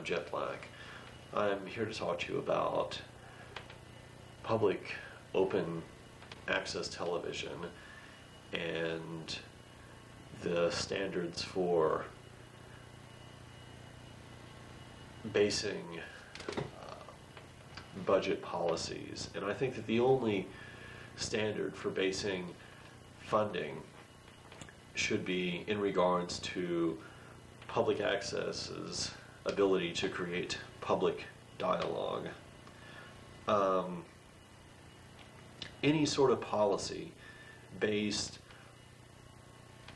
I'm Jet Black. I'm here to talk to you about public open access television and the standards for basing budget policies. And I think that the only standard for basing funding should be in regards to public access's ability to create public dialogue. Any sort of policy based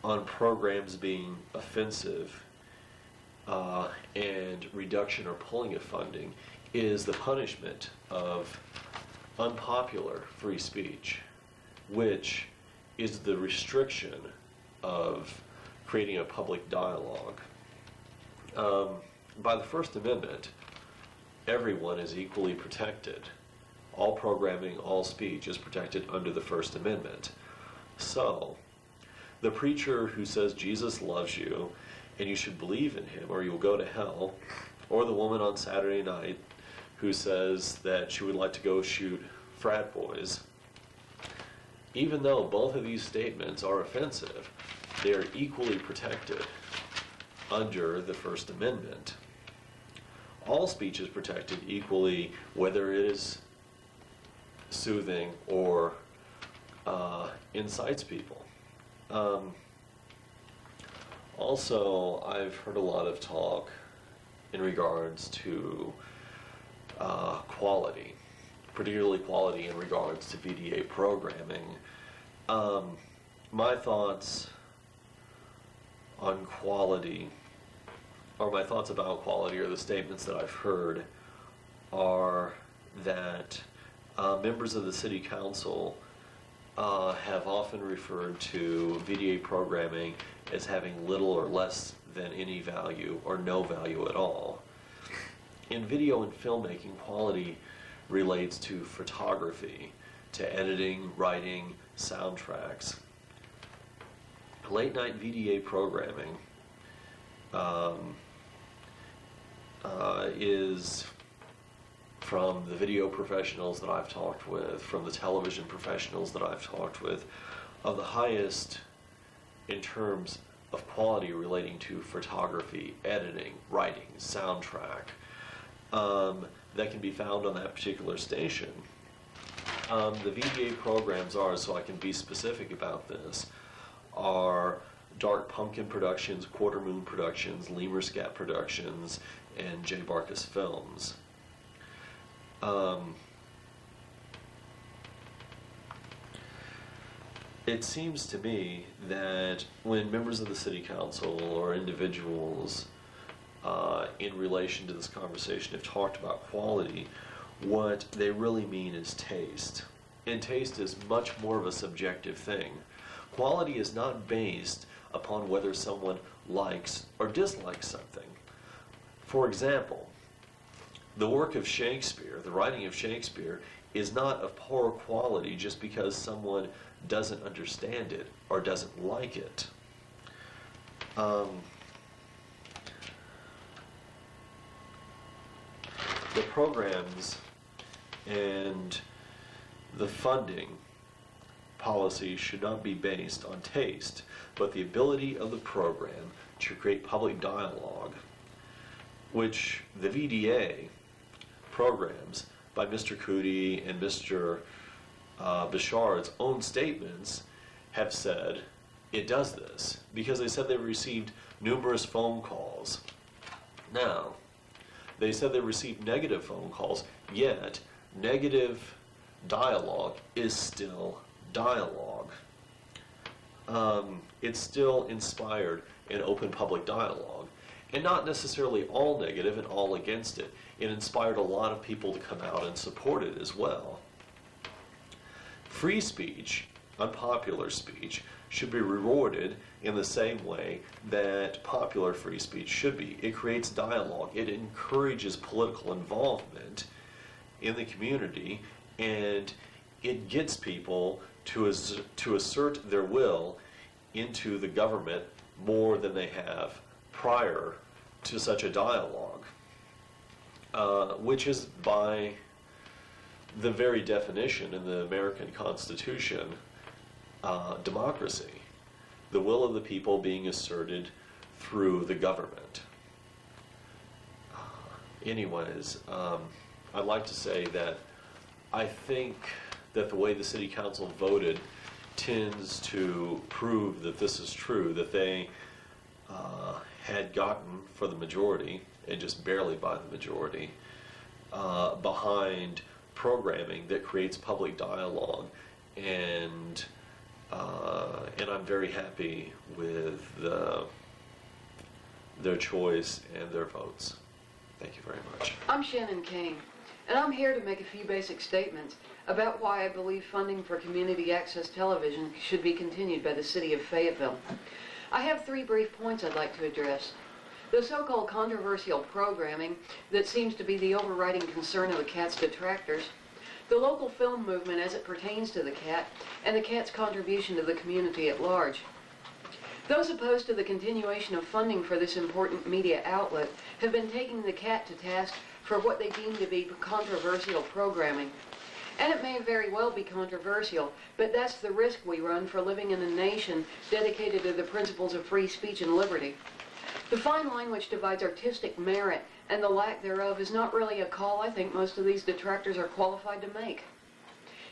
on programs being offensive and reduction or pulling of funding is the punishment of unpopular free speech, which is the restriction of creating a public dialogue. By the First Amendment, everyone is equally protected. All programming, all speech is protected under the First Amendment. So, the preacher who says Jesus loves you and you should believe in him or you'll go to hell, or the woman on Saturday night who says that she would like to go shoot frat boys, even though both of these statements are offensive, they are equally protected under the First Amendment. All speech is protected equally, whether it is soothing or incites people. Also, I've heard a lot of talk in regards to quality, particularly quality in regards to VDA programming. My thoughts on quality, or my thoughts about quality, or the statements that I've heard, are that members of the City Council have often referred to VDA programming as having little or less than any value or no value at all. In video and filmmaking, quality relates to photography, to editing, writing, soundtracks. Late night VDA programming is, from the video professionals that I've talked with, from the television professionals that I've talked with, of the highest in terms of quality relating to photography, editing, writing, soundtrack, that can be found on that particular station. The VDA programs are, so I can be specific about this, are Dark Pumpkin Productions, Quarter Moon Productions, Lemur Scat Productions, and J. Barkus Films. It seems to me that when members of the City Council or individuals in relation to this conversation have talked about quality, what they really mean is taste. And taste is much more of a subjective thing. Quality is not based upon whether someone likes or dislikes something. For example, the work of Shakespeare, the writing of Shakespeare, is not of poor quality just because someone doesn't understand it or doesn't like it. The programs and the funding policy should not be based on taste, but the ability of the program to create public dialogue, which the VDA programs, by Mr. Cootie and Mr. Bouchard's own statements, have said it does this, because they said they received numerous phone calls. Now, they said they received negative phone calls, yet negative dialogue is still dialogue. It's still inspired in open public dialogue, and not necessarily all negative and all against it. It inspired a lot of people to come out and support it as well. Free speech, unpopular speech, should be rewarded in the same way that popular free speech should be. It creates dialogue. It encourages political involvement in the community, and it gets people to assert their will into the government more than they have prior to such a dialogue. which is by the very definition in the American Constitution, democracy. The will of the people being asserted through the government. Anyways, I'd like to say that I think that the way the City Council voted tends to prove that this is true, that they had gotten for the majority, and just barely by the majority, behind programming that creates public dialogue, and I'm very happy with their choice and their votes. Thank you very much. I'm Shannon Kane, and I'm here to make a few basic statements about why I believe funding for community access television should be continued by the City of Fayetteville. I have 3 brief points I'd like to address. The so-called controversial programming that seems to be the overriding concern of the CAT's detractors, the local film movement as it pertains to the CAT, and the CAT's contribution to the community at large. Those opposed to the continuation of funding for this important media outlet have been taking the CAT to task for what they deem to be controversial programming. And it may very well be controversial, but that's the risk we run for living in a nation dedicated to the principles of free speech and liberty. The fine line which divides artistic merit and the lack thereof is not really a call I think most of these detractors are qualified to make,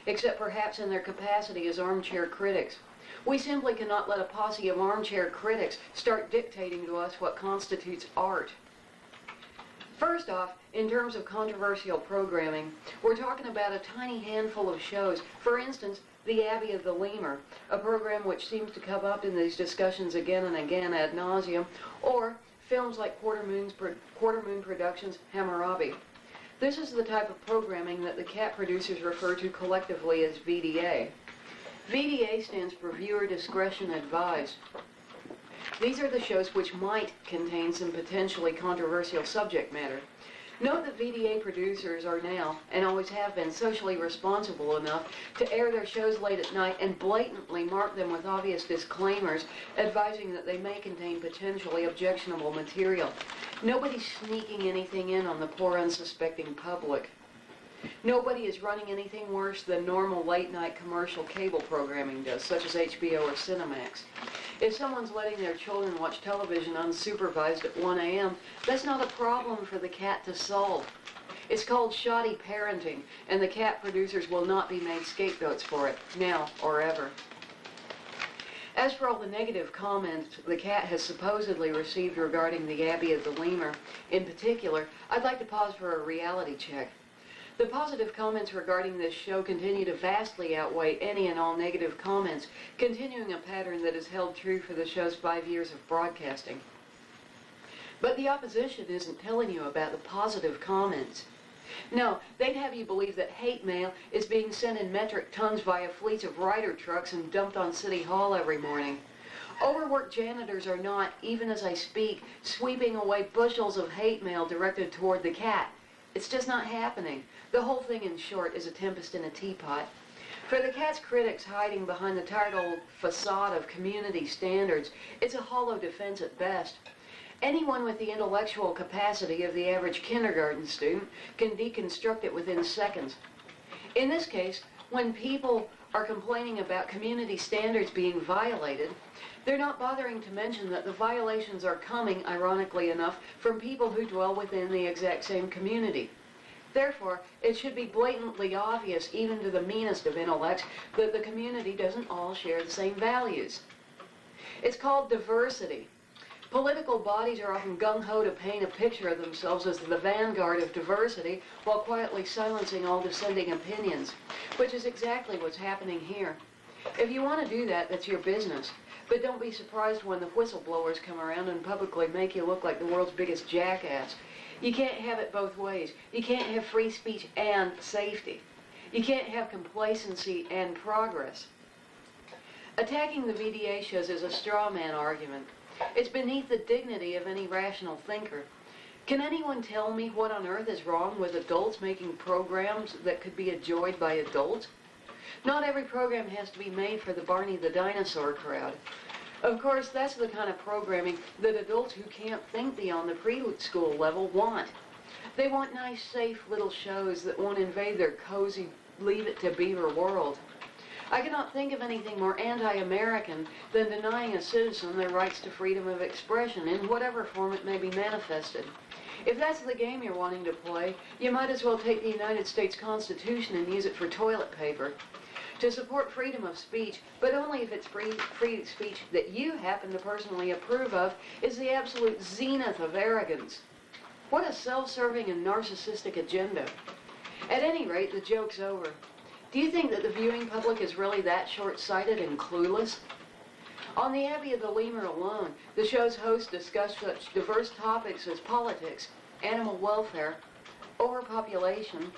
except perhaps in their capacity as armchair critics. We simply cannot let a posse of armchair critics start dictating to us what constitutes art. First off, in terms of controversial programming, we're talking about a tiny handful of shows. For instance, The Abbey of the Lemur, a program which seems to come up in these discussions again and again ad nauseum, or films like Quarter Moon Productions' Hammurabi. This is the type of programming that the CAT producers refer to collectively as VDA. VDA stands for Viewer Discretion Advised. These are the shows which might contain some potentially controversial subject matter. Note that VDA producers are now, and always have been, socially responsible enough to air their shows late at night and blatantly mark them with obvious disclaimers advising that they may contain potentially objectionable material. Nobody's sneaking anything in on the poor unsuspecting public. Nobody is running anything worse than normal late-night commercial cable programming does, such as HBO or Cinemax. If someone's letting their children watch television unsupervised at 1 a.m., that's not a problem for the CAT to solve. It's called shoddy parenting, and the CAT producers will not be made scapegoats for it, now or ever. As for all the negative comments the CAT has supposedly received regarding the Abbey of the Lemur, in particular, I'd like to pause for a reality check. The positive comments regarding this show continue to vastly outweigh any and all negative comments, continuing a pattern that has held true for the show's 5 years of broadcasting. But the opposition isn't telling you about the positive comments. No, they'd have you believe that hate mail is being sent in metric tons via fleets of rider trucks and dumped on City Hall every morning. Overworked janitors are not, even as I speak, sweeping away bushels of hate mail directed toward the CAT. It's just not happening. The whole thing, in short, is a tempest in a teapot. For the CAT's critics hiding behind the tired old facade of community standards, it's a hollow defense at best. Anyone with the intellectual capacity of the average kindergarten student can deconstruct it within seconds. In this case, when people are complaining about community standards being violated, they're not bothering to mention that the violations are coming, ironically enough, from people who dwell within the exact same community. Therefore, it should be blatantly obvious, even to the meanest of intellects, that the community doesn't all share the same values. It's called diversity. Political bodies are often gung-ho to paint a picture of themselves as the vanguard of diversity while quietly silencing all dissenting opinions, which is exactly what's happening here. If you want to do that, that's your business. But don't be surprised when the whistleblowers come around and publicly make you look like the world's biggest jackass. You can't have it both ways. You can't have free speech and safety. You can't have complacency and progress. Attacking the VDA shows is a straw man argument. It's beneath the dignity of any rational thinker. Can anyone tell me what on earth is wrong with adults making programs that could be enjoyed by adults? Not every program has to be made for the Barney the Dinosaur crowd. Of course, that's the kind of programming that adults who can't think beyond the preschool level want. They want nice, safe little shows that won't invade their cozy, leave it to Beaver world. I cannot think of anything more anti-American than denying a citizen their rights to freedom of expression in whatever form it may be manifested. If that's the game you're wanting to play, you might as well take the United States Constitution and use it for toilet paper. To support freedom of speech, but only if it's free speech that you happen to personally approve of, is the absolute zenith of arrogance. What a self-serving and narcissistic agenda. At any rate, the joke's over. Do you think that the viewing public is really that short-sighted and clueless? On the Abbey of the Lemur alone, the show's hosts discuss such diverse topics as politics, animal welfare, overpopulation,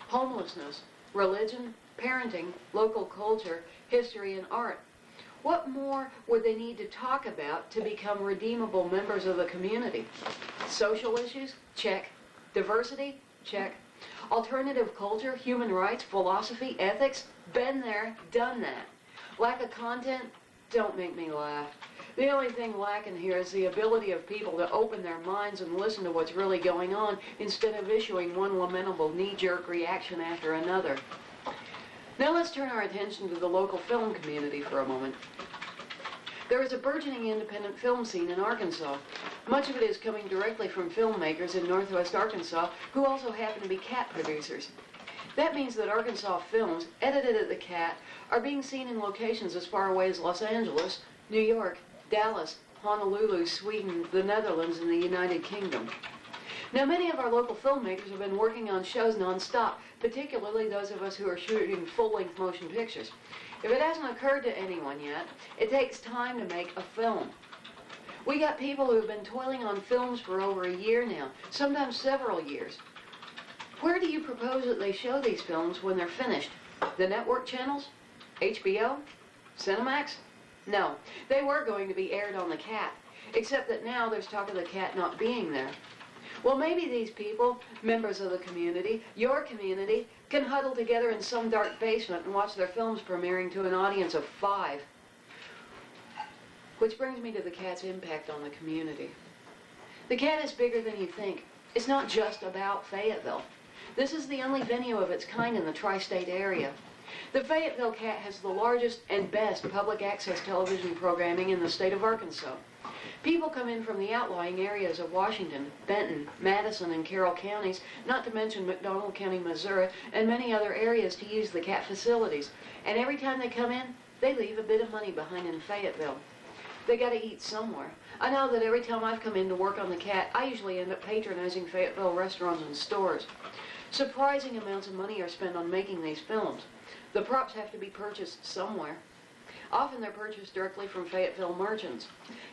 homelessness, religion, parenting, local culture, history, and art. What more would they need to talk about to become redeemable members of the community? Social issues? Check. Diversity? Check. Alternative culture, human rights, philosophy, ethics? Been there, done that. Lack of content? Don't make me laugh. The only thing lacking here is the ability of people to open their minds and listen to what's really going on instead of issuing one lamentable knee-jerk reaction after another. Now let's turn our attention to the local film community for a moment. There is a burgeoning independent film scene in Arkansas. Much of it is coming directly from filmmakers in northwest Arkansas who also happen to be cat producers. That means that Arkansas films, edited at the cat, are being seen in locations as far away as Los Angeles, New York, Dallas, Honolulu, Sweden, the Netherlands, and the United Kingdom. Now, many of our local filmmakers have been working on shows non-stop, particularly those of us who are shooting full-length motion pictures. If it hasn't occurred to anyone yet, it takes time to make a film. We got people who have been toiling on films for over a year now, sometimes several years. Where do you propose that they show these films when they're finished? The network channels? HBO? Cinemax? No, they were going to be aired on the cat, except that now there's talk of the cat not being there. Well, maybe these people, members of the community, your community, can huddle together in some dark basement and watch their films premiering to an audience of 5. Which brings me to the cat's impact on the community. The cat is bigger than you think. It's not just about Fayetteville. This is the only venue of its kind in the tri-state area. The Fayetteville Cat has the largest and best public access television programming in the state of Arkansas. People come in from the outlying areas of Washington, Benton, Madison, and Carroll counties, not to mention McDonald County, Missouri, and many other areas to use the cat facilities. And every time they come in, they leave a bit of money behind in Fayetteville. They got to eat somewhere. I know that every time I've come in to work on the cat, I usually end up patronizing Fayetteville restaurants and stores. Surprising amounts of money are spent on making these films. The props have to be purchased somewhere. Often they're purchased directly from Fayetteville merchants.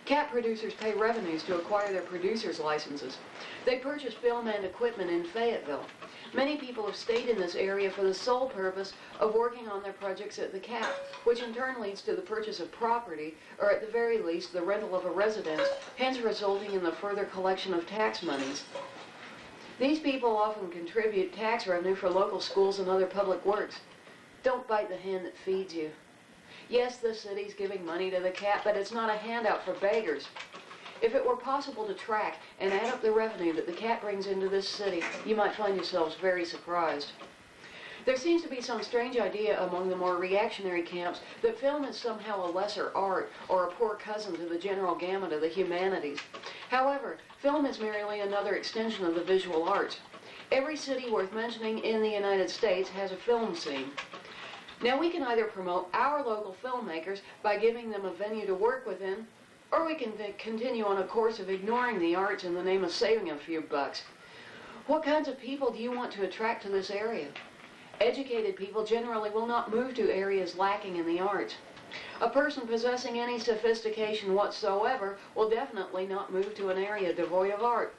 Cat producers pay revenues to acquire their producers' licenses. They purchase film and equipment in Fayetteville. Many people have stayed in this area for the sole purpose of working on their projects at the Cat, which in turn leads to the purchase of property, or at the very least, the rental of a residence, hence resulting in the further collection of tax monies. These people often contribute tax revenue for local schools and other public works. Don't bite the hand that feeds you. Yes, the city's giving money to the Cat, but it's not a handout for beggars. If it were possible to track and add up the revenue that the Cat brings into this city, you might find yourselves very surprised. There seems to be some strange idea among the more reactionary camps that film is somehow a lesser art or a poor cousin to the general gamut of the humanities. However, film is merely another extension of the visual arts. Every city worth mentioning in the United States has a film scene. Now, we can either promote our local filmmakers by giving them a venue to work within, or we can continue on a course of ignoring the arts in the name of saving a few bucks. What kinds of people do you want to attract to this area? Educated people generally will not move to areas lacking in the arts. A person possessing any sophistication whatsoever will definitely not move to an area devoid of art.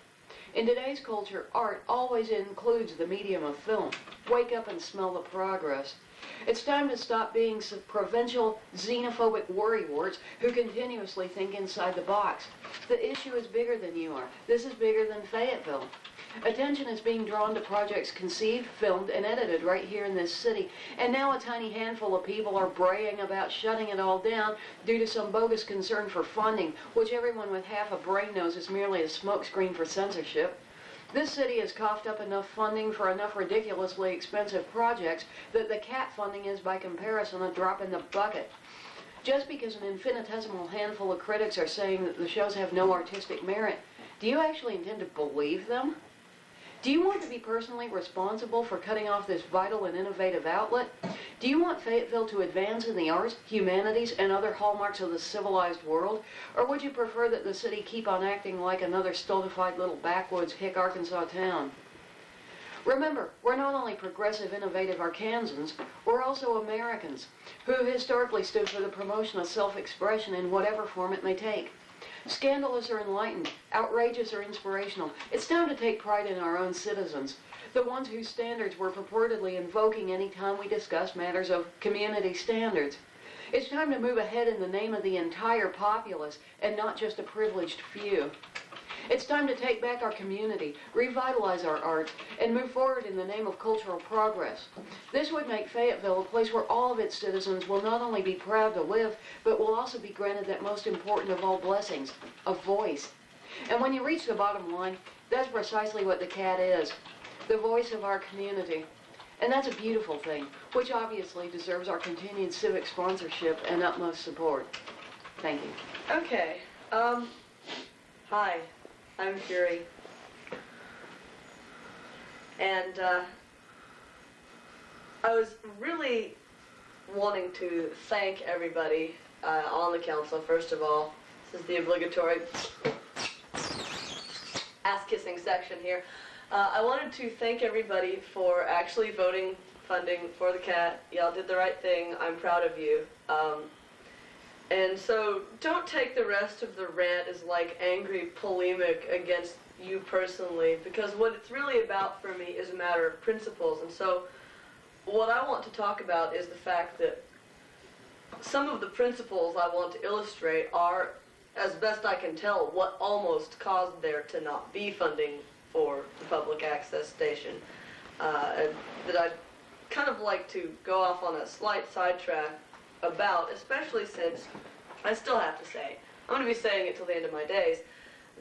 In today's culture, art always includes the medium of film. Wake up and smell the progress. It's time to stop being provincial, xenophobic worrywarts who continuously think inside the box. The issue is bigger than you are. This is bigger than Fayetteville. Attention is being drawn to projects conceived, filmed, and edited right here in this city, and now a tiny handful of people are braying about shutting it all down due to some bogus concern for funding, which everyone with half a brain knows is merely a smokescreen for censorship. This city has coughed up enough funding for enough ridiculously expensive projects that the CAT funding is, by comparison, a drop in the bucket. Just because an infinitesimal handful of critics are saying that the shows have no artistic merit, do you actually intend to believe them? Do you want to be personally responsible for cutting off this vital and innovative outlet? Do you want Fayetteville to advance in the arts, humanities, and other hallmarks of the civilized world? Or would you prefer that the city keep on acting like another stultified little backwoods hick Arkansas town? Remember, we're not only progressive, innovative Arkansans, we're also Americans, who historically stood for the promotion of self-expression in whatever form it may take. Scandalous or enlightened, outrageous or inspirational, it's time to take pride in our own citizens, the ones whose standards we're purportedly invoking any time we discuss matters of community standards. It's time to move ahead in the name of the entire populace and not just a privileged few. It's time to take back our community, revitalize our arts, and move forward in the name of cultural progress. This would make Fayetteville a place where all of its citizens will not only be proud to live, but will also be granted that most important of all blessings, a voice. And when you reach the bottom line, that's precisely what the CAT is, the voice of our community. And that's a beautiful thing, which obviously deserves our continued civic sponsorship and utmost support. Thank you. Okay, hi, I'm Fury. And, I was really wanting to thank everybody on the council, first of all. This is the obligatory ass-kissing section here. I wanted to thank everybody for actually voting funding for the CAT. Y'all did the right thing. I'm proud of you. And so don't take the rest of the rant as like angry polemic against you personally, because what it's really about for me is a matter of principles. And so what I want to talk about is the fact that some of the principles I want to illustrate are, as best I can tell, what almost caused there to not be funding for the public access station. And that I'd kind of like to go off on a slight sidetrack about, especially since I still have to say, I'm going to be saying it till the end of my days,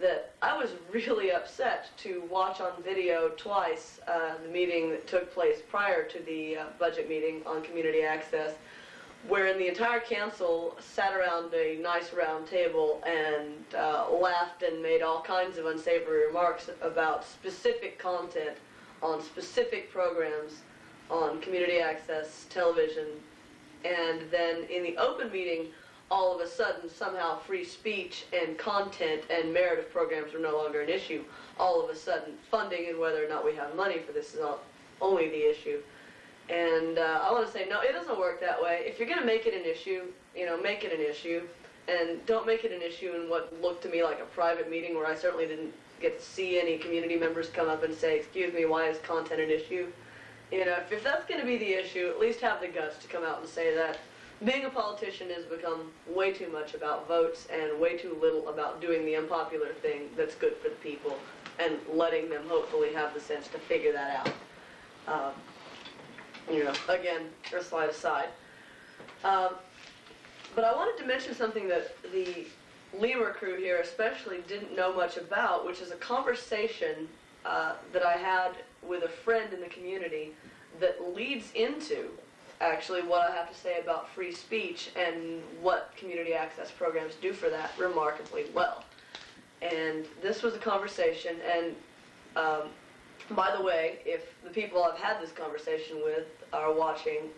that I was really upset to watch on video twice the meeting that took place prior to the budget meeting on community access, wherein the entire council sat around a nice round table and laughed and made all kinds of unsavory remarks about specific content on specific programs on community access television. And then in the open meeting, all of a sudden, somehow free speech and content and merit of programs are no longer an issue. All of a sudden, funding and whether or not we have money for this is not only the issue. And I want to say, no, it doesn't work that way. If you're going to make it an issue, you know, make it an issue. And don't make it an issue in what looked to me like a private meeting where I certainly didn't get to see any community members come up and say, excuse me, why is content an issue? You know, if that's going to be the issue, at least have the guts to come out and say that. Being a politician has become way too much about votes and way too little about doing the unpopular thing that's good for the people and letting them hopefully have the sense to figure that out. You know, again, a slide aside. But I wanted to mention something that the Lemur crew here especially didn't know much about, which is a conversation that I had with a friend in the community that leads into actually what I have to say about free speech and what community access programs do for that remarkably well. And this was a conversation, and by the way, if the people I've had this conversation with are watching,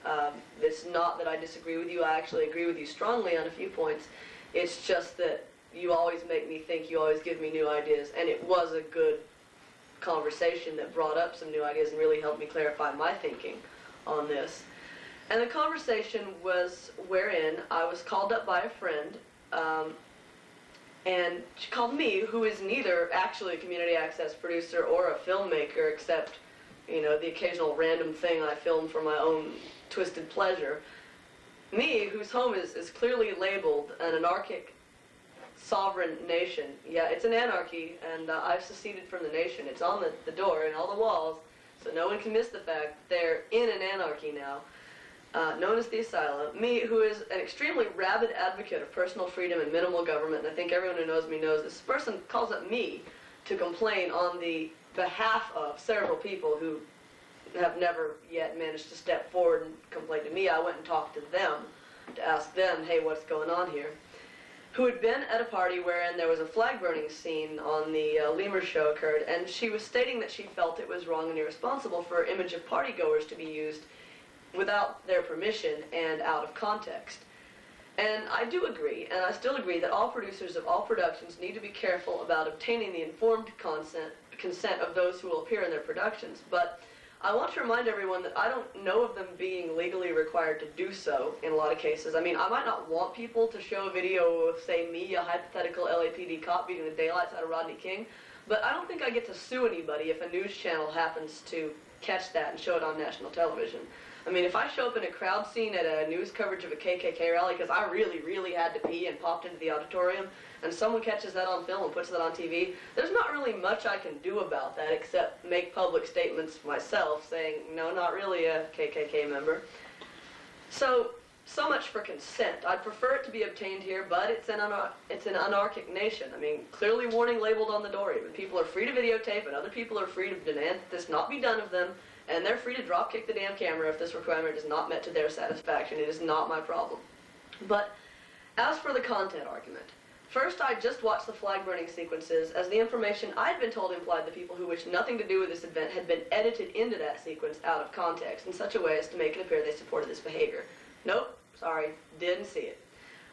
it's not that I disagree with you. I actually agree with you strongly on a few points. It's just that you always make me think, you always give me new ideas, and it was a good conversation that brought up some new ideas and really helped me clarify my thinking on this. And the conversation was wherein I was called up by a friend, and she called me, who is neither actually a community access producer or a filmmaker, except, you know, the occasional random thing I film for my own twisted pleasure. Me, whose home is clearly labeled an anarchic sovereign nation. Yeah, it's an anarchy, and I've seceded from the nation. It's on the door and all the walls, so no one can miss the fact that they're in an anarchy now. Known as the Asylum. Me, who is an extremely rabid advocate of personal freedom and minimal government, and I think everyone who knows me knows this person calls up me to complain on the behalf of several people who have never yet managed to step forward and complain to me. I went and talked to them to ask them, hey, what's going on here? Who had been at a party wherein there was a flag burning scene on the Lemur show occurred, and she was stating that she felt it was wrong and irresponsible for an image of partygoers to be used without their permission and out of context. And I do agree, and I still agree, that all producers of all productions need to be careful about obtaining the informed consent of those who will appear in their productions. But I want to remind everyone that I don't know of them being legally required to do so in a lot of cases. I mean, I might not want people to show a video of, say, me, a hypothetical LAPD cop beating the daylights out of Rodney King, but I don't think I get to sue anybody if a news channel happens to catch that and show it on national television. I mean, if I show up in a crowd scene at a news coverage of a KKK rally because I really, really had to pee and popped into the auditorium, and someone catches that on film and puts that on TV, there's not really much I can do about that except make public statements myself saying, no, not really a KKK member. So much for consent. I'd prefer it to be obtained here, but it's an anarchic nation. I mean, clearly warning labeled on the door. Even people are free to videotape, and other people are free to demand that this not be done of them, and they're free to drop kick the damn camera if this requirement is not met to their satisfaction. It is not my problem. But as for the content argument, first, I just watched the flag burning sequences as the information I'd been told implied the people who wished nothing to do with this event had been edited into that sequence out of context in such a way as to make it appear they supported this behavior. Nope, sorry, didn't see it.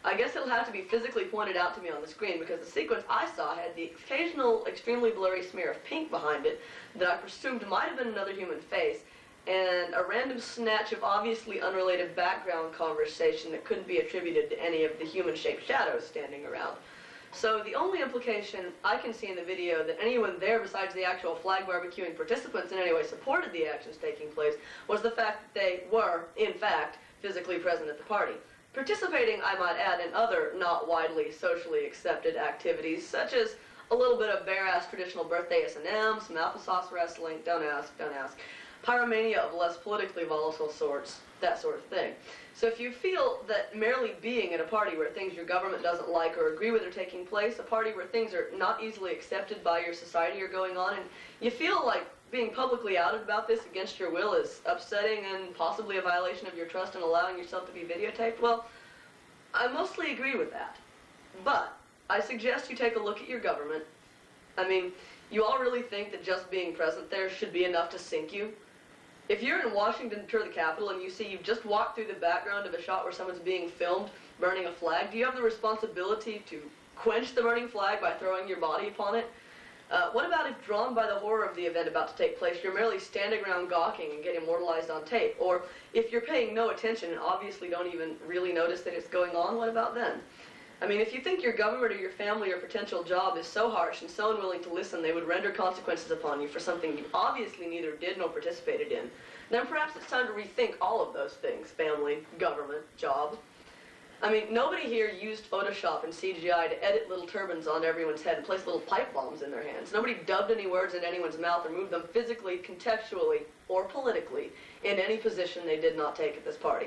I guess it'll have to be physically pointed out to me on the screen because the sequence I saw had the occasional extremely blurry smear of pink behind it that I presumed might have been another human face, and a random snatch of obviously unrelated background conversation that couldn't be attributed to any of the human-shaped shadows standing around. So the only implication I can see in the video that anyone there besides the actual flag barbecuing participants in any way supported the actions taking place was the fact that they were, in fact, physically present at the party. Participating, I might add, in other not widely socially accepted activities, such as a little bit of bare-ass traditional birthday S&M, some applesauce wrestling, don't ask, pyromania of less politically volatile sorts, that sort of thing. So if you feel that merely being at a party where things your government doesn't like or agree with are taking place, a party where things are not easily accepted by your society are going on, and you feel like being publicly outed about this against your will is upsetting and possibly a violation of your trust in allowing yourself to be videotaped, well, I mostly agree with that. But I suggest you take a look at your government. I mean, you all really think that just being present there should be enough to sink you? If you're in Washington toward the Capitol and you see you've just walked through the background of a shot where someone's being filmed burning a flag, do you have the responsibility to quench the burning flag by throwing your body upon it? What about if, drawn by the horror of the event about to take place, you're merely standing around gawking and get immortalized on tape? Or if you're paying no attention and obviously don't even really notice that it's going on, what about then? I mean, if you think your government or your family or potential job is so harsh and so unwilling to listen they would render consequences upon you for something you obviously neither did nor participated in, then perhaps it's time to rethink all of those things: family, government, job. I mean, nobody here used Photoshop and CGI to edit little turbans on everyone's head and place little pipe bombs in their hands. Nobody dubbed any words in anyone's mouth or moved them physically, contextually, or politically in any position they did not take at this party.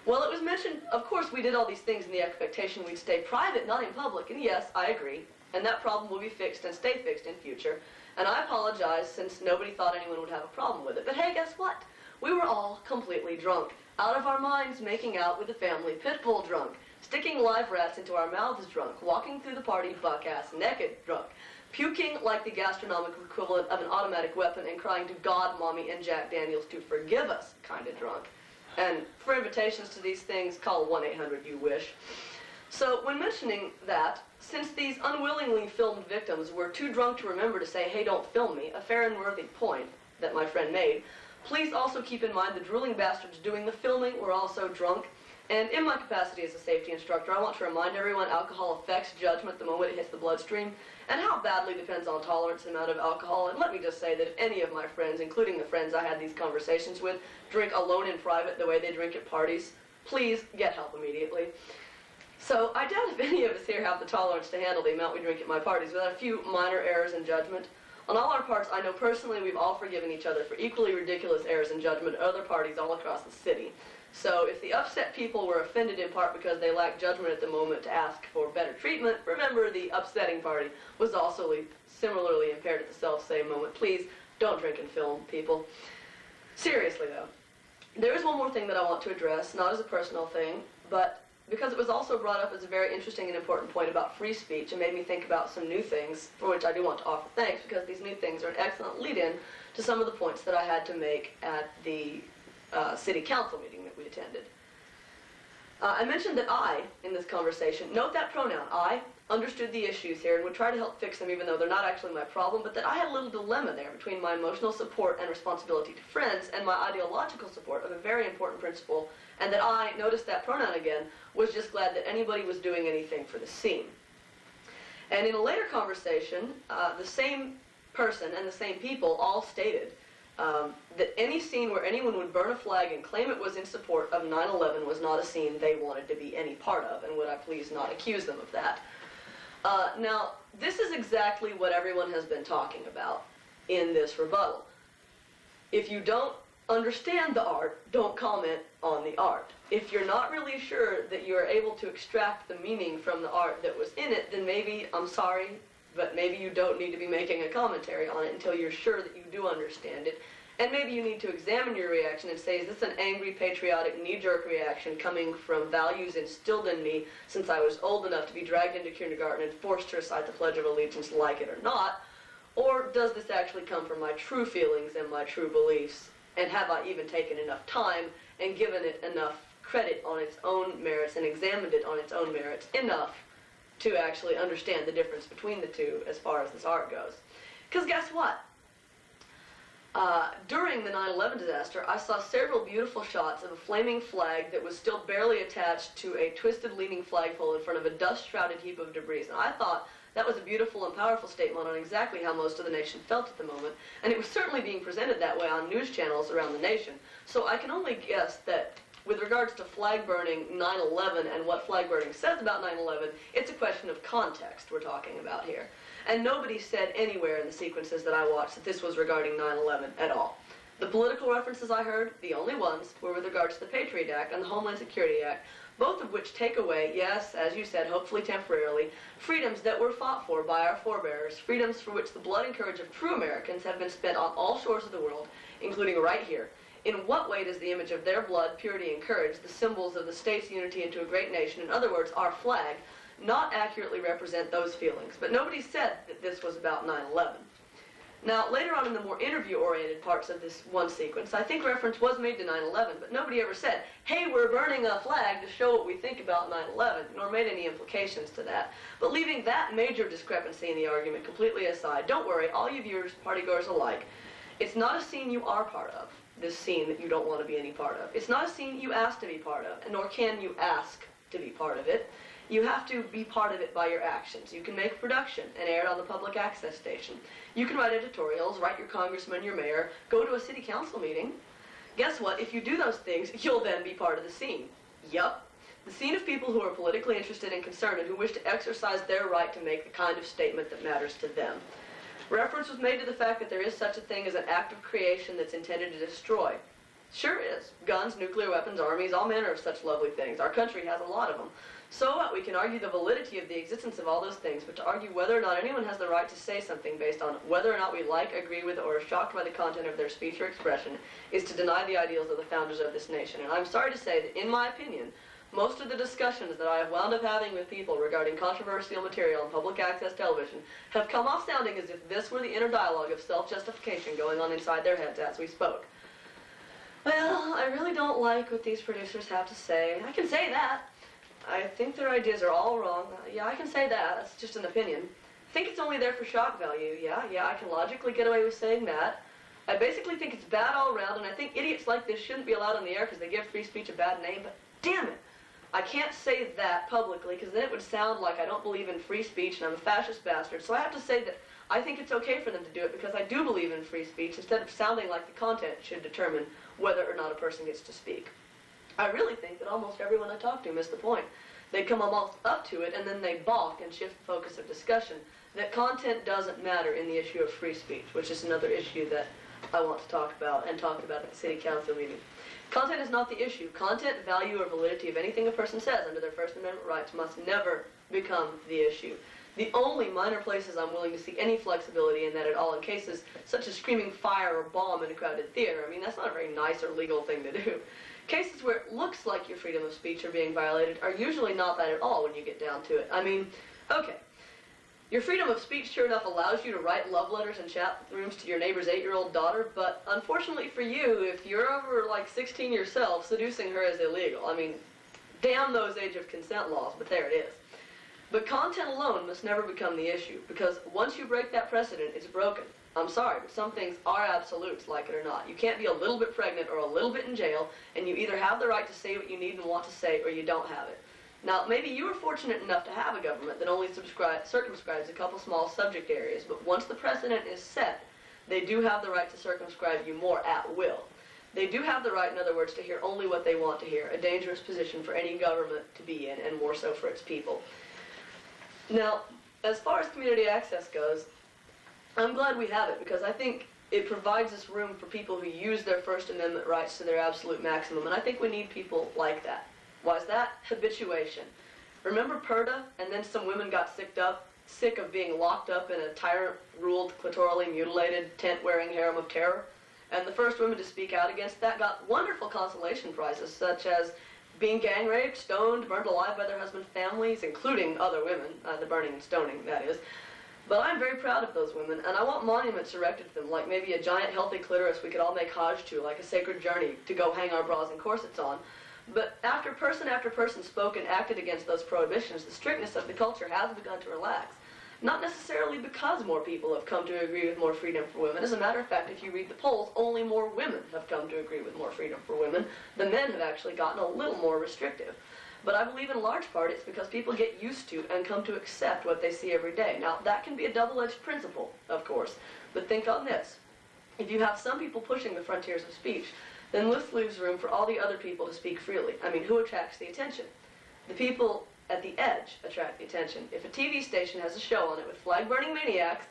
Well, it was mentioned, of course, we did all these things in the expectation we'd stay private, not in public, and yes, I agree, and that problem will be fixed and stay fixed in future, and I apologize since nobody thought anyone would have a problem with it. But hey, guess what? We were all completely drunk, out of our minds, making out with the family, pit bull drunk, sticking live rats into our mouths drunk, walking through the party buck-ass naked drunk, puking like the gastronomic equivalent of an automatic weapon and crying to God, Mommy, and Jack Daniels to forgive us kind of drunk. And for invitations to these things, call 1-800-YOU-WISH. So when mentioning that, since these unwillingly filmed victims were too drunk to remember to say, hey, don't film me, a fair and worthy point that my friend made, please also keep in mind the drooling bastards doing the filming were also drunk. And in my capacity as a safety instructor, I want to remind everyone alcohol affects judgment the moment it hits the bloodstream, and how badly depends on tolerance and amount of alcohol. And let me just say that if any of my friends, including the friends I had these conversations with, drink alone in private the way they drink at parties, please get help immediately. So I doubt if any of us here have the tolerance to handle the amount we drink at my parties without a few minor errors in judgment. On all our parts, I know personally we've all forgiven each other for equally ridiculous errors in judgment at other parties all across the city. So if the upset people were offended in part because they lacked judgment at the moment to ask for better treatment, remember the upsetting party was also similarly impaired at the self-same moment. Please don't drink and film, people. Seriously though, there is one more thing that I want to address, not as a personal thing, but because it was also brought up as a very interesting and important point about free speech and made me think about some new things, for which I do want to offer thanks, because these new things are an excellent lead-in to some of the points that I had to make at the city council meeting that we attended. I mentioned that I, in this conversation, note that pronoun, I, understood the issues here and would try to help fix them even though they're not actually my problem, but that I had a little dilemma there between my emotional support and responsibility to friends and my ideological support of a very important principle, and that I, noticed that pronoun again, was just glad that anybody was doing anything for the scene. And in a later conversation, the same person and the same people all stated that any scene where anyone would burn a flag and claim it was in support of 9/11 was not a scene they wanted to be any part of, and would I please not accuse them of that. Now, this is exactly what everyone has been talking about in this rebuttal. If you don't understand the art, don't comment on the art. If you're not really sure that you're able to extract the meaning from the art that was in it, then maybe, I'm sorry, but maybe you don't need to be making a commentary on it until you're sure that you do understand it. And maybe you need to examine your reaction and say, is this an angry, patriotic, knee-jerk reaction coming from values instilled in me since I was old enough to be dragged into kindergarten and forced to recite the Pledge of Allegiance, like it or not? Or does this actually come from my true feelings and my true beliefs? And have I even taken enough time and given it enough credit on its own merits and examined it on its own merits enough to actually understand the difference between the two as far as this art goes? Because guess what? During the 9/11 disaster, I saw several beautiful shots of a flaming flag that was still barely attached to a twisted leaning flagpole in front of a dust-shrouded heap of debris. And I thought that was a beautiful and powerful statement on exactly how most of the nation felt at the moment, and it was certainly being presented that way on news channels around the nation. So I can only guess that with regards to flag burning 9/11 and what flag burning says about 9/11, it's a question of context we're talking about here. And nobody said anywhere in the sequences that I watched that this was regarding 9/11 at all. The political references I heard, the only ones, were with regards to the Patriot Act and the Homeland Security Act, both of which take away, yes, as you said, hopefully temporarily, freedoms that were fought for by our forebears, freedoms for which the blood and courage of true Americans have been spent on all shores of the world, including right here. In what way does the image of their blood, purity, and courage, the symbols of the state's unity into a great nation, in other words, our flag, not accurately represent those feelings? But nobody said that this was about 9/11. Now, later on in the more interview-oriented parts of this one sequence, I think reference was made to 9/11, but nobody ever said, hey, we're burning a flag to show what we think about 9/11, nor made any implications to that. But leaving that major discrepancy in the argument completely aside, don't worry, all you viewers, partygoers alike, it's not a scene you are part of, this scene that you don't want to be any part of. It's not a scene you ask to be part of, and nor can you ask to be part of it. You have to be part of it by your actions. You can make a production and air it on the public access station. You can write editorials, write your congressman, your mayor, go to a city council meeting. Guess what? If you do those things, you'll then be part of the scene. Yup. The scene of people who are politically interested and concerned and who wish to exercise their right to make the kind of statement that matters to them. Reference was made to the fact that there is such a thing as an act of creation that's intended to destroy. Sure is. Guns, nuclear weapons, armies, all manner of such lovely things. Our country has a lot of them. So what? We can argue the validity of the existence of all those things, but to argue whether or not anyone has the right to say something based on whether or not we like, agree with, or are shocked by the content of their speech or expression is to deny the ideals of the founders of this nation. And I'm sorry to say that, in my opinion, most of the discussions that I have wound up having with people regarding controversial material on public access television have come off sounding as if this were the inner dialogue of self-justification going on inside their heads as we spoke. Well, I really don't like what these producers have to say. I can say that. I think their ideas are all wrong. Yeah, I can say that. That's just an opinion. I think it's only there for shock value. Yeah, I can logically get away with saying that. I basically think it's bad all around, and I think idiots like this shouldn't be allowed on the air because they give free speech a bad name, but damn it, I can't say that publicly because then it would sound like I don't believe in free speech and I'm a fascist bastard. So I have to say that I think it's okay for them to do it because I do believe in free speech instead of sounding like the content should determine whether or not a person gets to speak. I really think that almost everyone I talk to missed the point. They come almost up to it and then they balk and shift the focus of discussion. That content doesn't matter in the issue of free speech, which is another issue that I want to talk about and talked about at the city council meeting. Content is not the issue. Content, value, or validity of anything a person says under their First Amendment rights must never become the issue. The only minor places I'm willing to see any flexibility in that at all, in cases such as screaming fire or bomb in a crowded theater, I mean, that's not a very nice or legal thing to do. Cases where it looks like your freedom of speech are being violated are usually not that at all when you get down to it. I mean, okay, your freedom of speech sure enough allows you to write love letters in chat rooms to your neighbor's 8-year-old daughter, but unfortunately for you, if you're over like 16 yourself, seducing her is illegal. I mean, damn those age of consent laws, but there it is. But content alone must never become the issue, because once you break that precedent, it's broken. I'm sorry, but some things are absolutes, like it or not. You can't be a little bit pregnant or a little bit in jail, and you either have the right to say what you need and want to say, or you don't have it. Now, maybe you are fortunate enough to have a government that only circumscribes a couple small subject areas, but once the precedent is set, they do have the right to circumscribe you more at will. They do have the right, in other words, to hear only what they want to hear, a dangerous position for any government to be in, and more so for its people. Now, as far as community access goes, I'm glad we have it, because I think it provides us room for people who use their First Amendment rights to their absolute maximum, and I think we need people like that. Why is that? Habituation. Remember PERDA, and then some women got sick of being locked up in a tyrant-ruled, clitorally mutilated, tent-wearing harem of terror? And the first women to speak out against that got wonderful consolation prizes, such as being gang raped, stoned, burned alive by their husbands' families, including other women, the burning and stoning, that is. But I'm very proud of those women, and I want monuments erected to them, like maybe a giant healthy clitoris we could all make Hajj to, like a sacred journey to go hang our bras and corsets on. But after person spoke and acted against those prohibitions, the strictness of the culture has begun to relax. Not necessarily because more people have come to agree with more freedom for women. As a matter of fact, if you read the polls, only more women have come to agree with more freedom for women. The men have actually gotten a little more restrictive. But I believe in large part it's because people get used to and come to accept what they see every day. Now, that can be a double-edged principle, of course, but think on this. If you have some people pushing the frontiers of speech, then this leaves room for all the other people to speak freely. I mean, who attracts the attention? The people at the edge attract the attention. If a TV station has a show on it with flag-burning maniacs,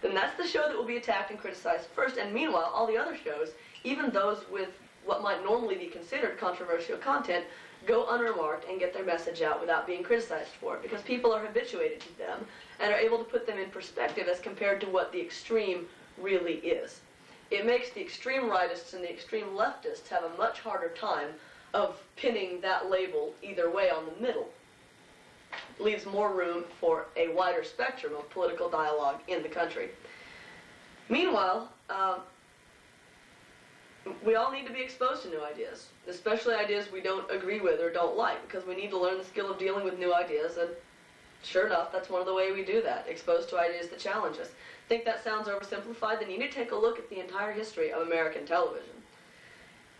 then that's the show that will be attacked and criticized first, and meanwhile, all the other shows, even those with what might normally be considered controversial content, go unremarked and get their message out without being criticized for it, because people are habituated to them and are able to put them in perspective as compared to what the extreme really is. It makes the extreme rightists and the extreme leftists have a much harder time of pinning that label either way on the middle. Leaves more room for a wider spectrum of political dialogue in the country. Meanwhile, we all need to be exposed to new ideas, especially ideas we don't agree with or don't like, because we need to learn the skill of dealing with new ideas, and sure enough, that's one of the ways we do that, exposed to ideas that challenge us. Think that sounds oversimplified? Then you need to take a look at the entire history of American television.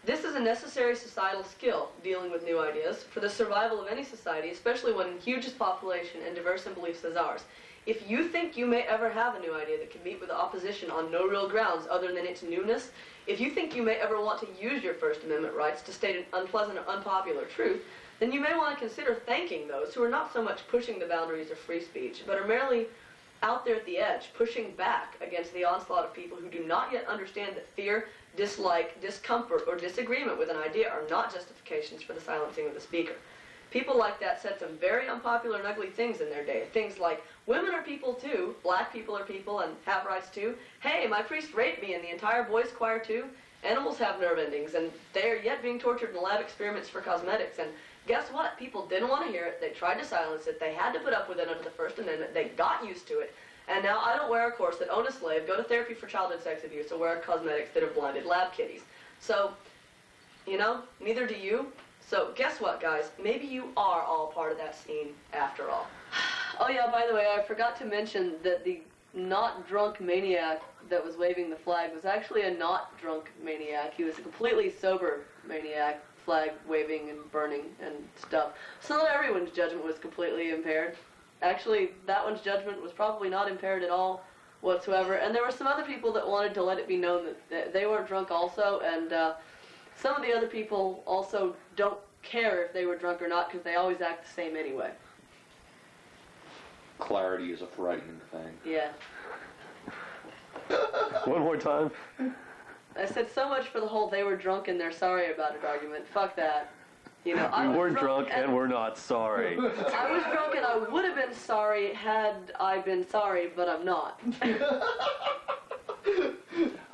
This is a necessary societal skill, dealing with new ideas, for the survival of any society, especially one huge as population and diverse in beliefs as ours. If you think you may ever have a new idea that can meet with opposition on no real grounds other than its newness, if you think you may ever want to use your First Amendment rights to state an unpleasant or unpopular truth, then you may want to consider thanking those who are not so much pushing the boundaries of free speech, but are merely out there at the edge, pushing back against the onslaught of people who do not yet understand that fear, dislike, discomfort, or disagreement with an idea are not justifications for the silencing of the speaker. People like that said some very unpopular and ugly things in their day. Things like, women are people too, black people are people and have rights too. Hey, my priest raped me and the entire boys choir too. Animals have nerve endings and they are yet being tortured in lab experiments for cosmetics. And guess what? People didn't want to hear it. They tried to silence it. They had to put up with it under the First Amendment. They got used to it. And now I don't wear a corset, own a slave, go to therapy for childhood sex abuse, or wear cosmetics that have blinded lab kitties. So, you know, neither do you. So guess what, guys? Maybe you are all part of that scene after all. Oh yeah, by the way, I forgot to mention that the not drunk maniac that was waving the flag was actually a not drunk maniac. He was a completely sober maniac, flag waving and burning and stuff. So not everyone's judgment was completely impaired. Actually, that one's judgment was probably not impaired at all whatsoever. And there were some other people that wanted to let it be known that they weren't drunk also, and some of the other people also don't care if they were drunk or not because they always act the same anyway. Clarity is a frightening thing. Yeah. One more time. I said so much for the whole they were drunk and they're sorry about it argument. Fuck that. You know, I We was weren't drunk and we're not sorry. I was drunk and I would have been sorry had I been sorry, but I'm not.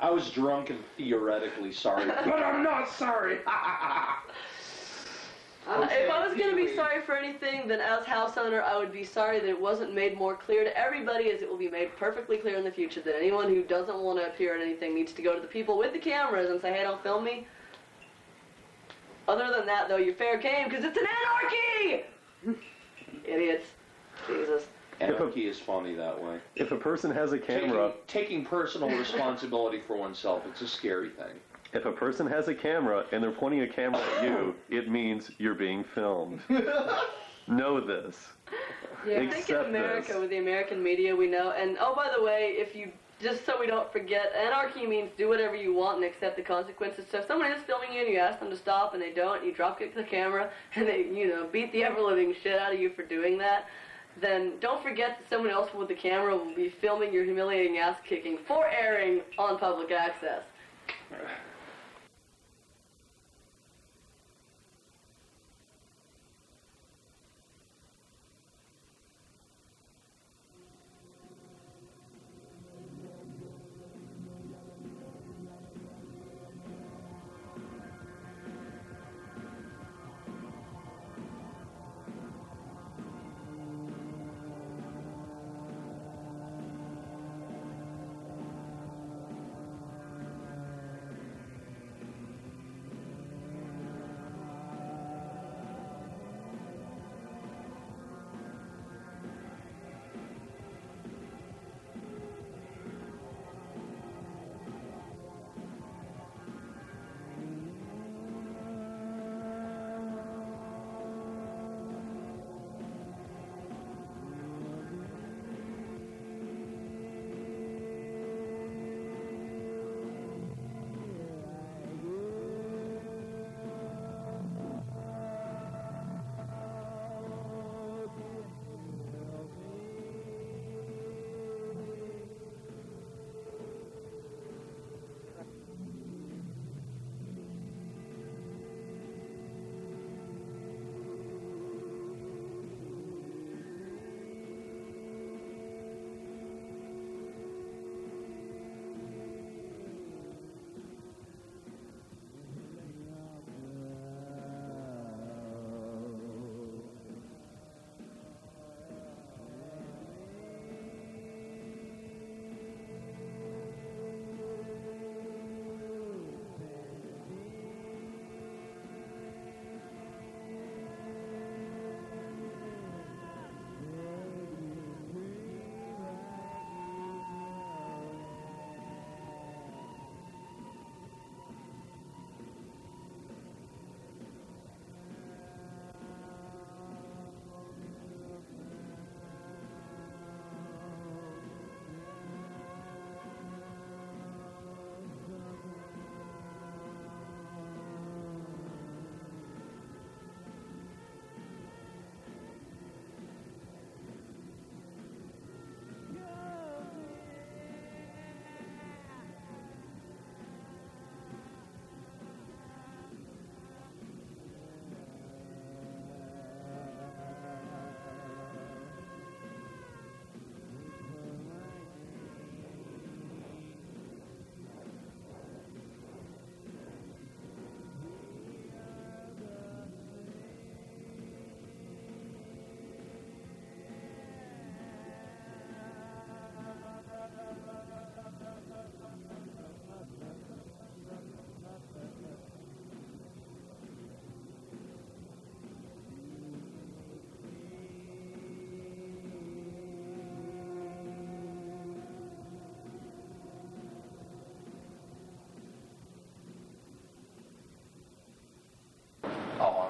I was drunk and theoretically sorry, but I'm not sorry. If I was going to be sorry for anything, then as house owner, I would be sorry that it wasn't made more clear to everybody, as it will be made perfectly clear in the future that anyone who doesn't want to appear at anything needs to go to the people with the cameras and say, hey, don't film me. Other than that, though, you're fair game, because it's an anarchy! Idiots. Jesus. Anarchy is funny that way. If a person has a camera, Taking personal responsibility for oneself, it's a scary thing. if a person has a camera and they're pointing a camera at you, it means you're being filmed. Know this. Yeah, I think in Accept America, this. with the American media, we know, and oh, by the way, if you, just so we don't forget, anarchy means do whatever you want and accept the consequences. So if someone is filming you and you ask them to stop and they don't, you drop kick the camera and they, you know, beat the ever-living shit out of you for doing that, then don't forget that someone else with the camera will be filming your humiliating ass kicking for airing on public access.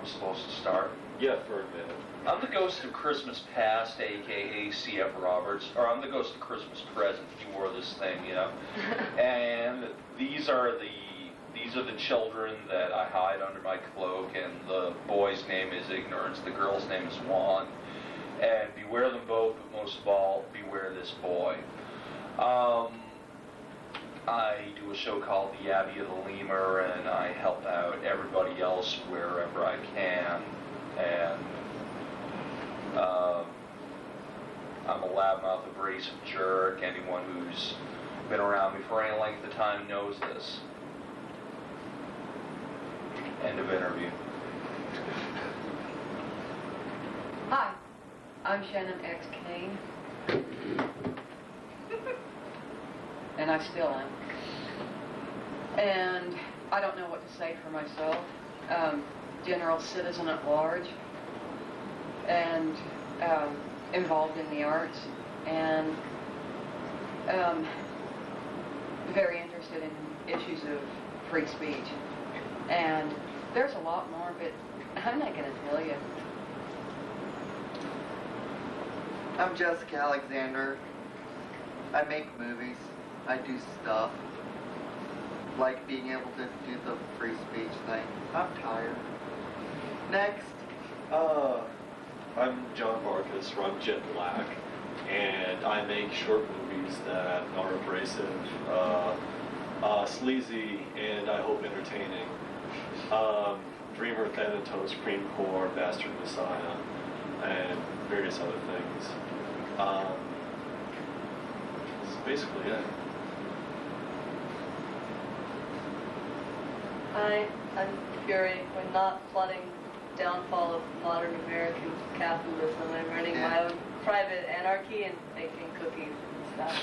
I'm supposed to start. Yeah, for a minute. I'm the ghost of Christmas past, aka C.F. Roberts, or I'm the ghost of Christmas present. He wore this thing, you know. And these are the children that I hide under my cloak, and the boy's name is Ignorance, the girl's name is Juan. And beware them both, but most of all, beware this boy. I do a show called The Abbey of the Lemur, and I help out everybody else wherever I can. And I'm a loudmouth, abrasive jerk. Anyone who's been around me for any length of time knows this. End of interview. Hi, I'm Shannon X. Kane. And I still am. And I don't know what to say for myself. General citizen at large. And involved in the arts. And very interested in issues of free speech. And there's a lot more, but I'm not going to tell you. I'm Jessica Alexander. I make movies. I do stuff. Like being able to do the free speech thing. I'm tired. Next. I'm John Marcus from Jet Black, and I make short movies that are abrasive, sleazy, and I hope entertaining. Dreamer, Thanatos, Cream Core, Bastard Messiah, and various other things. That's basically it. Hi, I'm Fury. We're not plotting downfall of modern American capitalism. I'm running my own private anarchy and baking cookies and stuff.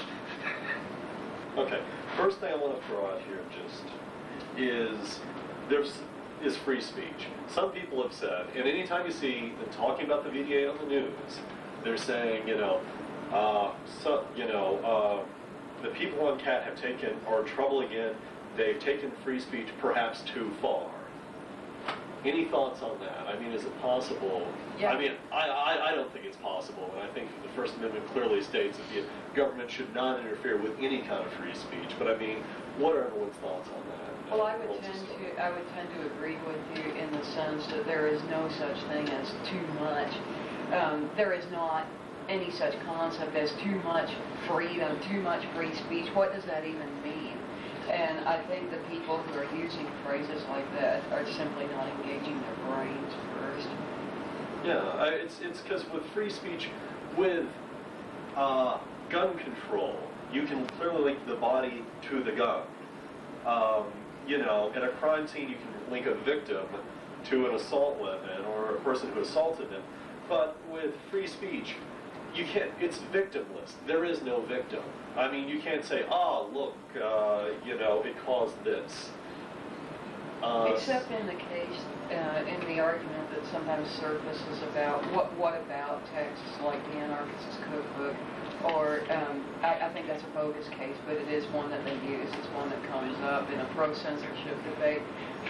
Okay, first thing I want to throw out here just is free speech. Some people have said, and anytime you see them talking about the VDA on the news, they're saying, the people on CAT are troubling it. They've taken free speech perhaps too far. Any thoughts on that? I mean, is it possible? Yeah. I mean, I don't think it's possible, and I think the First Amendment clearly states that the government should not interfere with any kind of free speech. But I mean, what are everyone's thoughts on that? Well, I would tend to agree with you in the sense that there is no such thing as too much. There is not any such concept as too much freedom, too much free speech. What does that even mean? And I think the people who are using phrases like that are simply not engaging their brains first. Yeah, it's because with free speech, with gun control, you can clearly link the body to the gun. At a crime scene, you can link a victim to an assault weapon or a person who assaulted them. But with free speech, you can't. It's victimless. There is no victim. I mean, you can't say, look, it caused this. Except in the case, in the argument that sometimes surfaces about what about texts like the Anarchist's Cookbook, or I think that's a bogus case, but it is one that they use. It's one that comes up in a pro-censorship debate.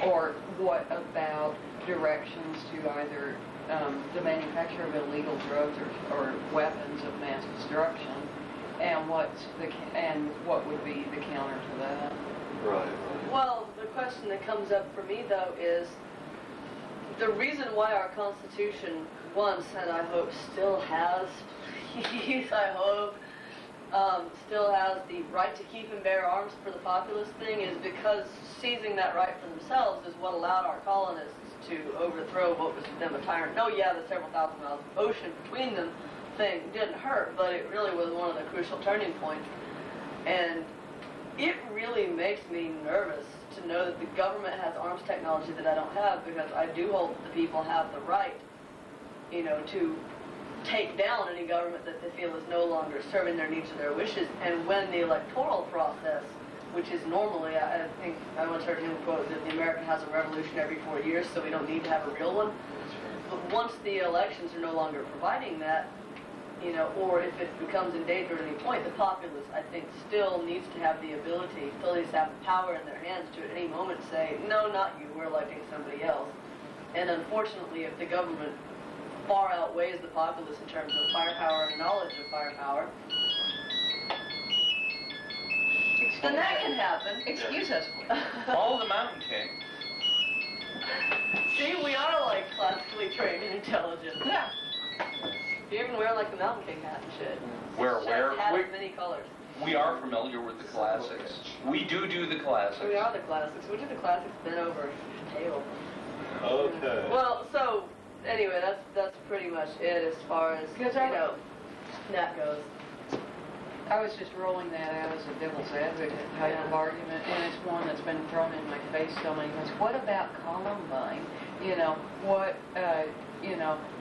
Or what about directions to either the manufacture of illegal drugs or weapons of mass destruction, and what would be the counter to that? Right. Well, the question that comes up for me, though, is the reason why our Constitution once, and I hope still has, please, I hope, still has the right to keep and bear arms for the populace thing is because seizing that right for themselves is what allowed our colonists to overthrow what was to them a tyrant. Oh yeah, the several thousand miles of ocean between them thing didn't hurt, but it really was one of the crucial turning points. And it really makes me nervous to know that the government has arms technology that I don't have, because I do hold that the people have the right, to take down any government that they feel is no longer serving their needs or their wishes. And when the electoral process, which is normally, I think, I once heard him quote that the America has a revolution every 4 years, so we don't need to have a real one. But once the elections are no longer providing that, or if it becomes in danger at any point, the populace, I think, still needs to have the ability, still needs to have the power in their hands to at any moment say, no, not you, we're electing somebody else. And unfortunately, if the government far outweighs the populace in terms of firepower and knowledge of firepower, then that can happen. Excuse us, please. Follow the Mountain King. See, we are like classically trained and intelligent. Yeah. You even wear like the Mountain King hat and shit. Where? Hat of many colors. We are familiar with the classics. We do the classics. We are the classics. We do the classics bent over a table. Okay. Well, so anyway, that's pretty much it as far as that goes. I was just rolling that out as a devil's advocate type of argument, and it's one that's been thrown in my face so many times. What about Columbine?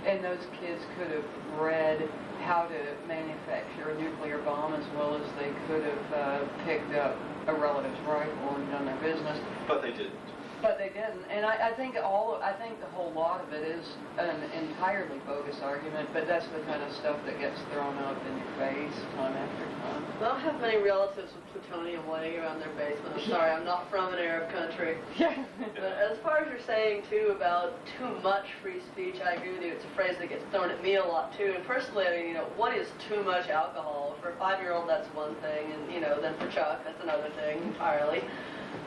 And those kids could have read how to manufacture a nuclear bomb as well as they could have picked up a relative's rifle and done their business. But they didn't. But they didn't, and I think the whole lot of it is an entirely bogus argument. But that's the kind of stuff that gets thrown up in your face time after time. I don't have many relatives with plutonium laying around their basement. I'm sorry, I'm not from an Arab country. Yeah. But as far as you're saying too about too much free speech, I agree with you. It's a phrase that gets thrown at me a lot too. And personally, I mean, what is too much alcohol? For a 5-year-old, that's one thing, and then for Chuck, that's another thing entirely.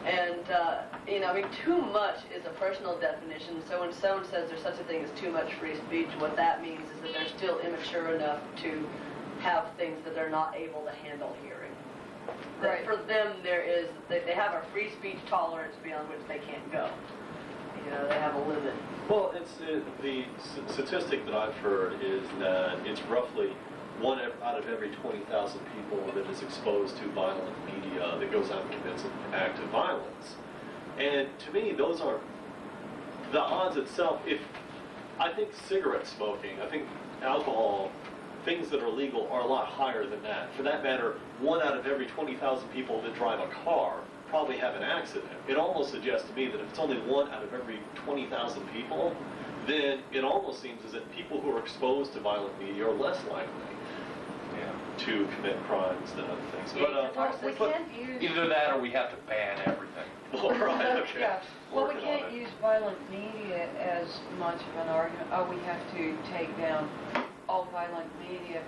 And, I mean, too much is a personal definition. So when someone says there's such a thing as too much free speech, what that means is that they're still immature enough to have things that they're not able to handle hearing. Right. For them, they have a free speech tolerance beyond which they can't go. They have a limit. Well, the statistic that I've heard is that it's roughly 1 out of every 20,000 people that is exposed to violent media that goes out and commits an act of violence. And to me, those are the odds itself. I think cigarette smoking, I think alcohol, things that are legal are a lot higher than that. For that matter, 1 out of every 20,000 people that drive a car probably have an accident. It almost suggests to me that if it's only 1 out of every 20,000 people, then it almost seems as if people who are exposed to violent media are less likely to commit crimes than other things. We can't use... Either that or we have to ban everything. Well, right, okay. Yeah. Well, we Working on can't it. use violent media as much of an argument. We have to take down all violent media,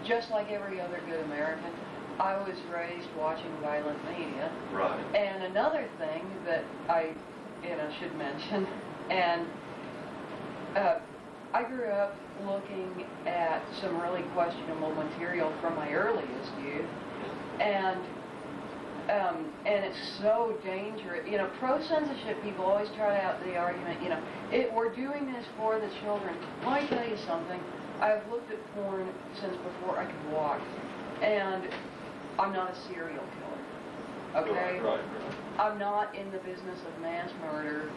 just like every other good American. I was raised watching violent media. Right. And another thing that I should mention, and I grew up looking at some really questionable material from my earliest youth, and it's so dangerous. Pro-censorship people always try out the argument, we're doing this for the children. Let me tell you something. I've looked at porn since before I could walk, and I'm not a serial killer, okay? Right. I'm not in the business of mass murder.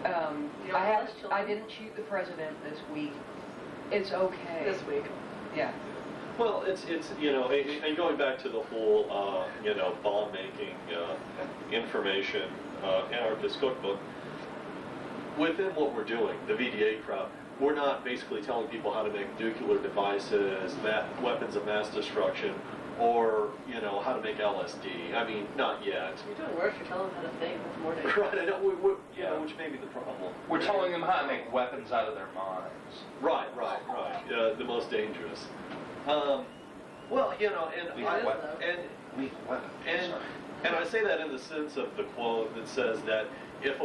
I didn't shoot the president this week. It's okay. This week. Yeah. Well, it's and going back to the whole, bomb making information anarchist cookbook, within what we're doing, the VDA crowd, we're not basically telling people how to make nuclear devices, weapons of mass destruction, or, how to make LSD. I mean, not yet. You're doing worse. You're telling them how to think. That's more dangerous. Right, I know, which may be the problem. We're telling them how to make weapons out of their minds. Right. The most dangerous. And I say that in the sense of the quote that says that if a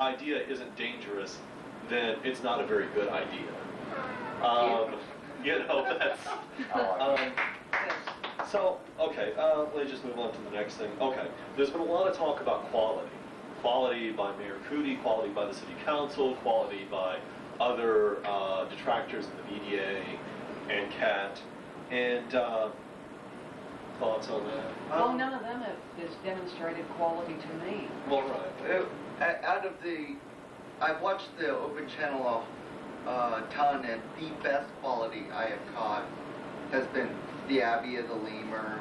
idea isn't dangerous, then it's not a very good idea. That's. So, okay, let me just move on to the next thing. Okay, there's been a lot of talk about quality. Quality by Mayor Cootie, quality by the City Council, quality by other detractors in the VDA and CAT, and thoughts on that? Well, none of them has demonstrated quality to me. Well, right. I've watched the Open Channel a ton, and the best quality I have caught has been the Abbey of the Lemur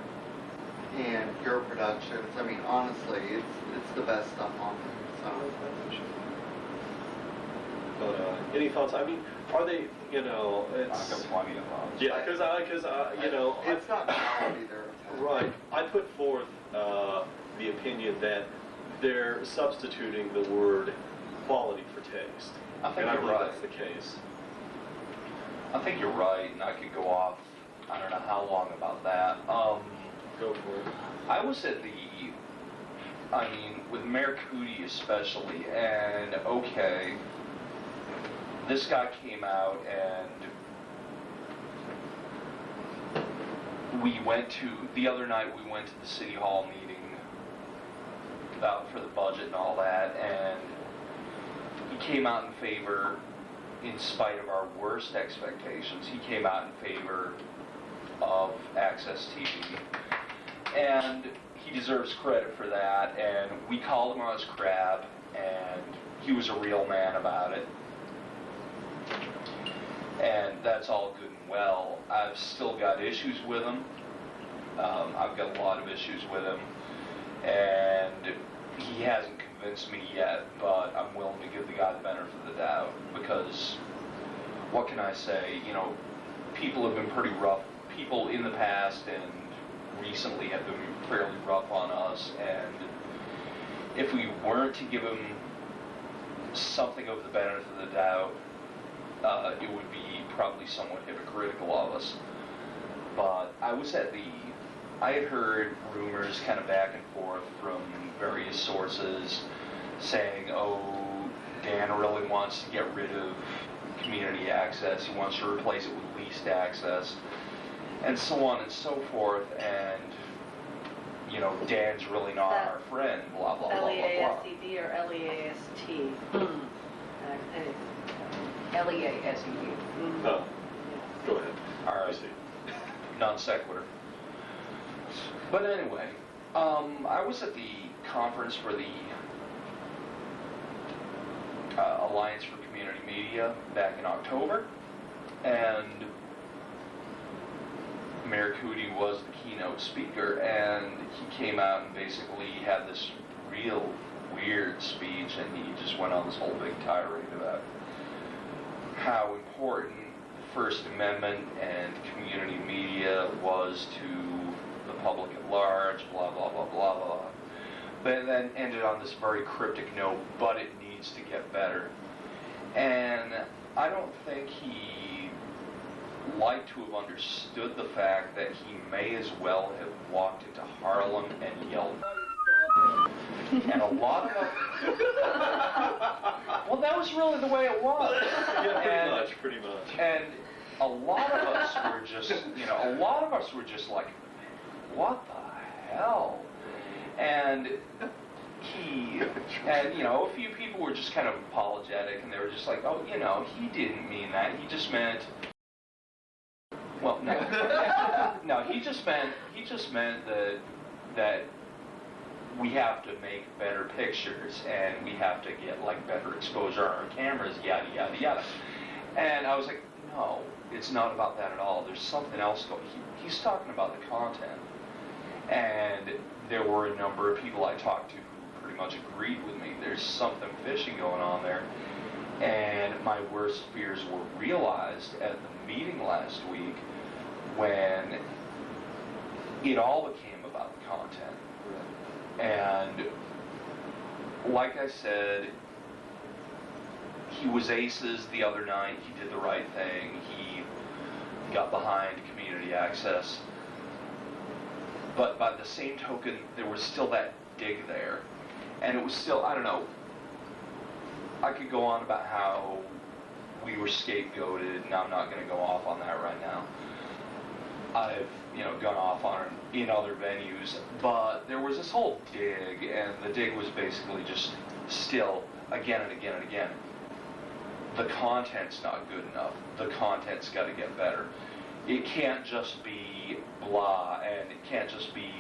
and Pure Productions. I mean, honestly, it's the best stuff on there. So. But any thoughts? I mean, are they? I've got plenty of thoughts. Yeah, because it's not quality there. Right. I put forth the opinion that they're substituting the word quality for taste. I think and I you're believe right. that's the case. I think you're right, and I could go off, I don't know how long about that. Go for it. I was at with Mayor Cootie especially, and okay, this guy came out and the other night we went to the city hall meeting for the budget and all that, and he came out in favor, in spite of our worst expectations, he came out in favor of Access TV. And he deserves credit for that, and we called him on his crap, and he was a real man about it. And that's all good and well. I've still got issues with him. I've got a lot of issues with him, and he hasn't convinced me yet, but I'm willing to give the guy the benefit of the doubt, because what can I say? You know, people have been pretty rough. People in the past and recently have been fairly rough on us, and if we weren't to give him something of the benefit of the doubt, it would be probably somewhat hypocritical of us. But I had heard rumors kind of back and forth from various sources saying, oh, Dan really wants to get rid of community access, he wants to replace it with leased access, and so on and so forth, and, you know, Dan's really not our friend, blah, blah, blah, blah, blah. L-E-A-S-E-D or L-E-A-S-T? L-E-A-S-E-D. Oh, go ahead. All I right. see. Non sequitur. But anyway, I was at the conference for the Alliance for Community Media back in October, and Mayor Cootie was the keynote speaker, and he came out and basically had this real weird speech, and he just went on this whole big tirade about how important the First Amendment and community media was to the public at large, blah, blah, blah, blah, blah. But then ended on this very cryptic note, but it needs to get better. And I don't think he liked to have understood the fact that he may as well have walked into Harlem and yelled. And a lot of us, well, that was really the way it was. Yeah, pretty much. And a lot of us were just, like, what the hell? And a few people were just kind of apologetic, and they were just like, oh, he didn't mean that. He just meant, well, no. No, he just meant that we have to make better pictures, and we have to get, like, better exposure on our cameras, yada, yada, yada. And I was like, no, it's not about that at all. There's something else going on. He's talking about the content. And there were a number of people I talked to who pretty much agreed with me. There's something fishy going on there. And my worst fears were realized at the meeting last week when it all became about the content. And like I said, he was aces the other night. He did the right thing. He got behind community access. But by the same token, there was still that dig there. And it was still, I don't know, I could go on about how we were scapegoated, and I'm not going to go off on that right now. I've, gone off on it in other venues, but there was this whole dig, and the dig was basically just still, again and again and again, the content's not good enough. The content's got to get better. It can't just be blah, and it can't just be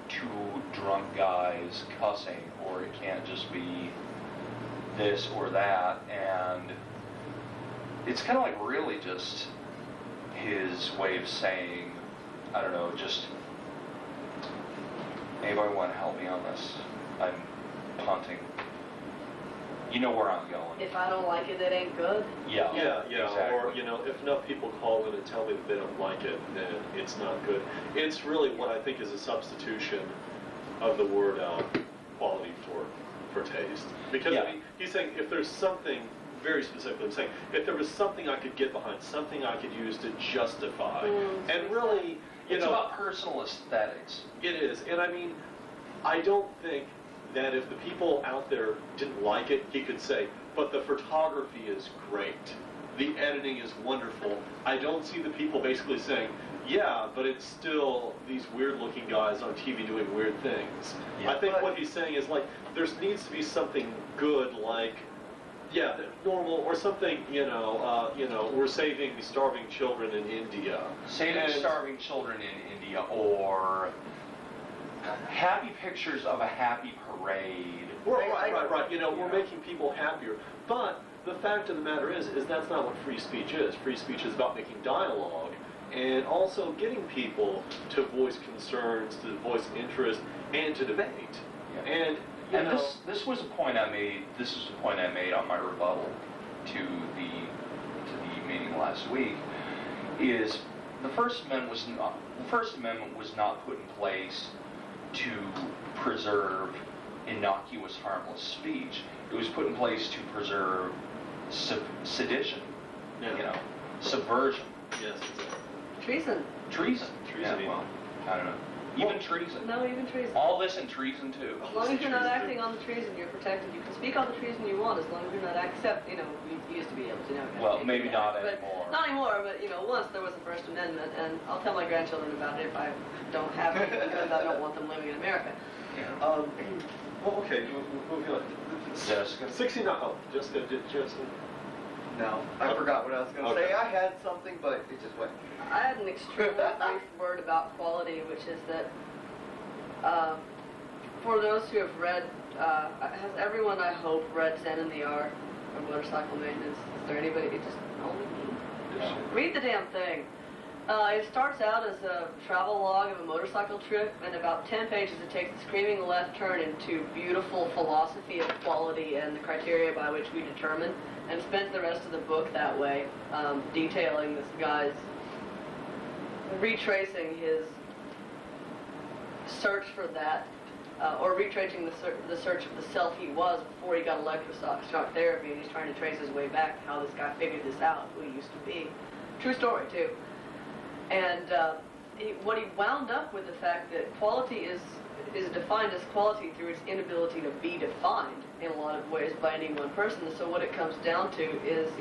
two drunk guys cussing, or it can't just be this or that, and it's kind of like really just his way of saying, I don't know, just, anybody want to help me on this? I'm punting. You know where I'm going. If I don't like it, it ain't good. Yeah, exactly. Or, if enough people call in and tell me that they don't like it, then it's not good. It's really what I think is a substitution of the word quality for taste. Because he's saying if there's something, very specifically, I'm saying if there was something I could get behind, something I could use to justify, and really, it's about personal aesthetics. It is, and I mean, I don't think that if the people out there didn't like it, he could say, but the photography is great. the editing is wonderful, I don't see the people basically saying, yeah, but it's still these weird-looking guys on TV doing weird things. Yeah. I think what he's saying is, like, there needs to be something good, like, yeah, normal, or something, we're saving starving children in India. Saving starving children in India, or happy pictures of a happy parade. Right. We're making people happier. But the fact of the matter is that's not what free speech is. Free speech is about making dialogue and also getting people to voice concerns, to voice interest, and to debate. Yeah. And this was a point I made. This is a point I made on my rebuttal to the meeting last week. Is the First Amendment was not put in place to preserve innocuous, harmless speech. It was put in place to preserve sedition, subversion. Yes, exactly. Treason. Treason. Treason, Yeah, well, I don't know. Even treason. No, even treason. All this and treason too. As long as you're not acting on the treason, you're protected. You can speak on the treason you want as long as you're not acting. Except, we used to be able to now. Well, maybe not but anymore. Not anymore, but once there was a First Amendment, and I'll tell my grandchildren about it if I don't have to, because I don't want them living in America. Yeah. Well, okay, moving on. Jessica? 69, Jessica, Jessica. No, I forgot what I was going to Okay. say. I had something, but it just went. I had an extremely brief word about quality, which is that for those who have read, has everyone, I hope, read Zen in the Art or Motorcycle Maintenance? Is there anybody? It just only me. Read the damn thing. It starts out as a travel log of a motorcycle trip, and about 10 pages it takes a screaming left turn into beautiful philosophy of quality and the criteria by which we determine, and spends the rest of the book that way, detailing this guy's retracing his search for that, or retracing the search of the self he was before he got electroshock therapy, and he's trying to trace his way back to how this guy figured this out, who he used to be. True story, too. And what he wound up with the fact that quality is defined as quality through its inability to be defined in a lot of ways by any one person. So what it comes down to is,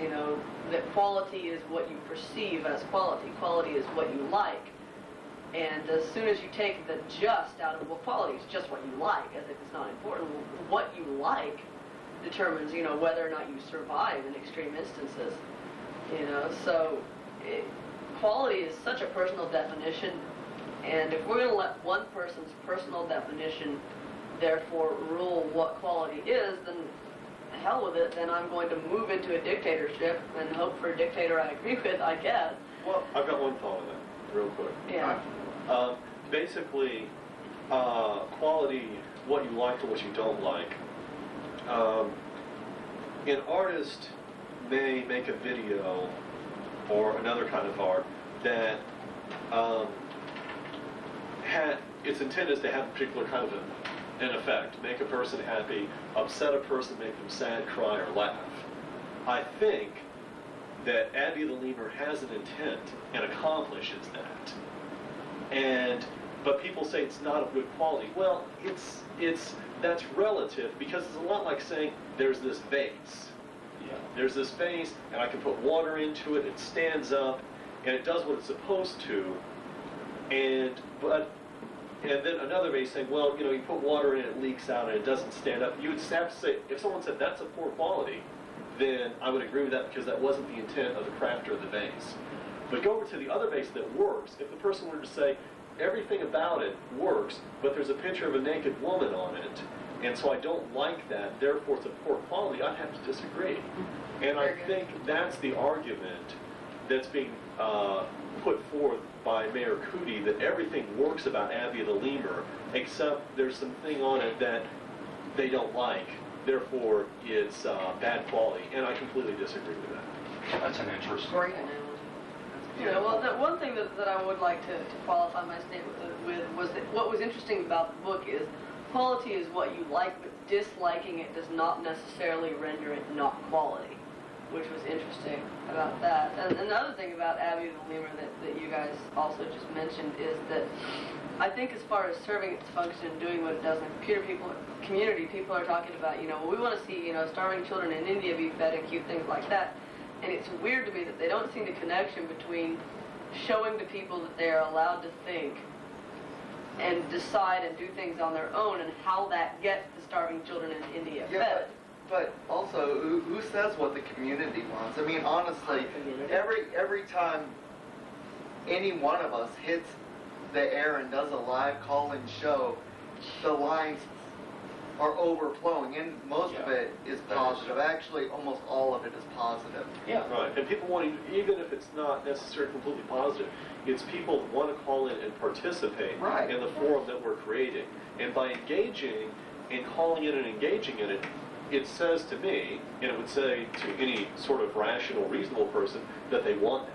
that quality is what you perceive as quality. Quality is what you like. And as soon as you take the just out of, well, quality is just what you like, as if it's not important. What you like determines, whether or not you survive in extreme instances. So quality is such a personal definition, and if we're going to let one person's personal definition therefore rule what quality is, then hell with it, then I'm going to move into a dictatorship and hope for a dictator I agree with, I guess. Well, I've got one thought on that, real quick. Yeah. Basically, quality, what you like or what you don't like. An artist may make a video or another kind of art that its intent is to have a particular kind of an effect, make a person happy, upset a person, make them sad, cry, or laugh. I think that Abby the Lemur has an intent and accomplishes that. But people say it's not of good quality. Well, that's relative, because it's a lot like saying there's this vase. Yeah. There's this vase, and I can put water into it, it stands up, and it does what it's supposed to. And then another vase saying, well, you put water in it leaks out and it doesn't stand up. You would have to say, if someone said that's a poor quality, then I would agree with that, because that wasn't the intent of the crafter of the vase. But go over to the other vase that works. If the person were to say, everything about it works, but there's a picture of a naked woman on it, and so I don't like that, therefore it's a poor quality, I'd have to disagree. And I think that's the argument that's being put forth by Mayor Cootie, that everything works about Abby the Lemur, except there's something on it that they don't like, therefore it's bad quality, and I completely disagree with that. That's an interesting Great point. analogy. Well, the one thing that I would like to qualify my statement with was that what was interesting about the book is quality is what you like, but disliking it does not necessarily render it not quality, which was interesting about that. And another thing about Abby the Lemur that you guys also just mentioned is that I think as far as serving its function and doing what it does in the community, people are talking about, we want to see, starving children in India be fed and cute things like that. and it's weird to me that they don't see the connection between showing to people that they are allowed to think and decide and do things on their own, and how that gets the starving children in India fed. But also, who says what the community wants? I mean, honestly, every time any one of us hits the air and does a live call-in show, the lines are overflowing, and most of it is positive. Actually, almost all of it is positive. Yeah, right. And people want to, even if it's not necessarily completely positive, it's people that want to call in and participate in the forum that we're creating. And by engaging and calling in and engaging in it, it says to me, and it would say to any sort of rational, reasonable person, that they want that.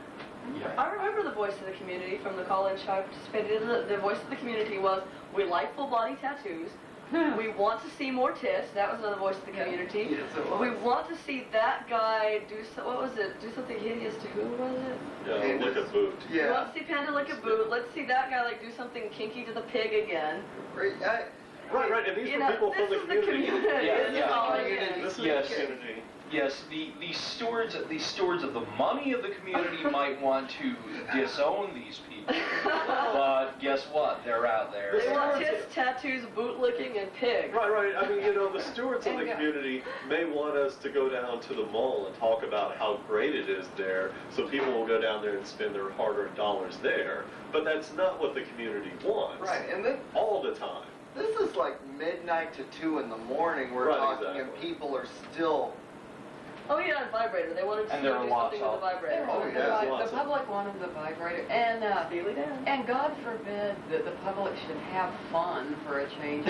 Yeah. I remember the voice of the community from the call-in show I participated in. The voice of the community was, we like full body tattoos. We want to see more tits. That was another voice of the community. Yes, it was. We want to see that guy do do something hideous to who was it? Yeah, lick a boot. Yeah. We want to see Panda lick a boot. Let's see that guy like do something kinky to the pig again. Right, and these are people from the community. This is the community. Yes, the stewards of the money of the community might want to disown these people, but guess what? They're out there. They want tits, tattoos, boot licking, and pig. Right. I mean, the stewards of the community may want us to go down to the mall and talk about how great it is there, so people will go down there and spend their hard-earned dollars there. But that's not what the community wants. Right, and then all the time. This is like midnight to 2 in the morning. We're talking, and people are still. Oh yeah, and vibrator. They wanted to do something with the vibrator. The public wanted the vibrator, and God forbid that the public should have fun for a change.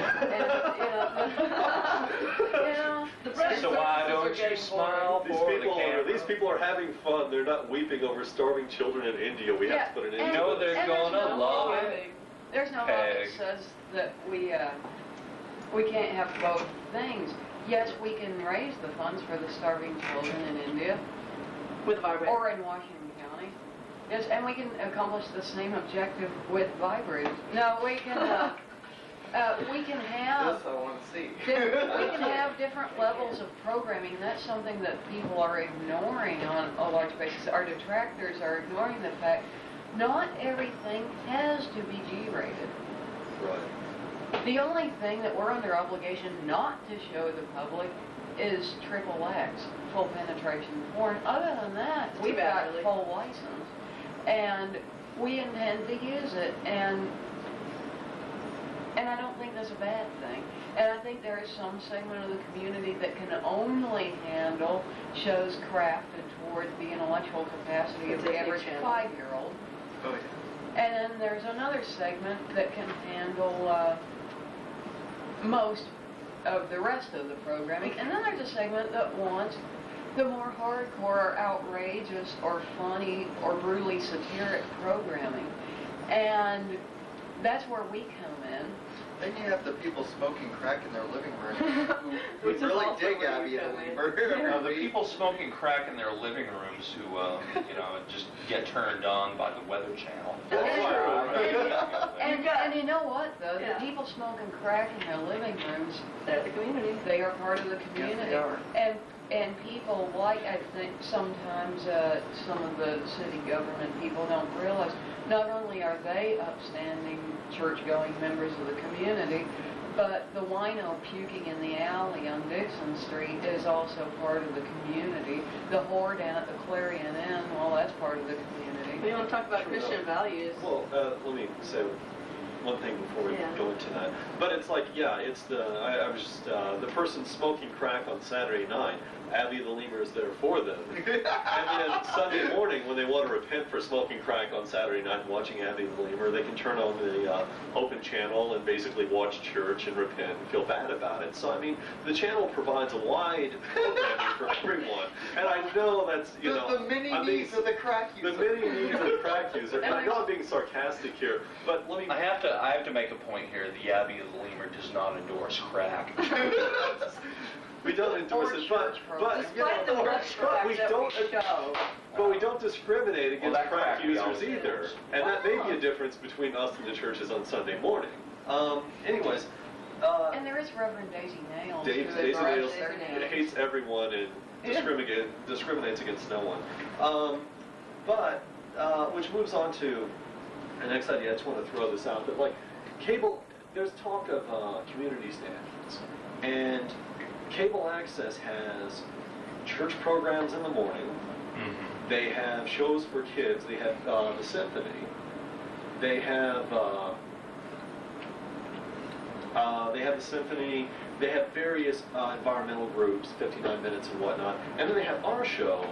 So why don't you smile for the camera? These people are having fun. They're not weeping over starving children in India. We have to put an end to it. They're gonna love it. There's no law that says that we can't have both things. Yes, we can raise the funds for the starving children in India. With vibrator. Or in Washington County. Yes, and we can accomplish the same objective with vibrators. No, we can have... This I want to see. We can have different levels of programming, and that's something that people are ignoring on a large basis. Our detractors are ignoring the fact not everything has to be G-rated. Right. The only thing that we're under obligation not to show the public is XXX, full penetration porn. Other than that, we've got full license, and we intend to use it, and I don't think that's a bad thing. And I think there is some segment of the community that can only handle shows crafted toward the intellectual capacity of the average 5-year-old. Oh, yeah. And then there's another segment that can handle most of the rest of the programming. And then there's a segment that wants the more hardcore or outrageous or funny or brutally satiric programming. And that's where we come in. Then you have the people smoking crack in their living room who really dig Abby and Lemur. The people smoking crack in their living rooms who, just get turned on by the Weather Channel. And you know what, though? The people smoking crack in their living rooms, they're the community. They are part of the community. Yes, they are. And people like, I think, sometimes some of the city government people don't realize, not only are they upstanding church-going members of the community, but the wino puking in the alley on Dixon Street is also part of the community. The whore down at the Clarion Inn, well, that's part of the community. We want to talk about Christian values. Well, let me say one thing before we go into that. But it's like, it's I was just, the person smoking crack on Saturday night, Abby the Lemur is there for them. And then Sunday morning, when they want to repent for smoking crack on Saturday night and watching Abby the Lemur, they can turn on the open channel and basically watch church and repent and feel bad about it. So, I mean, the channel provides a wide programming for everyone. And I know that's, the mini needs of the crack user. The mini needs of the crack user. And I know I'm being sarcastic here, but let me... I have to make a point here. The Abby of the Lemur does not endorse crack. We don't endorse it, but we don't discriminate against crack users either, and that may be a difference between us and the churches on Sunday morning. And there is Reverend Daisy Nails. Daisy Nails hates everyone, and discriminates against no one. Which moves on to the next idea. I just want to throw this out, that like cable, there's talk of community standards, and cable access has church programs in the morning. Mm-hmm. They have shows for kids. They have the symphony. They have the symphony. They have various environmental groups, 59 Minutes and whatnot, and then they have our show.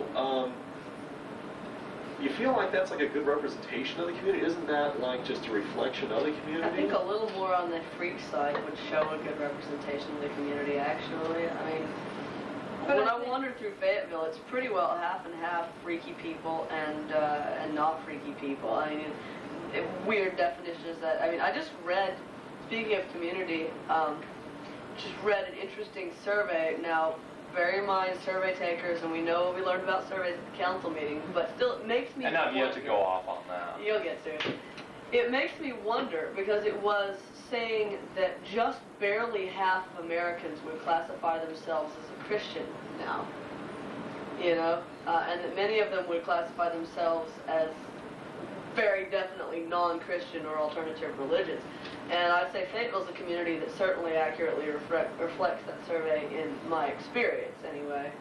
You feel like that's like a good representation of the community? Isn't that like just a reflection of the community? I think a little more on the freak side would show a good representation of the community, actually. I mean, when I wandered through Fayetteville, it's pretty well half and half freaky people and not freaky people. I mean, weird definitions that, I mean, I just read, speaking of community, just read an interesting survey. Now, bear in mind, survey takers, and we know what we learned about surveys at the council meeting, but still, it makes me And I've yet wonder. to go off on that. You'll get to it. It makes me wonder, because it was saying that just barely half of Americans would classify themselves as a Christian now, you know, and that many of them would classify themselves as very definitely non-Christian or alternative religions. And I'd say Fayetteville's a community that certainly accurately reflects that survey in my experience, anyway.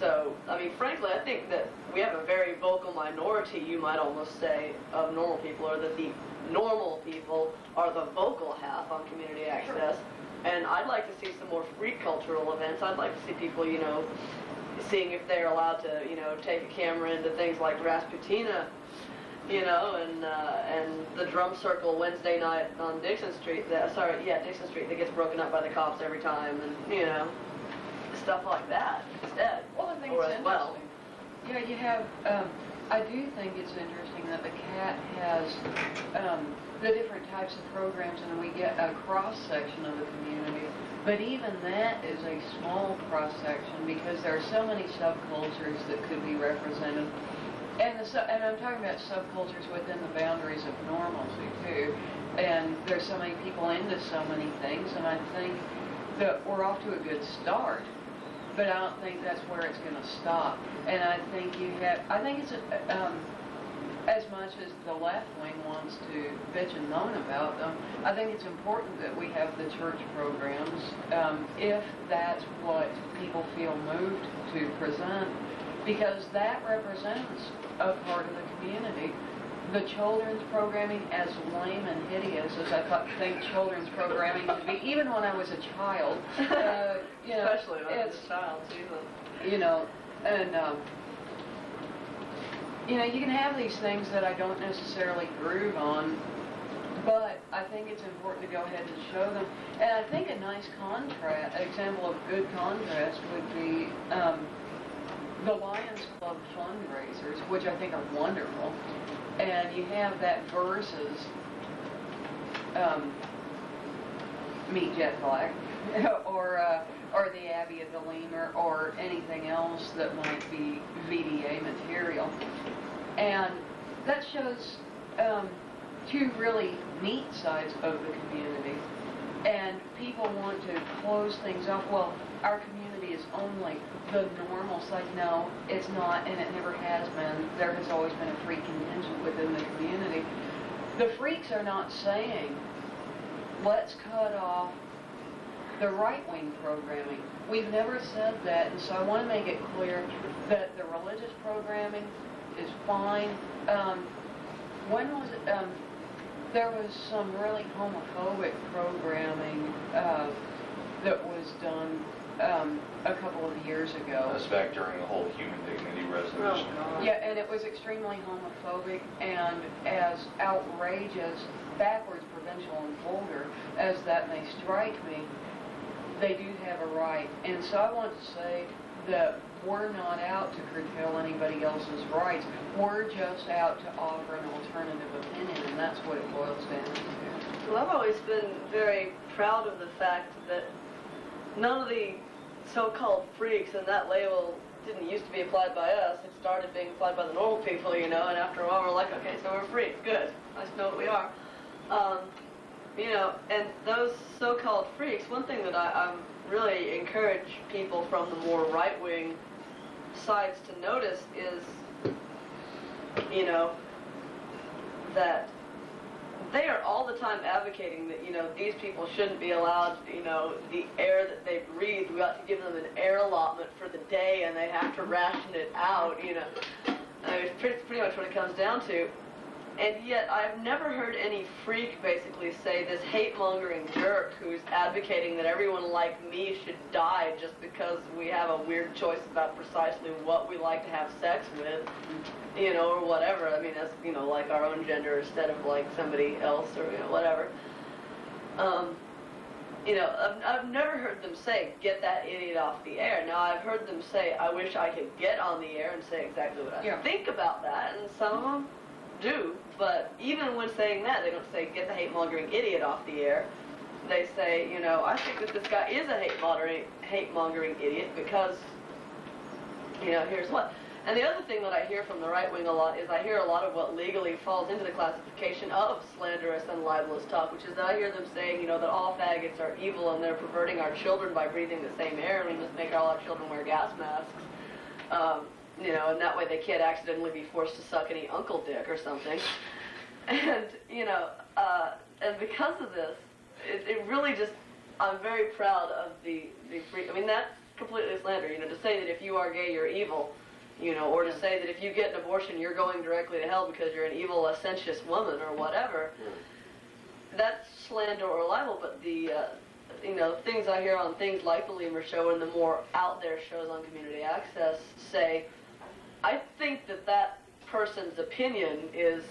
So, I mean, frankly, I think that we have a very vocal minority, you might almost say, of normal people, or that the normal people are the vocal half on community access. And I'd like to see some more freak cultural events. I'd like to see people, you know, seeing if they're allowed to, you know, take a camera into things like Rasputina, you know, and the drum circle Wednesday night on Dixon Street, Dixon Street, that gets broken up by the cops every time, and, you know, stuff like that instead. Well, I think or it's as interesting. well. Yeah, you have, I do think it's interesting that the CAT has the different types of programs, and we get a cross-section of the community. But even that is a small cross-section, because there are so many subcultures that could be represented. And I'm talking about subcultures within the boundaries of normalcy, too. And there's so many people into so many things, and I think that we're off to a good start. But I don't think that's where it's going to stop. And I think it's as much as the left wing wants to bitch and moan about them, I think it's important that we have the church programs, if that's what people feel moved to present, because that represents a part of the community. The children's programming, as lame and hideous as I think children's programming could be, even when I was a child, you know, Especially when I was a child, too. you know, and you know, you can have these things that I don't necessarily groove on, but I think it's important to go ahead and show them. And I think a nice example of good contrast would be the Lions Club fundraisers, which I think are wonderful. And you have that versus Meet Jet Black, or the Abbey of the Lemur, or anything else that might be VDA material. And that shows two really neat sides of the community. And people want to close things off. Well, our community is only the normal side. No, it's not, and it never has been. There has always been a freak contingent within the community. The freaks are not saying, let's cut off the right-wing programming. We've never said that, and so I want to make it clear that the religious programming is fine. When was it? There was some really homophobic programming that was done a couple of years ago. That's back during the whole human dignity resolution. Yeah, and it was extremely homophobic and as outrageous, backwards, provincial, and vulgar as that may strike me. They do have a right. And so I want to say that we're not out to curtail anybody else's rights. We're just out to offer an alternative opinion, and that's what it boils down to. Well, I've always been very proud of the fact that none of the so-called freaks, and that label didn't used to be applied by us. It started being applied by the normal people, you know, and after a while we're like, okay, so we're freaks. Good. Nice to know what we are. You know, and those so-called freaks, one thing that I really encourage people from the more right-wing sides to notice is, you know, that they are all the time advocating that, you know, these people shouldn't be allowed, you know, the air that they breathe. We ought to give them an air allotment for the day, and they have to ration it out, you know. I mean, it's pretty much what it comes down to. And yet, I've never heard any freak basically say this hate-mongering jerk who's advocating that everyone like me should die just because we have a weird choice about precisely what we like to have sex with, you know, or whatever. I mean, as, you know, like our own gender instead of like somebody else or, you know, whatever. You know, I've never heard them say, get that idiot off the air. Now, I've heard them say, I wish I could get on the air and say exactly what I think about that, and some of them do, but even when saying that, they don't say, get the hate-mongering idiot off the air. They say, you know, I think that this guy is a hate-mongering idiot because, you know, here's what. And the other thing that I hear from the right wing a lot is I hear a lot of what legally falls into the classification of slanderous and libelous talk, which is that I hear them saying, you know, that all faggots are evil and they're perverting our children by breathing the same air, and we must make all our children wear gas masks. You know, and that way they can't accidentally be forced to suck any uncle dick or something. And, you know, and because of this, it really just, I'm very proud of the free, I mean, that's completely slander, you know, to say that if you are gay, you're evil, you know, or to say that if you get an abortion, you're going directly to hell because you're an evil, licentious woman or whatever. That's slander or libel, but the, you know, things I hear on things like the Lemur Show and the more out there shows on Community Access say, I think that that person's opinion is,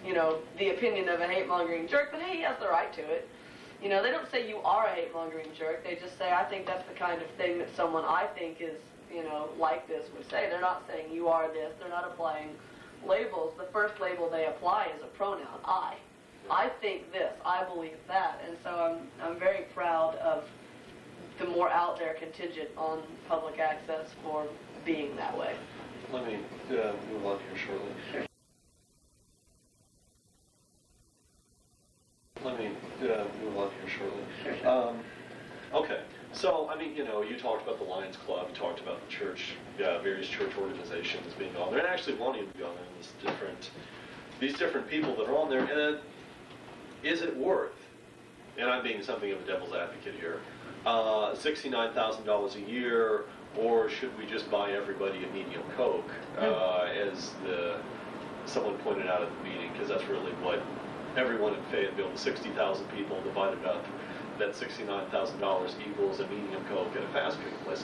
you know, the opinion of a hate-mongering jerk, but hey, he has the right to it. You know, they don't say you are a hate-mongering jerk. They just say, I think that's the kind of thing that someone I think is, you know, like this would say. They're not saying you are this. They're not applying labels. The first label they apply is a pronoun, I. I think this. I believe that. And so I'm very proud of the more out there contingent on public access for being that way. Let me move on here shortly. Let me move on here shortly. Okay, so, I mean, you know, you talked about the Lions Club, you talked about the church, various church organizations being on there, and actually wanting to be on there, and these different people that are on there, and is it worth, and I'm being something of a devil's advocate here, $69,000 a year, or should we just buy everybody a medium Coke, as someone pointed out at the meeting, because that's really what everyone in Fayetteville, the 60,000 people divided up, that $69,000 equals a medium Coke at a fast food place.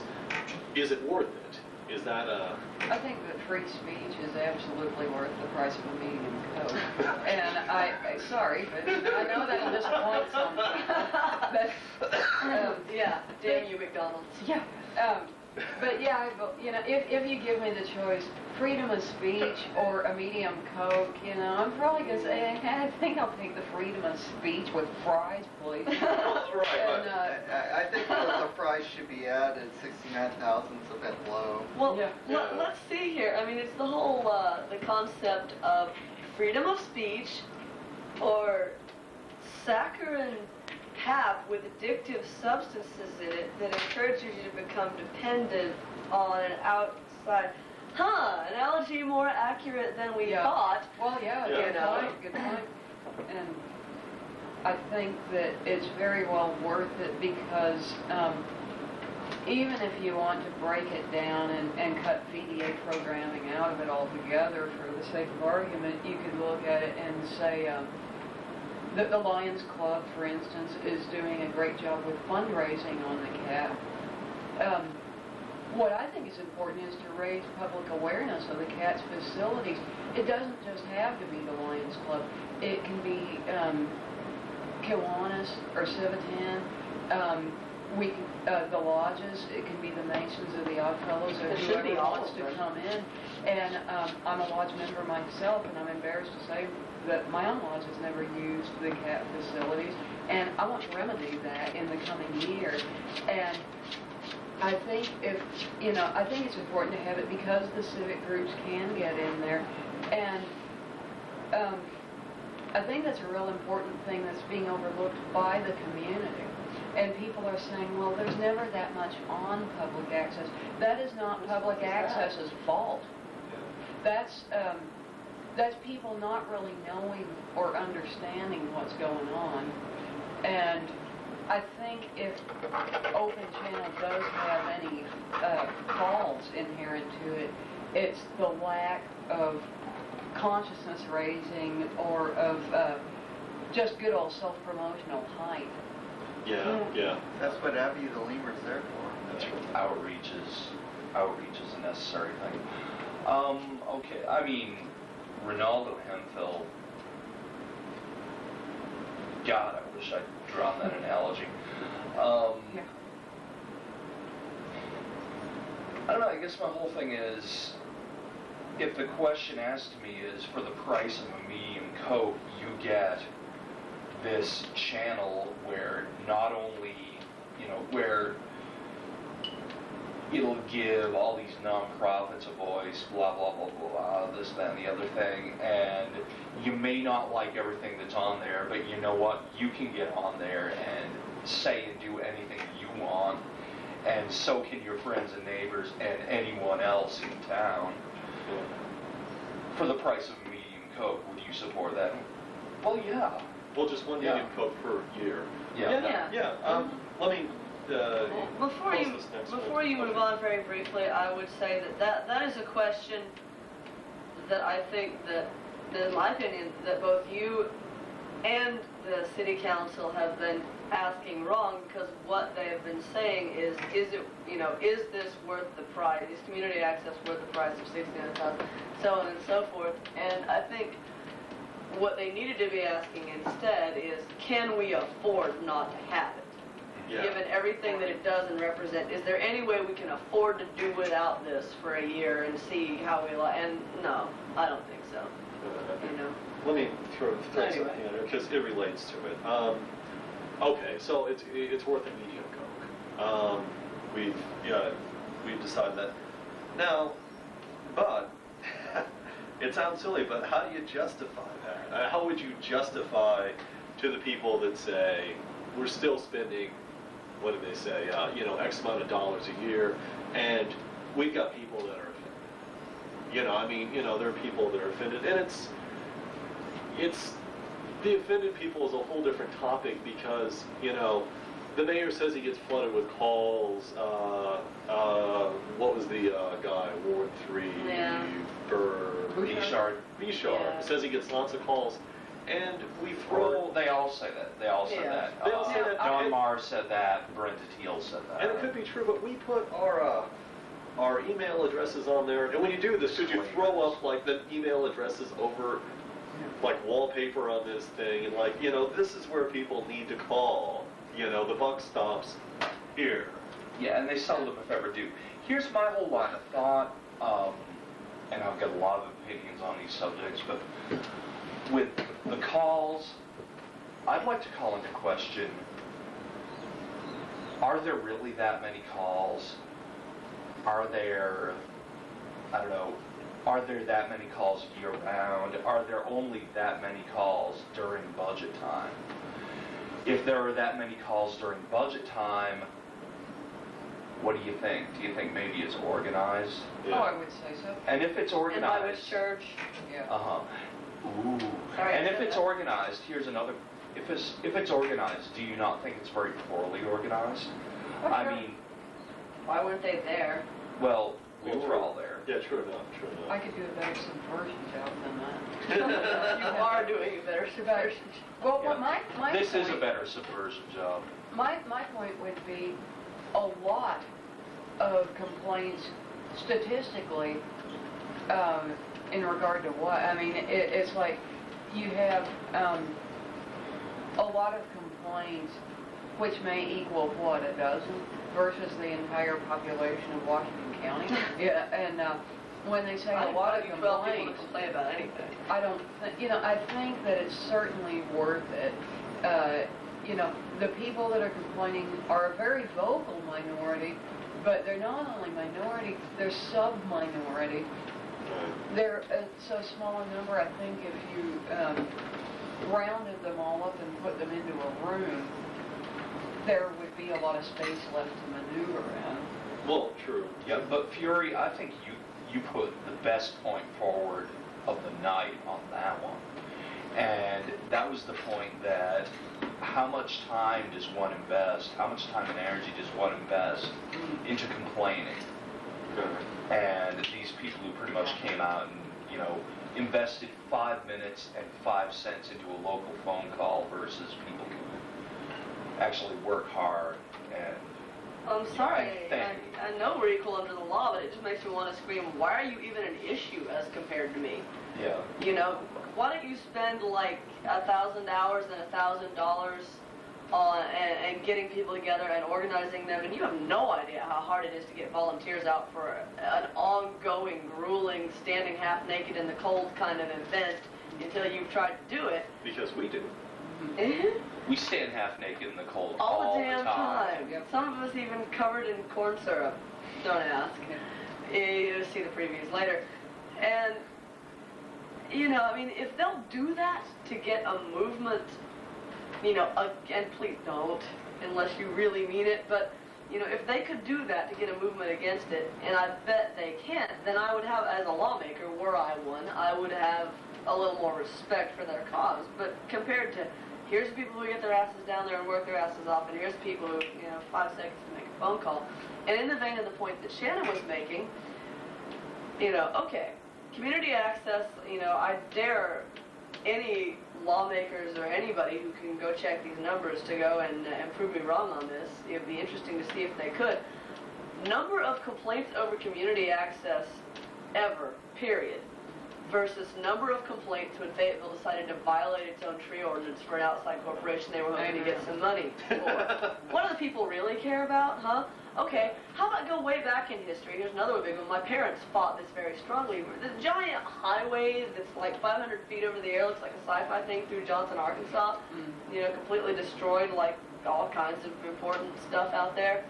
Is it worth it? Is that I think that free speech is absolutely worth the price of a medium Coke. And sorry, but I know that'll disappoint some people. But, yeah, damn you, McDonald's. Yeah. But yeah, you know, if you give me the choice, freedom of speech or a medium Coke, you know, I'm probably going to say, I think I'll take the freedom of speech with fries, please. Right. And, I think that the price should be added. 69,000 is a bit low. Well, Yeah. let's see here. I mean, it's the whole, the concept of freedom of speech or saccharin pap with addictive substances in it that encourages you to become dependent on an outside. Analogy more accurate than we thought. Well, Yeah. Good point. And I think that it's very well worth it because even if you want to break it down and cut VDA programming out of it altogether for the sake of argument, you could look at it and say that the Lions Club, for instance, is doing a great job with fundraising on the CAT. What I think is important is to raise public awareness of the CAT's facilities. It doesn't just have to be the Lions Club. It can be Kiwanis or Civitan. The lodges. It can be the Masons or the Oddfellows or whoever wants to come in. And I'm a lodge member myself, and I'm embarrassed to say that my own lodge has never used the CAT facilities, and I want to remedy that in the coming year. And I think I think it's important to have it because the civic groups can get in there, and I think that's a real important thing that's being overlooked by the community. And people are saying, well, there's never that much on public access. That is not public access's fault. That's people not really knowing or understanding what's going on. And I think if Open Channel does have any faults inherent to it, it's the lack of consciousness raising or of just good old self-promotional hype. Yeah. That's what Abby the Lemur's there for. That's right. Outreach is a necessary thing. Okay, I mean, Ronaldo Hemphill, God, I wish I'd drawn that analogy. Yeah. I don't know, I guess my whole thing is, if the question asked me is, for the price of a medium Coke, you get this channel where not only, where it'll give all these nonprofits a voice, blah, blah, blah, blah, this, that, and the other thing, and you may not like everything that's on there, but you know what? You can get on there and say and do anything you want, and so can your friends and neighbors and anyone else in town. For the price of a medium Coke, would you support that? Well, yeah. Well, just one Yeah. medium Coke per year. Yeah. Let me. Well, before you move on very briefly, I would say that is a question that I think that in my opinion, that both you and the city council have been asking wrong, because what they have been saying is this worth the price? Is community access worth the price of $69,000, so on and so forth? And I think what they needed to be asking instead is, can we afford not to have it? Yeah. Given everything that it does and represent, is there any way we can afford to do without this for a year and see how we like? And no, I don't think so. Let me throw Anyway. something in there because it relates to it. Okay, so it's worth a medium Coke. We've decided that. Now, but it sounds silly, but how do you justify that? How would you justify to the people that say we're still spending, what do they say, X amount of dollars a year, and we've got people that are offended. There are people that are offended, and it's the offended people is a whole different topic because, the mayor says he gets flooded with calls. What was the guy, Ward 3? Yeah. Bouchard. Yeah. Says he gets lots of calls. And we throw... They all say that. They all said that. They all say that. Don Marr said that. Brenda Teal said that. And it could be true, but we put our email addresses on there. And when you do this, should you throw up like the email addresses over like wallpaper on this thing? And this is where people need to call. The buck stops here. Yeah, and they seldom, if ever, do. Here's my whole line of thought, and I've got a lot of opinions on these subjects, but with the calls, I'd like to call into question, are there really that many calls? Are there that many calls year-round? Are there only that many calls during budget time? If there are that many calls during budget time, what do you think? Do you think maybe it's organized? Yeah. Oh, I would say so. And if it's organized... And by which church? Yeah. Uh-huh. Ooh. Sorry, And if it's organized, here's another... If it's organized, do you not think it's very poorly organized? Oh, I sure. mean... Why weren't they there? Well, we were all there. Yeah, true enough. I could do a better subversion job than that. You are doing a better subversion. Well, Yeah. my This point, is a better subversion job. My point would be a lot of complaints statistically in regard to what? I mean, it's like you have a lot of complaints which may equal what, a dozen versus the entire population of Washington County. Yeah, and when they say a lot of 12 people to complaints, complain about anything. I don't think, I think that it's certainly worth it. The people that are complaining are a very vocal minority, but they're not only minority, they're sub-minority. They're so small a number, I think if you rounded them all up and put them into a room, there would be a lot of space left to maneuver in. Well, true. Yeah, but Fury, I think you put the best point forward of the night on that one. And that was the point that how much time does one invest, how much time and energy does one invest into complaining? And these people who pretty much came out and, invested 5 minutes and 5 cents into a local phone call versus people who actually work hard and I'm sorry, think. I know we're equal under the law, but it just makes me want to scream, why are you even an issue as compared to me? yeah. Why don't you spend like 1,000 hours and $1,000 on and getting people together and organizing them, and you have no idea how hard it is to get volunteers out for an ongoing, grueling, standing half naked in the cold kind of event until you've tried to do it. Because we do. We stand half naked in the cold All the damn time. time. Some of us even covered in corn syrup. Don't ask. You'll see the previews later. And, if they'll do that to get a movement, and please don't, unless you really mean it, but, if they could do that to get a movement against it, and I bet they can't, then I would have, as a lawmaker, were I one, I would have a little more respect for their cause. But compared to, here's the people who get their asses down there and work their asses off, and here's people who, 5 seconds to make a phone call. And in the vein of the point that Shannon was making, okay, community access, I dare any lawmakers or anybody who can go check these numbers to go and prove me wrong on this. It would be interesting to see if they could. Number of complaints over community access ever, period, versus number of complaints when Fayetteville decided to violate its own tree ordinance for an outside corporation they were hoping to get some money for. What do the people really care about, huh? Okay, how about go way back in history? Here's another big one. My parents fought this very strongly. The giant highway that's like 500 feet over the air, looks like a sci-fi thing through Johnson, Arkansas, completely destroyed like all kinds of important stuff out there.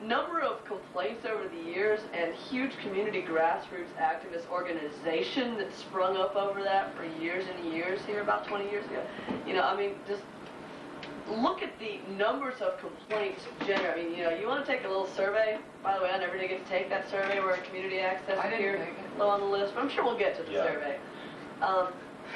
Number of complaints over the years and huge community grassroots activist organization that sprung up over that for years and years here, about 20 years ago. Just look at the numbers of complaints generated. You want to take a little survey. By the way, I never did get to take that survey where community access appeared low on the list, but I'm sure we'll get to the survey.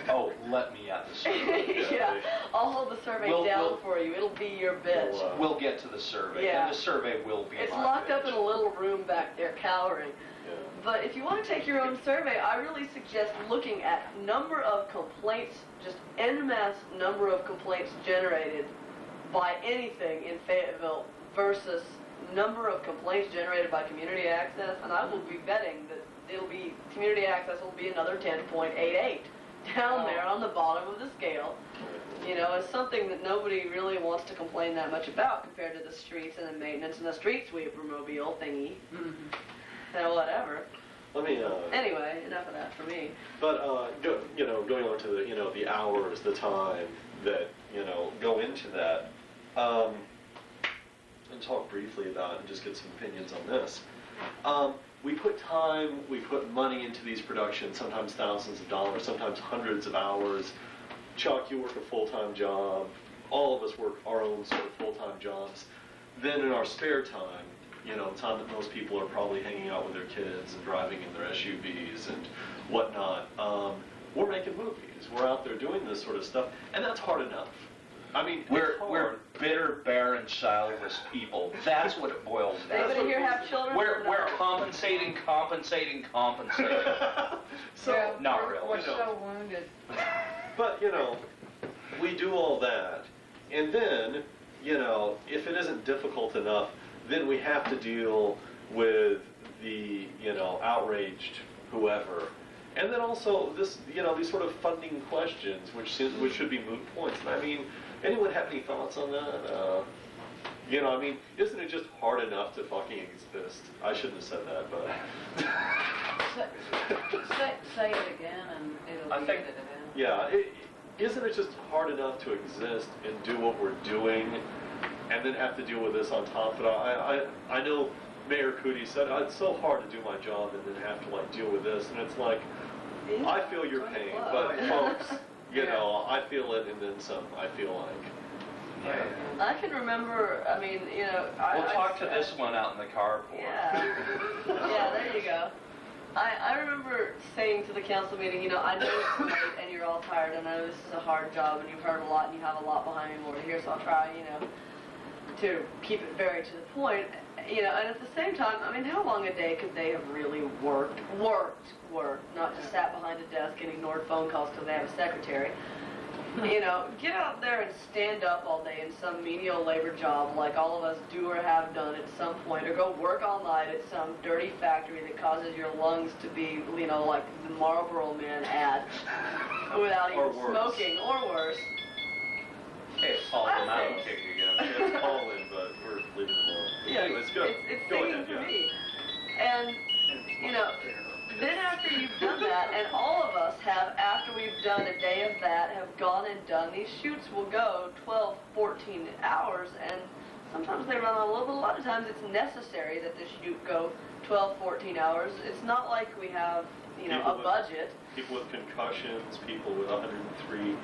Oh, let me at the survey. Yeah, I'll hold the survey down for you. It'll be your bitch. We'll get to the survey, Yeah. and the survey will be It's my locked bitch. up in a little room back there, cowering. Yeah. But if you want to take your own survey, I really suggest looking at number of complaints, just en masse number of complaints generated by anything in Fayetteville versus number of complaints generated by community access, and I will be betting that community access will be another 10.88 down there on the bottom of the scale. It's something that nobody really wants to complain that much about compared to the streets and the maintenance and the street sweeper mobile thingy. And whatever. Let me, Anyway, enough of that for me. But, going on to the, the hours, the time that, go into that, and talk briefly about and just get some opinions on this. We put time, we put money into these productions, sometimes thousands of dollars, sometimes hundreds of hours. Chuck, you work a full-time job. All of us work our own sort of full-time jobs. Then in our spare time, time that most people are probably hanging out with their kids and driving in their SUVs and whatnot, we're making movies. We're out there doing this sort of stuff, and that's hard enough. I mean, We're bitter, barren, childless people. That's what it boils down to. Anybody here have children? We're compensating. So, not really. We're so wounded. But, we do all that, and then, if it isn't difficult enough, then we have to deal with the, outraged whoever. And then also this, these sort of funding questions, which should be moot points. And I mean, anyone have any thoughts on that? Isn't it just hard enough to fucking exist? I shouldn't have said that, but... Say it again and it'll be edited in. Yeah, isn't it just hard enough to exist and do what we're doing, and then have to deal with this on top of it? I know Mayor Cootie said, it's so hard to do my job and then have to, deal with this, and it's like, I feel your pain, but folks, I feel it and then some, I feel like. I can remember, I mean, you know... We'll talk to this one out in the carport. Yeah. Yeah, there you go. I remember saying to the council meeting, you know, I know it's late and you're all tired, and I know this is a hard job, and you've heard a lot, and you have a lot behind me more to hear, so I'll try, you know, to keep it very to the point. You know, and at the same time, I mean, how long a day could they have really worked, not just sat behind a desk and ignored phone calls because they have a secretary? You know, get out there and stand up all day in some menial labor job like all of us do or have done at some point, or go work all night at some dirty factory that causes your lungs to be, you know, like the Marlboro Man ad, without even smoking, or worse. Hey, it's Paul, I'm out kick again. It's Colin, but we're leaving him alone. Yeah, Anyways, go. it's Go singing ahead, for yeah. me. And, you know, then after you've done that, and all of us have, after we've done a day of that, have gone and done, these shoots will go 12, 14 hours, and sometimes they run on a little bit. A lot of times it's necessary that the shoot go 12, 14 hours. It's not like we have, you know, a budget. People with concussions, people with 103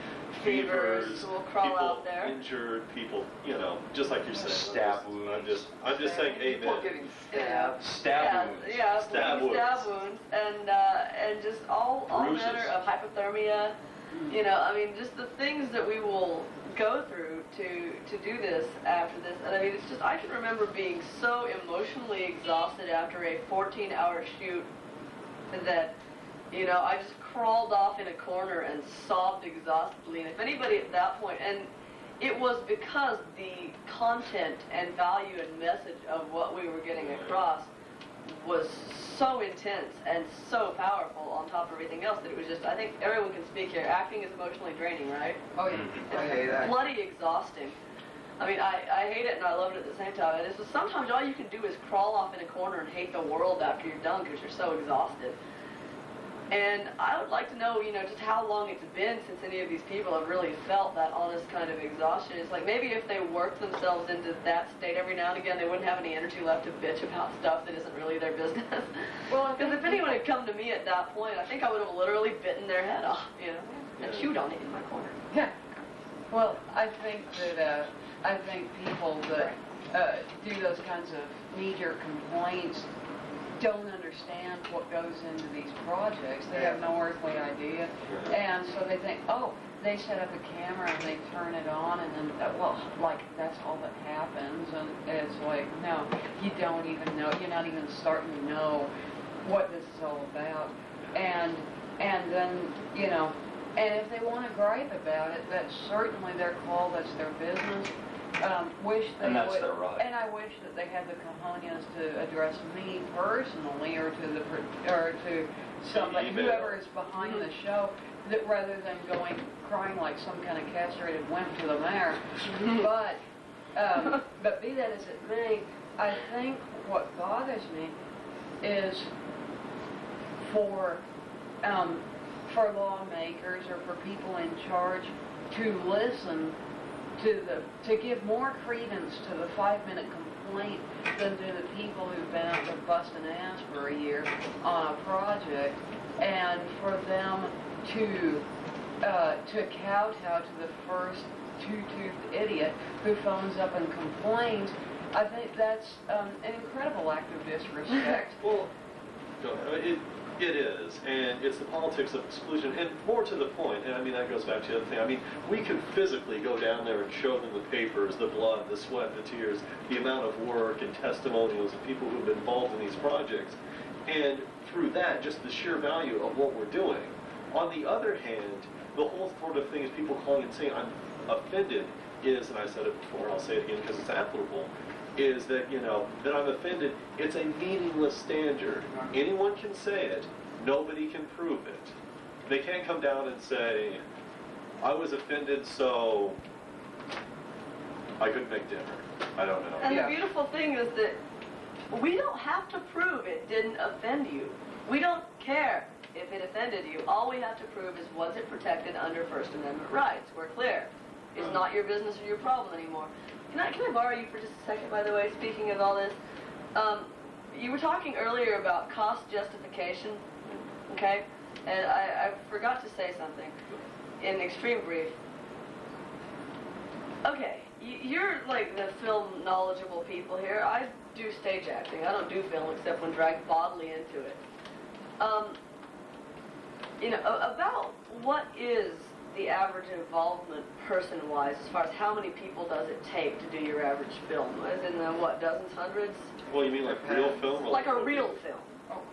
Fevers will crawl people out there. Injured, people, you know, just like you're saying. Stab wounds. I'm just saying People amen. getting stabbed. Stab wounds. Yeah, Stab stab wounds, and just all Bruises. manner of hypothermia. You know, I mean, just the things that we will go through to do this after this. And I mean, it's just, I can remember being so emotionally exhausted after a 14-hour shoot that, you know, I just crawled off in a corner and sobbed exhaustedly. And if anybody at that point, and it was because the content and value and message of what we were getting across was so intense and so powerful on top of everything else that it was just, I think everyone can speak here, acting is emotionally draining, right? Oh, yeah. I hate that. Bloody exhausting. I mean, I hate it and I love it at the same time. And it's just, sometimes all you can do is crawl off in a corner and hate the world after you're done because you're so exhausted. And I would like to know, you know, just how long it's been since any of these people have really felt that honest kind of exhaustion. It's like maybe if they worked themselves into that state every now and again, they wouldn't have any energy left to bitch about stuff that isn't really their business. Well, because if anyone had come to me at that point, I think I would have literally bitten their head off, you know, and chewed on it in my corner. Yeah. Well, I think that people that do those kinds of knee-jerk complaints don't understand what goes into these projects. They have no earthly idea. And so they think, oh, they set up a camera and they turn it on and then, well, like, that's all that happens. And it's like, no, you don't even know. You're not even starting to know what this is all about. And then, you know, and if they want to gripe about it, that's certainly their call, that's their business. Wish they And that's would, their right. and I wish that they had the cojones to address me personally, or to somebody, Email. whoever is behind the show, that rather than crying like some kind of castrated wimp to the mayor. But be that as it may, I think what bothers me is for lawmakers or for people in charge to listen to give more credence to the 5-minute complaint than to the people who've been out there busting ass for a year on a project, and for them to kowtow to the first two-toothed idiot who phones up and complains. I think that's an incredible act of disrespect. Well, go ahead. It is, and it's the politics of exclusion, and more to the point, and I mean, that goes back to the other thing. I mean, we can physically go down there and show them the papers, the blood, the sweat, the tears, the amount of work and testimonials of people who've been involved in these projects, and through that, just the sheer value of what we're doing. On the other hand, the whole sort of thing is people calling and saying, I'm offended, is, and I said it before, I'll say it again because it's applicable, is that, you know, that I'm offended. It's a meaningless standard. Anyone can say it. Nobody can prove it. They can't come down and say, I was offended, so I couldn't make dinner. I don't know. And the beautiful thing is that we don't have to prove it didn't offend you. We don't care if it offended you. All we have to prove is, was it protected under First Amendment rights? We're clear. It's not your business or your problem anymore. Can I borrow you for just a second, by the way, speaking of all this? You were talking earlier about cost justification, okay? And I forgot to say something in extreme brief. Okay, you're like the film knowledgeable people here. I do stage acting. I don't do film except when dragged bodily into it. About what is the average involvement person-wise as far as how many people does it take to do your average film? As in what, dozens, hundreds? Well, you mean like real film? Like a real film.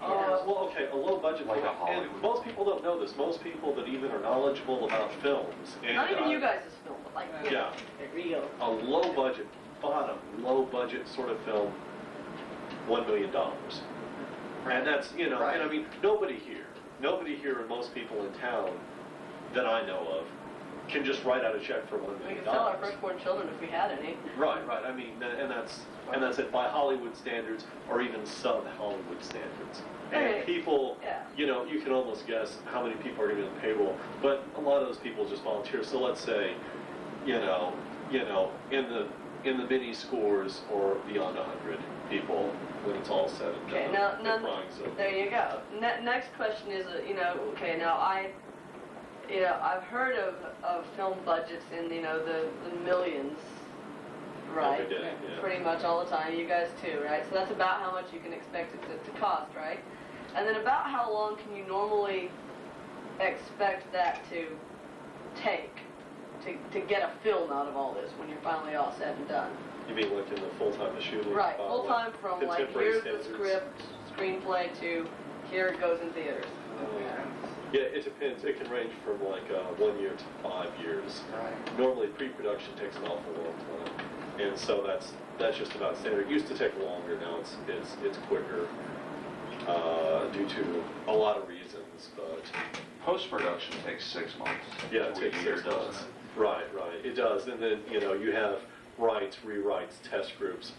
Well, okay, a low budget Like film. a Hollywood. And most people don't know this. Most people that even are knowledgeable about films. And, Not even you guys' film, but like Yeah. real. A low budget, low budget sort of film, $1 million. And that's, and I mean, nobody here and most people in town that I know of can just write out a check for $1 We million. could sell our firstborn children if we had any. Right. I mean, and that's it by Hollywood standards or even sub-Hollywood standards. And Right. people, Yeah. you can almost guess how many people are going to be on the payroll, but a lot of those people just volunteer. So let's say, in the mini scores or beyond 100 people when it's all said and done. Okay, now, the crying's over. there you go. Next question is, okay, now I've heard of film budgets in, the millions, right? Every day, yeah. Pretty much all the time, you guys too, right? So that's about how much you can expect it to cost, right? And then about how long can you normally expect that to take to get a film out of all this when you're finally all said and done? You mean like in the full-time to shooting? Right, full time from like contemporary here's standards? the script, screenplay to here it goes in theaters. Yeah, it depends. It can range from like 1 year to 5 years. Right. Normally, pre-production takes an awful long time, and so that's just about standard. It used to take longer. Now it's quicker due to a lot of reasons. But Post-production takes 6 months. yeah, it to a takes year, 6 doesn't months. it? Right. It does, and then you have writes, rewrites, test groups,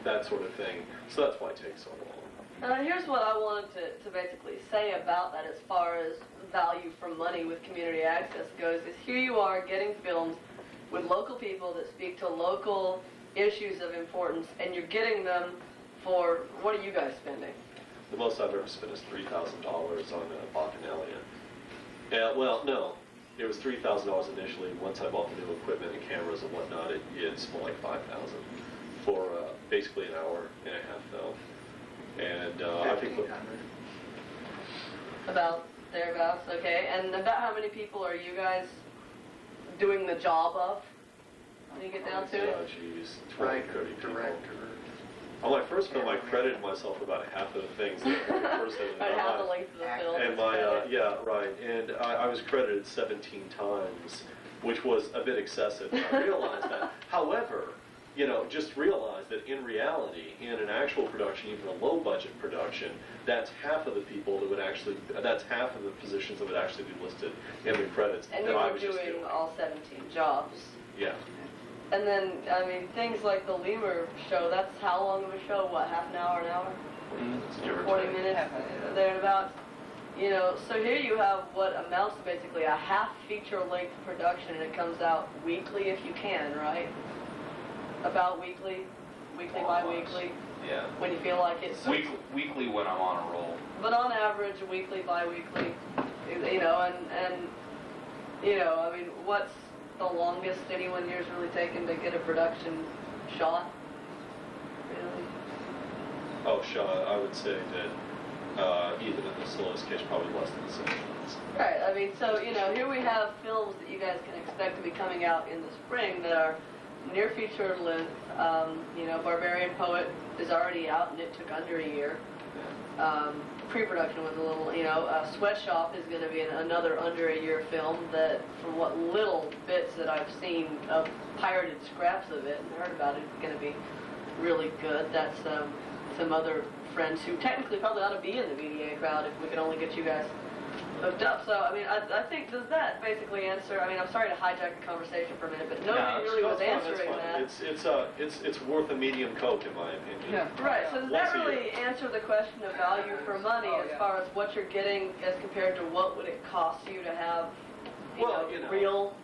that sort of thing. So that's why it takes so long. Here's what I wanted to basically say about that as far as value for money with community access goes, is here you are getting films with local people that speak to local issues of importance, and you're getting them for, what are you guys spending? The most I've ever spent is $3,000 on Bacchanalia. Yeah, well, no. It was $3,000 initially. Once I bought the new equipment and cameras and whatnot, it's more like $5,000 for basically an hour and a half film. And I think 1,500. About thereabouts, okay. And about how many people are you guys doing the job of when you get down to it? Geez, 20, Writer, 30 people. director. On my first film, I credited myself for about half of the things that the person About half the length of the film. And is my, credit. yeah, right. And I was credited 17 times, which was a bit excessive. I realized that. However, just realize that in reality, in an actual production, even a low-budget production, that's half of the people that would actually, that's half of the positions that would actually be listed in the credits. And that you I were was just doing all 17 jobs. Yeah. And then, I mean, things like the Lemur show, that's how long of a show? What, half an hour, an hour? Give or 40 take. minutes, there and about. So here you have what amounts to basically a half feature-length production, and it comes out weekly if you can, right? About weekly, bi-weekly, Yeah. when you feel like it. Weekly when I'm on a roll. But on average, weekly, bi-weekly, and I mean, what's the longest anyone here's really taken to get a production shot? Really? Oh, Sean, I would say that even in the slowest case, probably less than 6 months. Right, I mean, so, here we have films that you guys can expect to be coming out in the spring that are near feature length. Barbarian Poet is already out and it took under a year. Pre-production was a little, Sweatshop is going to be another under a year film that, from what little bits that I've seen of pirated scraps of it and heard about it, is going to be really good. That's some other friends who technically probably ought to be in the VDA crowd if we could only get you guys hooked up. So, I mean, I think, does that basically answer, I mean, I'm sorry to hijack the conversation for a minute, but nobody really was answering that. It's worth a medium Coke, in my opinion. Yeah. Right, so does Once that a really answer the question of value for money as far as what you're getting as compared to what would it cost you to have, real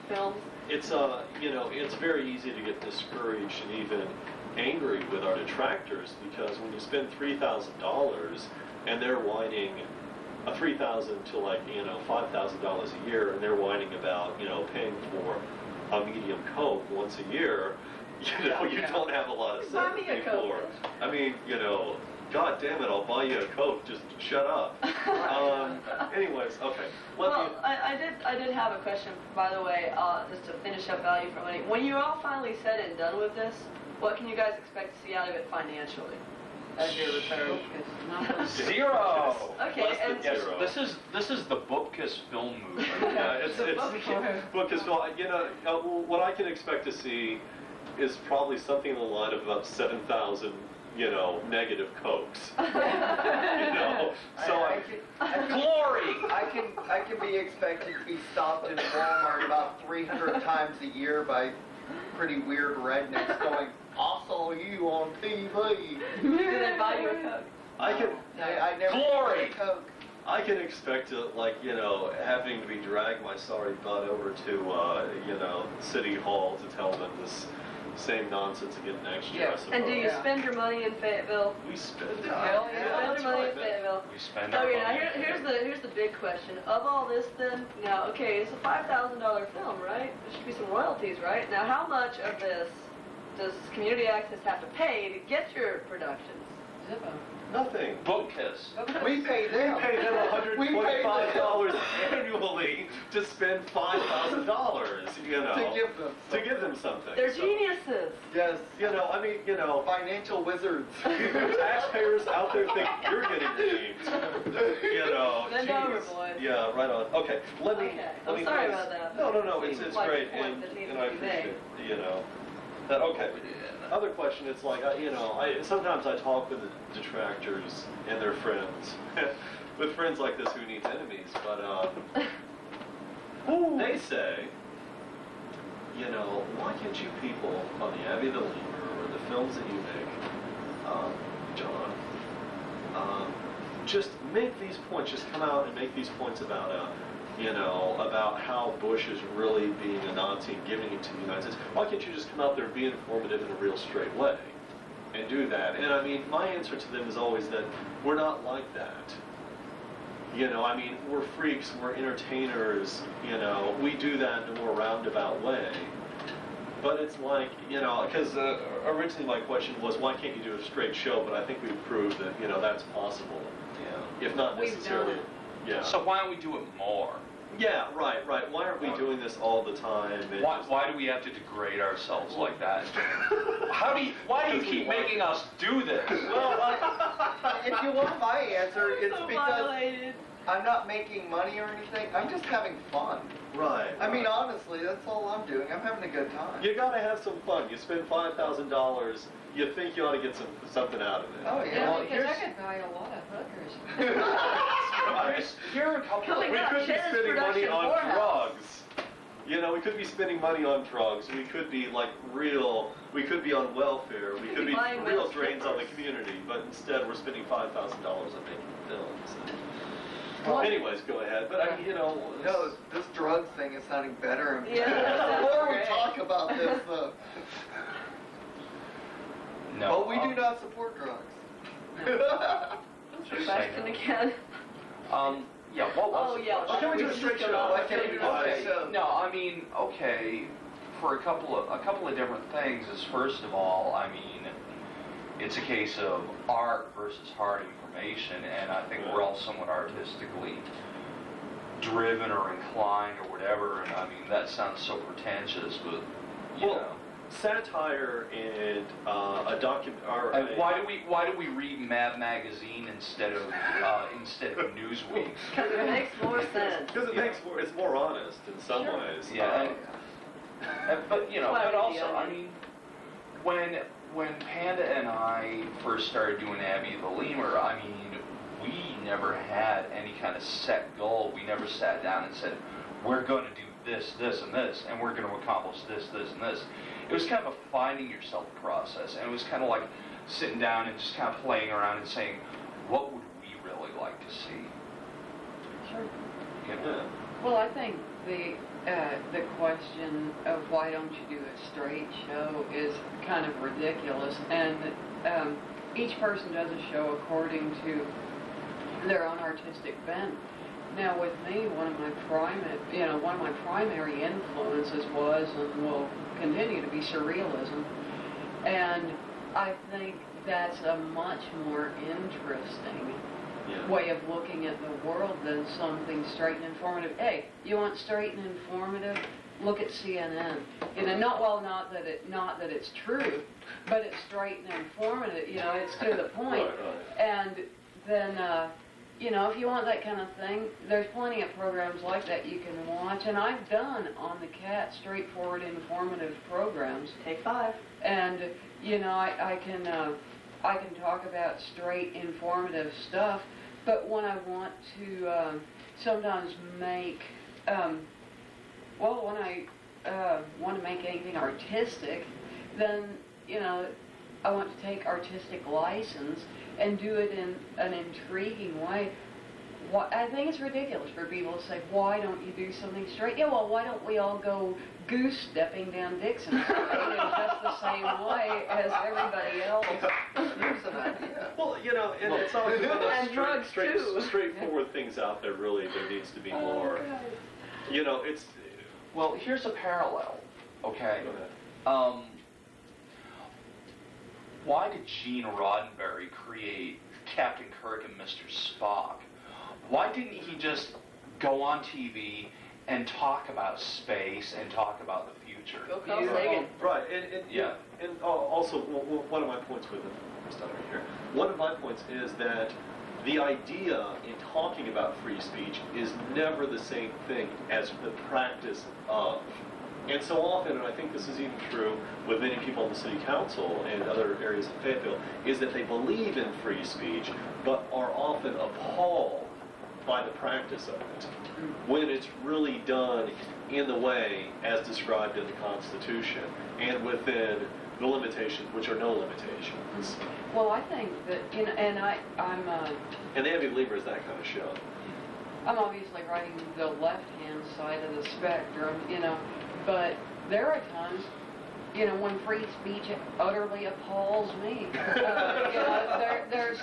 films? It's it's very easy to get discouraged and even angry with our detractors because when you spend $3,000 and they're whining $3,000 to $5,000 a year, and they're whining about paying for a medium Coke once a year, you know, you don't have a lot of Buy me a sympathy Coke. for. I mean, you know, God damn it, I'll buy you a Coke, just shut up. Anyways, okay. Well, I did have a question, by the way, just to finish up value for money. When you're all finally said and done with this, what can you guys expect to see out of it financially as your return? Zero. Okay, Less than and Yes, zero. this is the Bookkiss film movement. Yeah, it's book is well, you know, what I can expect to see is probably something in the line of about 7,000, you know, negative Cokes. You know, so Glory. I can be expected to be stopped in Walmart about 300 times a year by pretty weird rednecks going, "I saw you on TV." do they buy you a Coke? I can. I never Glory. get a Coke. I can expect to, like, you know, having to be dragged my sorry butt over to, you know, City Hall to tell them this same nonsense again next year, Yeah. I suppose. And do you spend your money in Fayetteville? We spend it. Hell You yeah. spend that's your money right, in man. Fayetteville. We spend our Okay, now money. here's the big question. Of all this then, now, okay, it's a $5,000 film, right? There should be some royalties, right? Now, how much of this does Community Access have to pay to get your productions? Zippo. Nothing. Bookkiss. We pay them. We pay them We pay them $125 annually to spend $5,000, you know. to give them something. They're So, geniuses. Yes, you know, I mean, you know, financial wizards. taxpayers out there think you're getting redeemed. You know, Bend geez. over, boys. Yeah, right on. Okay, let me. Okay. let I'm me sorry please- about that. No, Seems it's like great, a point and that needs and to I be appreciate, made. you know, that. Okay. Other question, it's like, you know, sometimes I talk with the detractors and their friends, with friends like this who need enemies, but they say, you know, why can't you people on the Abbey of the Lemur or the films that you make, John, just make these points, just come out and make these points about, you know, about how Bush is really being a Nazi and giving it to the United States. Why can't you just come out there and be informative in a real straight way and do that? And I mean, my answer to them is always that we're not like that. You know, I mean, we're freaks, we're entertainers, you know, we do that in a more roundabout way. But it's like, you know, because originally my question was, why can't you do a straight show? But I think we've proved that, you know, that's possible. Yeah. If not We've necessarily. done Yeah. So why don't we do it more? Yeah, right. Why aren't we doing this all the time? And just- Why do we have to degrade ourselves like that? Why do you keep making us do this? Well, if you want my answer, it's So because violated. I'm not making money or anything. I'm just having fun. Right. I mean, right. honestly, that's all I'm doing. I'm having a good time. You gotta have some fun. You spend $5,000. You think you ought to get something out of it. Oh, yeah. Yeah, Well, because I here's- could buy a lot of hookers. Here are a couple Coming We up, could be Shannon's spending money production, on Whorehouse. drugs. You know, we could be spending money on drugs. We could be like real. We could be on welfare. We could be buying real male drains on the strippers. community. But instead, we're spending $5,000 on making films. Well, Anyways, go ahead. But I mean, you know. No, this drugs thing is sounding better and better. Yeah, The more we great. talk about this, though. No. But we do not support drugs. Question again. Yeah. What was Oh, the yeah. question? Can we do a straight show? Why can't we do a straight show? No, I mean, okay, for a couple of different things is, first of all, I mean, it's a case of art versus hard information, and I think we're all somewhat artistically driven or inclined or whatever, and I mean, that sounds so pretentious, but, you Well, know. satire and a document. And why do we read Mad Magazine instead of Newsweek? Because it makes more sense. Because it's more honest in some Sure. ways. Yeah, but you know, Why but would you also, do I that? mean, when Panda and I first started doing Abbey of the Lemur, I mean, we never had any kind of set goal. We never sat down and said, we're going to do this, this, and this, and we're going to accomplish this, this, and this. It was kind of a finding yourself process, and it was kind of like sitting down and just kind of playing around and saying, what would we really like to see? Sure. You know? Yeah. Well, I think the question of why don't you do a straight show is kind of ridiculous, and each person does a show according to their own artistic bent. Now with me, one of my primary influences was and will continue to be surrealism. And I think that's a much more interesting way of looking at the world than something straight and informative. Hey, you want straight and informative? Look at CNN. You know, not that it's true, but it's straight and informative. You know, it's to the point. Right. And then, you know, if you want that kind of thing, there's plenty of programs like that you can watch. And I've done on the Cat straightforward, informative programs. Take 5. And you know, I can talk about straight informative stuff, but when I want to sometimes make when I want to make anything artistic, then you know I want to take artistic license and do it in an intriguing way. I think it's ridiculous for people to say, why don't you do something straight? Yeah, well, why don't we all go goose stepping down Dixon Street in just the same way as everybody else? Here's an idea. Well, you know, and it's always one of And drugs, too. straightforward things out there. Really, there needs to be more. You know, it's. Well, here's a parallel, okay? Go ahead. Why did Gene Roddenberry create Captain Kirk and Mr. Spock? Why didn't he just go on TV and talk about space and talk about the future? Go Carl Sagan. Right, and Yeah. and also one of my points with it, right here. One of my points is that the idea in talking about free speech is never the same thing as the practice of. And so often, and I think this is even true with many people on the city council and other areas of Fayetteville, is that they believe in free speech, but are often appalled by the practice of it, when it's really done in the way as described in the Constitution and within the limitations, which are no limitations. Well, I think that, you know, and I'm And the Abbey Believer is that kind of show. I'm obviously writing the left-hand side of the spectrum, you know, but there are times, you know, when free speech utterly appalls me. You know, there's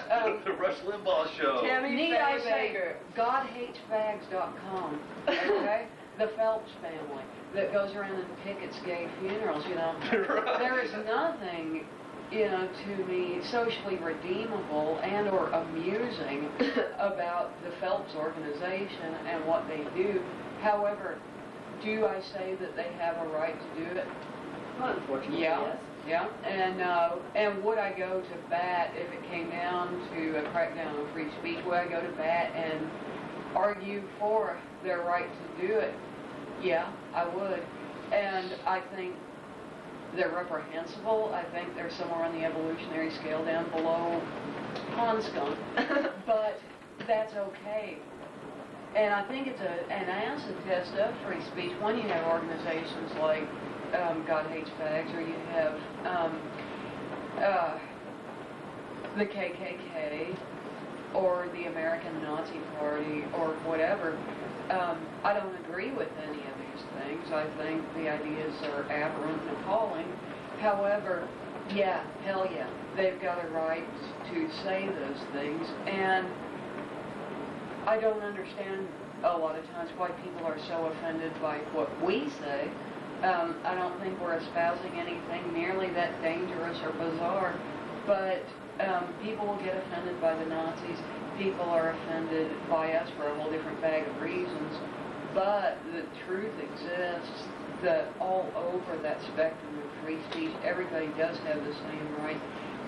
The Rush Limbaugh show. Tammy need I say, Faye GodHatesFags.com, okay? The Phelps family that goes around and pickets gay funerals, you know. Right. There is nothing, you know, to me socially redeemable and or amusing about the Phelps organization and what they do. However, do I say that they have a right to do it? Well, unfortunately, Yeah, yes. yeah, and would I go to bat if it came down to a crackdown on free speech? Would I go to bat and argue for their right to do it? Yeah, I would. And I think they're reprehensible. I think they're somewhere on the evolutionary scale down below pond skunk. But that's okay. And I think it's an acid test of free speech when you have organizations like God Hates Fags, or you have the KKK, or the American Nazi Party, or whatever. I don't agree with any of these things. I think the ideas are aberrant and appalling. However, yeah, hell yeah, they've got a right to say those things. And I don't understand a lot of times why people are so offended by what we say. I don't think we're espousing anything nearly that dangerous or bizarre, but people will get offended by the Nazis. People are offended by us for a whole different bag of reasons, but the truth exists that all over that spectrum of free speech, everybody does have the same right.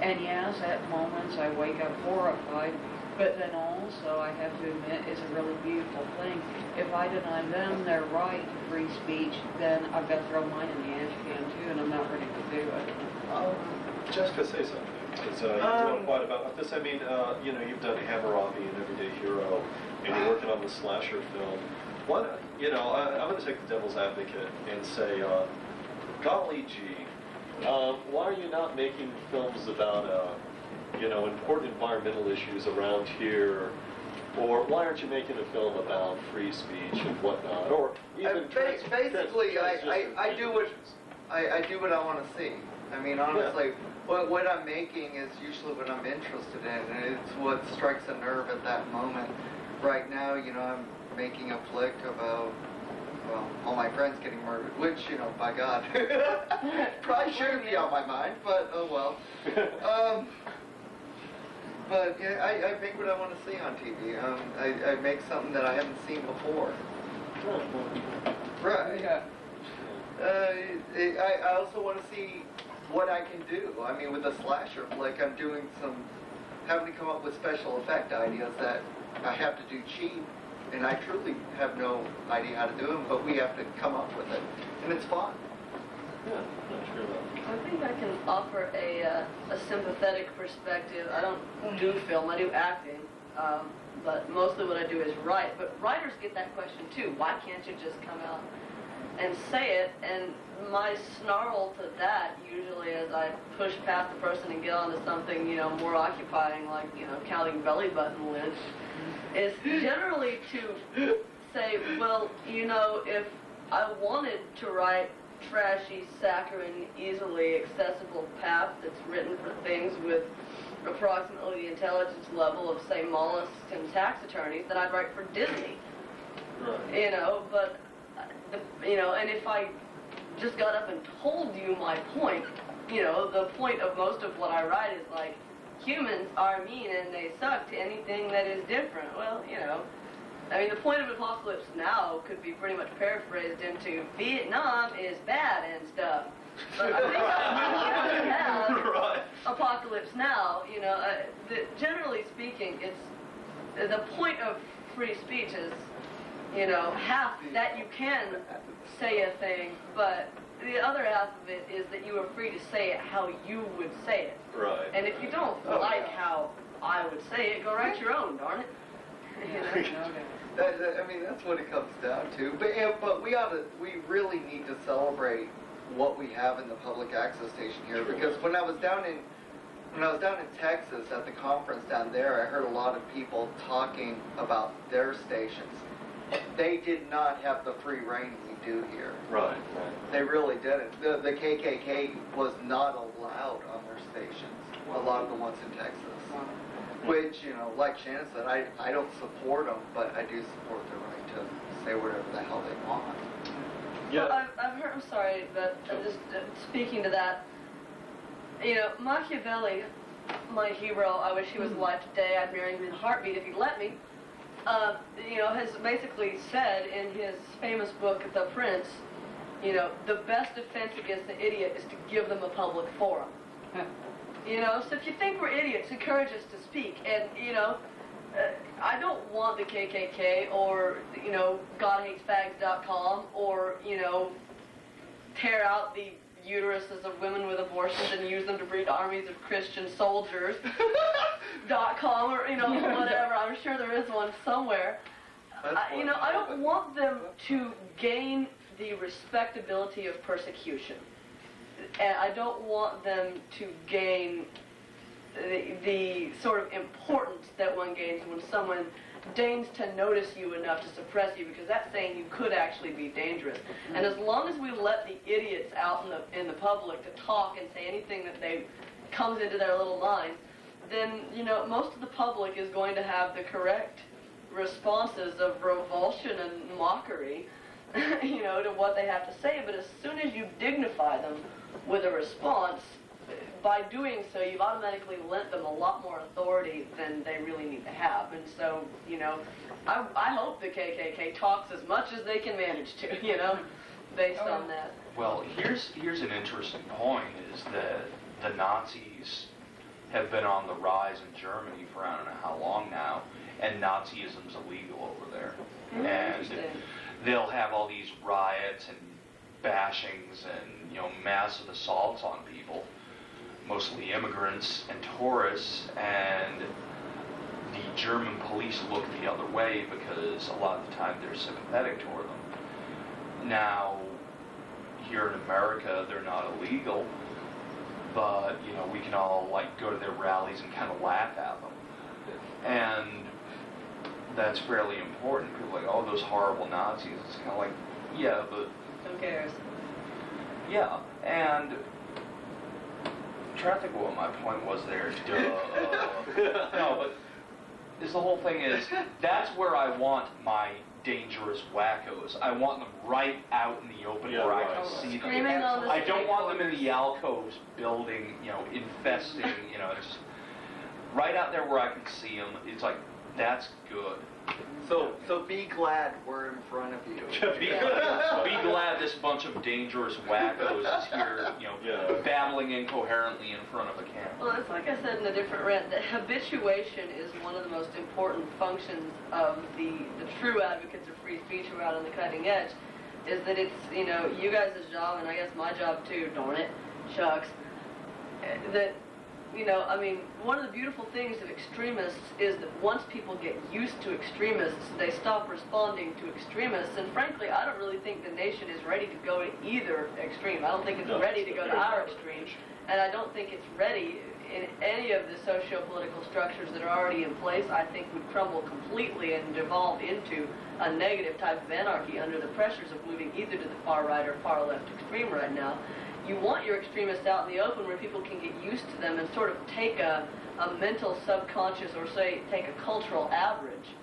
And yes, at moments I wake up horrified, but then also I have to admit it's a really beautiful thing. If I deny them their right to free speech, then I've got to throw mine in the ash can too, and I'm not ready to do it. Jessica, say something. Because you know quite about this. I mean, you know, you've done Hammurabi and Everyday Hero, and you're working on the slasher film. Why not, you know, I'm going to take the devil's advocate and say, golly gee, why are you not making films about, you know, important environmental issues around here? Or why aren't you making a film about free speech and whatnot? Or even basically, I do what I want to see. I mean, honestly, what I'm making is usually what I'm interested in, and it's what strikes a nerve at that moment. Right now, you know, making a flick about, well, all my friends getting murdered, which, you know, by God, probably shouldn't be on my mind, but oh well. But yeah, I make what I want to see on TV. I make something that I haven't seen before. Right. Yeah. I also want to see what I can do. I mean, with a slasher flick, I'm having to come up with special effect ideas that I have to do cheap, and I truly have no idea how to do them, but we have to come up with it, and it's fun. Yeah, not sure about. I think I can offer a sympathetic perspective. I don't do film, I do acting, but mostly what I do is write. But writers get that question too. Why can't you just come out and say it? And my snarl to that, usually as I push past the person and get onto something, you know, more occupying, like, you know, counting belly button lids, is generally to say, well, you know, if I wanted to write trashy, saccharine, easily accessible pap that's written for things with approximately the intelligence level of, say, mollusks and tax attorneys, then I'd write for Disney. Right. You know, but, you know, and if I just got up and told you my point, you know, the point of most of what I write is like, humans are mean and they suck to anything that is different. Well, you know, I mean, the point of Apocalypse Now could be pretty much paraphrased into Vietnam is bad and stuff. But I think I have Right. Apocalypse Now, you know, generally speaking, it's the point of free speech is, you know, half that you can say a thing, but the other half of it is that you are free to say it how you would say it. Right. And if you don't like how I would say it, go write your own, darn it. You know? I mean, that's what it comes down to. But we really need to celebrate what we have in the public access station here, because when I was down in Texas at the conference down there, I heard a lot of people talking about their stations. They did not have the free reign we do here. Right. They really didn't. The KKK was not allowed on their stations. A lot of the ones in Texas. Which, you know, like Shannon said, I don't support them, but I do support their right to say whatever the hell they want. Yeah. Well, I've heard, I'm sorry, but just speaking to that, you know, Machiavelli, my hero, I wish he was alive today, I'd marry him in a heartbeat if he'd let me, you know, has basically said in his famous book, The Prince, you know, the best defense against the idiot is to give them a public forum. You know, so if you think we're idiots, encourage us to speak. And, you know, I don't want the KKK or, you know, GodHatesFags.com or, you know, tear out the uteruses of women with abortions and use them to breed armies of Christian soldiers. .com or, you know, whatever. I'm sure there is one somewhere. You know, I don't want them to gain the respectability of persecution. And I don't want them to gain the sort of importance that one gains when someone deigns to notice you enough to suppress you, because that's saying you could actually be dangerous. And as long as we let the idiots out in the public to talk and say anything that comes into their little mind, then, you know, most of the public is going to have the correct responses of revulsion and mockery, you know, to what they have to say. But as soon as you dignify them with a response, by doing so, you've automatically lent them a lot more authority than they really need to have. And so, you know, I hope the KKK talks as much as they can manage to, you know, based on that. Well, here's an interesting point, is that the Nazis have been on the rise in Germany for I don't know how long now, and Nazism's illegal over there. And they'll have all these riots and bashings and, you know, massive assaults on people, mostly immigrants and tourists, and the German police look the other way because a lot of the time they're sympathetic toward them. Now, here in America, they're not illegal, but, you know, we can all, like, go to their rallies and kind of laugh at them. And that's fairly important. People are like, oh, those horrible Nazis. It's kind of like, yeah, but... Who cares? Yeah, and... trying to think what my point was there. Duh. No, but the whole thing is, that's where I want my dangerous wackos. I want them right out in the open Yeah, where I right. can see them. Screaming on the I don't want them skateboarders. in the alcoves building, infesting, just right out there where I can see them. It's like, that's good. So be glad we're in front of you. Be glad this bunch of dangerous wackos is here, Yeah. babbling incoherently in front of a camera. Well, it's like I said in a different rant, that habituation is one of the most important functions of the true advocates of free speech who are out on the cutting edge, is that it's, you guys' job, and I guess my job too, darn it, shucks, that, one of the beautiful things of extremists is that once people get used to extremists, they stop responding to extremists, and frankly, I don't really think the nation is ready to go to either extreme. I don't think it's No, ready to go to very our valid extreme, position. and I don't think it's ready in any of the socio-political structures that are already in place. I think would crumble completely and devolve into a negative type of anarchy under the pressures of moving either to the far right or far left extreme right now. You want your extremists out in the open where people can get used to them and sort of take a mental subconscious, or say take a cultural average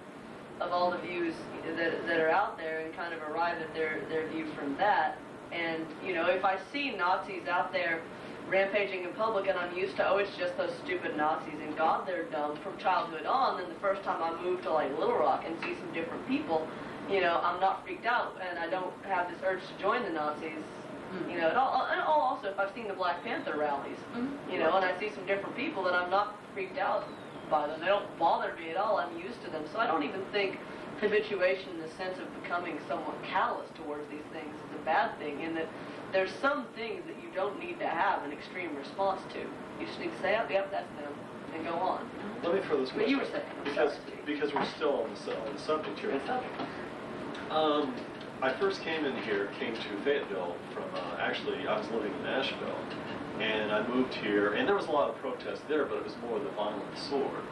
of all the views that are out there and kind of arrive at their view from that. And, if I see Nazis out there rampaging in public and I'm used to, oh, it's just those stupid Nazis and God, they're dumb from childhood on, then the first time I move to like Little Rock and see some different people, I'm not freaked out and I don't have this urge to join the Nazis. And also if I've seen the Black Panther rallies, and I see some different people, then I'm not freaked out by them. They don't bother me at all. I'm used to them. So I don't even think habituation in the sense of becoming somewhat callous towards these things is a bad thing, in that there's some things that you don't need to have an extreme response to. You just need to say, yep, that's them, and go on. Let me throw this But question. you were saying, I'm sorry, Steve. Because we're still on the subject here. Good subject. I first came to Fayetteville from, actually, I was living in Nashville, and I moved here, and there was a lot of protest there, but it was more the violent sort.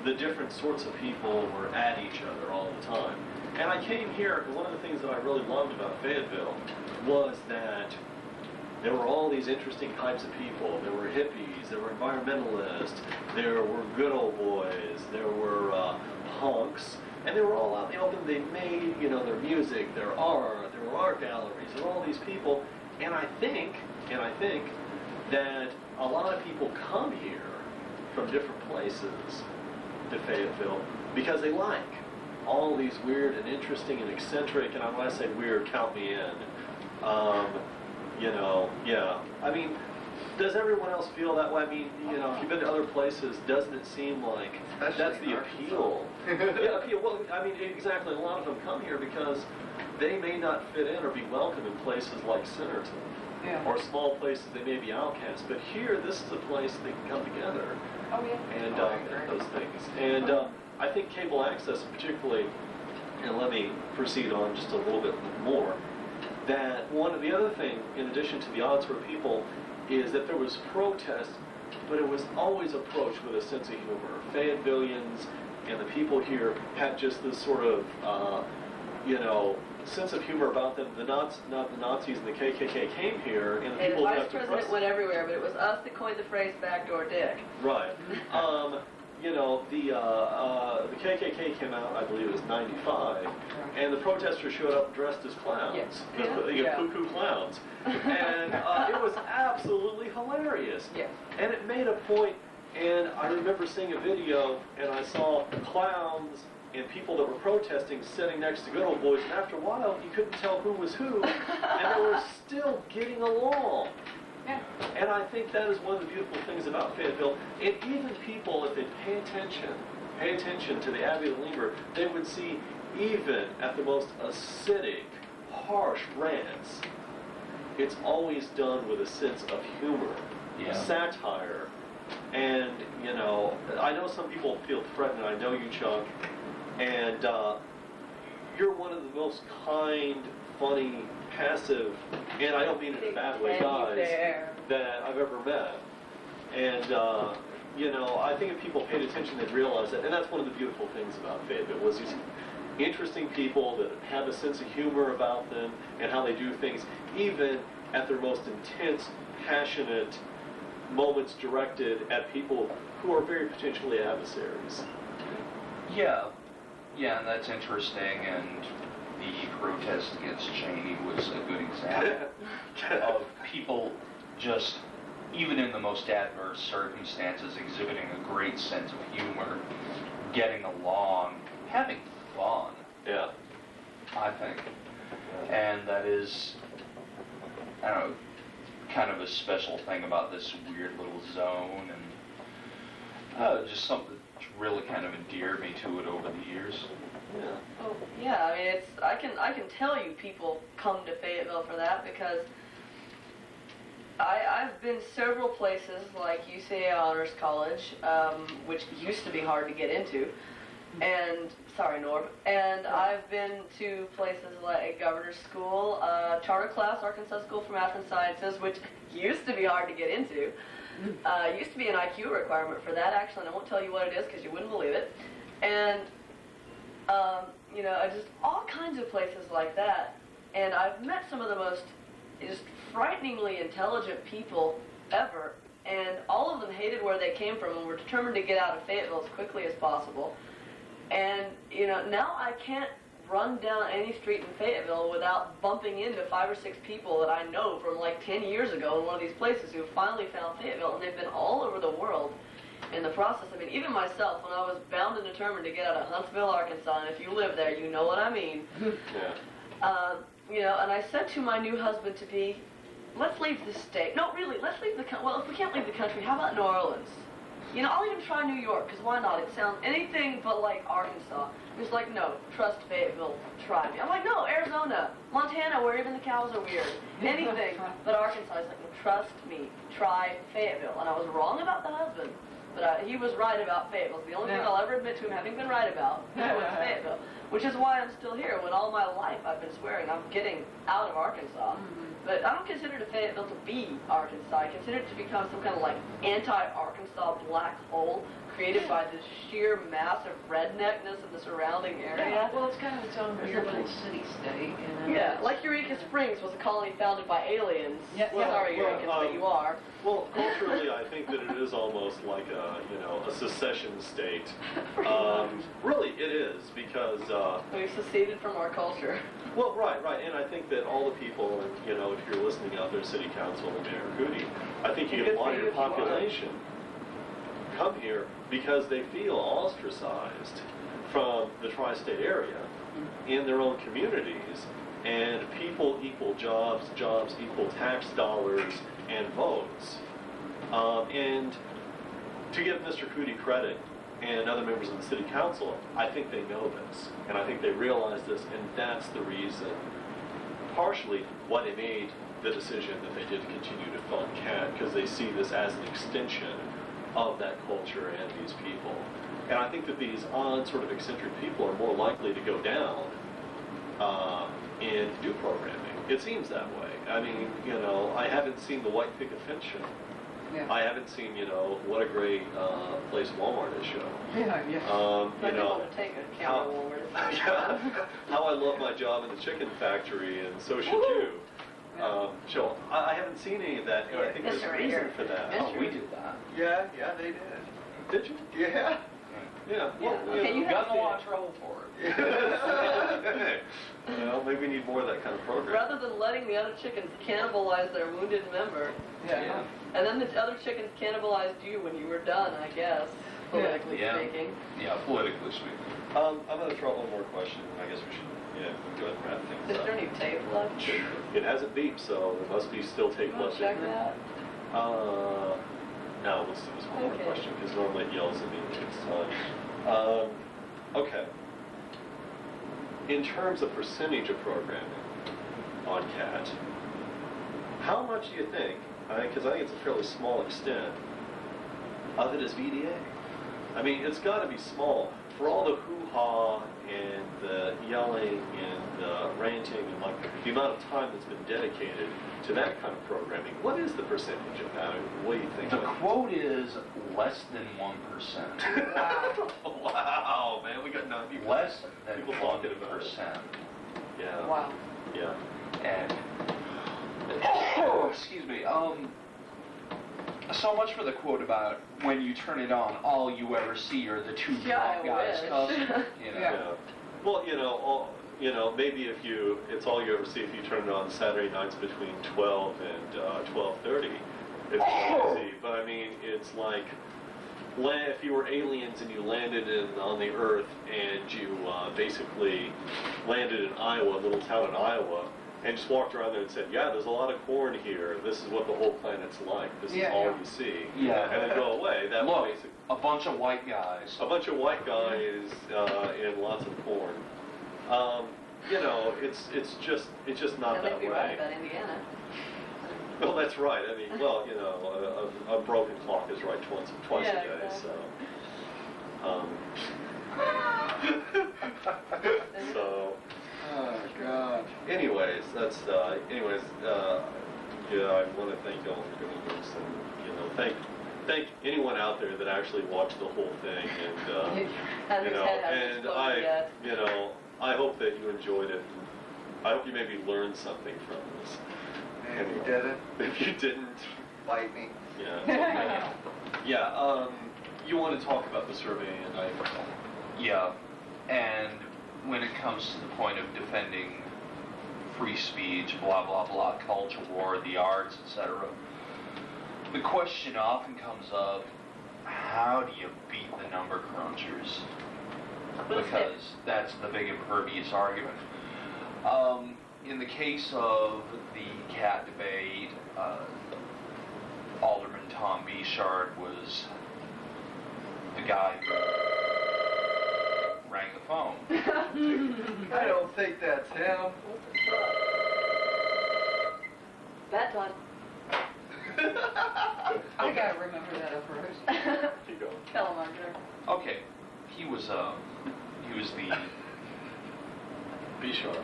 The different sorts of people were at each other all the time. And I came here, and one of the things that I really loved about Fayetteville was that there were all these interesting types of people. There were hippies, there were environmentalists, there were good old boys, there were punks, and they were all out in the open. They made, their music, their art, there were art galleries, there were all these people. And I think that a lot of people come here from different places to Fayetteville because they like all these weird and interesting and eccentric, and when I say weird, count me in. Yeah. I mean, does everyone else feel that way? I mean, if you've been to other places, doesn't it seem like Especially that's the in appeal? Yeah, appeal. Well, I mean, exactly. A lot of them come here because they may not fit in or be welcome in places like Centerton. Yeah. Or small places they may be outcasts, but here, this is a place they can come together Oh, yeah. and I agree. those things. And I think cable access, particularly, and let me proceed on just a little bit more, that one of the other thing, in addition to the odds for people, is that there was protest, but it was always approached with a sense of humor. Fayettevilleans and the people here had just this sort of, sense of humor about them. Not the Nazis and the KKK came here, and the And the people vice left to president press. went everywhere, but it was us that coined the phrase backdoor dick. Right. The KKK came out, I believe it was 95, and the protesters showed up dressed as clowns. Yeah. Yeah. Cuckoo clowns. And it was absolutely hilarious. Yes. And it made a point, and I remember seeing a video, and I saw clowns and people that were protesting sitting next to good old boys, and after a while, you couldn't tell who was who, and they were still getting along. Yeah. And I think that is one of the beautiful things about Fayetteville. And even people, if they pay attention to the Abbey of the Lemur, they would see even at the most acidic, harsh rants, it's always done with a sense of humor, satire. And, I know some people feel threatened. I know you, Chuck. And you're one of the most kind, funny, passive, and I don't mean it in a bad way, guys that I've ever met. And, I think if people paid attention, they'd realize that. And that's one of the beautiful things about Fayetteville, was these interesting people that have a sense of humor about them and how they do things, even at their most intense, passionate moments directed at people who are very potentially adversaries. Yeah, Yeah, and that's interesting, and the protest against Cheney was a good example of people just, even in the most adverse circumstances, exhibiting a great sense of humor, getting along, having fun, Yeah. I think. And that is, I don't know, kind of a special thing about this weird little zone, and just something that's really kind of endeared me to it over the years. Yeah. Oh, yeah, I mean, I can tell you people come to Fayetteville for that, because I've been several places like UCA Honors College, which used to be hard to get into, and, sorry Norb, and I've been to places like Governor's School, Charter Class, Arkansas School for Math and Sciences, which used to be hard to get into. Used to be an IQ requirement for that, actually, and I won't tell you what it is because you wouldn't believe it. And, you know, just all kinds of places like that. And I've met some of the most just frighteningly intelligent people ever, and all of them hated where they came from and were determined to get out of Fayetteville as quickly as possible. And, you know, now I can't run down any street in Fayetteville without bumping into 5 or 6 people that I know from like 10 years ago in one of these places who finally found Fayetteville, and they've been all over the world in the process. I mean, even myself, when I was bound and determined to get out of Huntsville, Arkansas, and if you live there, you know what I mean. Yeah. You know, and I said to my new husband-to-be, let's leave the state. No, really, let's leave the country. Well, if we can't leave the country, how about New Orleans? You know, I'll even try New York, because why not? It sounds anything but like Arkansas. He's like, no, trust Fayetteville, try me. I'm like, no, Arizona, Montana, where even the cows are weird. Anything but Arkansas. He's like, no, trust me, try Fayetteville. And I was wrong about the husband, but he was right about Fayetteville. It's the only thing I'll ever admit to him having been right about was Fayetteville, which is why I'm still here, when all my life I've been swearing I'm getting out of Arkansas. But I don't consider Fayetteville to be Arkansas. I consider it to become some kind of like anti-Arkansas black hole created by the sheer massive redneckness of the surrounding area. Yeah, well, it's kind of its own weird little city-state. You know? Yeah, like Eureka Springs was a colony founded by aliens. Yeah, Sorry, well, Eurekans, but you are. Well, culturally, I think that it is almost like a, you know, a secession state. Really, it is, because... We've seceded from our culture. Well, right, and I think that all the people, and, you know, if you're listening out there, City Council and Mayor Cootie, I think you get a lot of your population come here because they feel ostracized from the tri-state area in their own communities, and people equal jobs, jobs equal tax dollars and votes. And to give Mr. Cootie credit and other members of the City Council, I think they know this, and I think they realize this, and that's the reason, partially, why they made the decision that they did to continue to fund CAT, because they see this as an extension of that culture and these people. And I think that these odd, sort of eccentric people are more likely to go down and do programming. It seems that way. I mean, you know, I haven't seen the White Picket Fence show. Yeah. I haven't seen, you know, what a great place Walmart is show. Yeah. You I don't know, want to take a camera over to yeah, how I love my job in the chicken factory, and so should you. So I haven't seen any of that, and I think there's a reason for that. Yes, Oh, we did that. Yeah, they did. Did you? Yeah. Yeah. Well, Okay, you got have in a lot to. of trouble for it. Well, maybe we need more of that kind of program. Rather than letting the other chickens cannibalize their wounded member, Yeah. and then the other chickens cannibalized you when you were done, I guess, politically Yeah. speaking. Yeah, politically speaking. I'm going to throw out one more question. I guess we should, we can go ahead and wrap Is things there up. any tape left? It hasn't beeped, so there must be still tape You want left to in check here. that? No, let's do this one more Okay. question, because normally it yells at me when it's time. Okay. In terms of percentage of programming on CAT, how much do you think, because I think it's a fairly small extent, of it is VDA? I mean, it's got to be small. For all the hoo-ha and the yelling and the ranting and like the amount of time that's been dedicated to that kind of programming, what is the percentage of that? What do you think? The quote is less than 1%. Wow, man, we got 90 Less than people talking about it. 1%. Yeah. Wow. Yeah. And, excuse me, So much for the quote about when you turn it on, all you ever see are the two Yeah, drunk guys I wish. cussing. You know? Yeah. Well, maybe it's all you ever see if you turn it on Saturday nights between 12 and 12:30. It's easy, but I mean, it's like if you were aliens and you landed on the Earth and you basically landed in Iowa, a little town in Iowa, and just walked around there and said, "Yeah, there's a lot of corn here. This is what the whole planet's like. This is all you see." Yeah. And then go away. That Look, basic. a bunch of white guys. A bunch of white guys in lots of corn. It's just not I that think way. you're right about Indiana. Well, that's right. I mean, a broken clock is right twice Yeah, a day. exactly. So, Oh, God. anyways, yeah, I want to thank y'all for doing this, and thank anyone out there that actually watched the whole thing, and I hope that you enjoyed it. I hope you maybe learned something from this. And if you didn't, If you didn't, fight me. yeah. Yeah, you want to talk about the survey, and Yeah, and when it comes to the point of defending free speech, blah, blah, blah, culture war, the arts, etc., the question often comes up, how do you beat the number crunchers? Because that's the big impervious argument. In the case of the cat debate, Alderman Tom Bouchard was the guy who rang the phone. I don't think that's him. That time. I gotta remember that approach. keep going. Tell him I'm there. Okay, he was the Bouchard.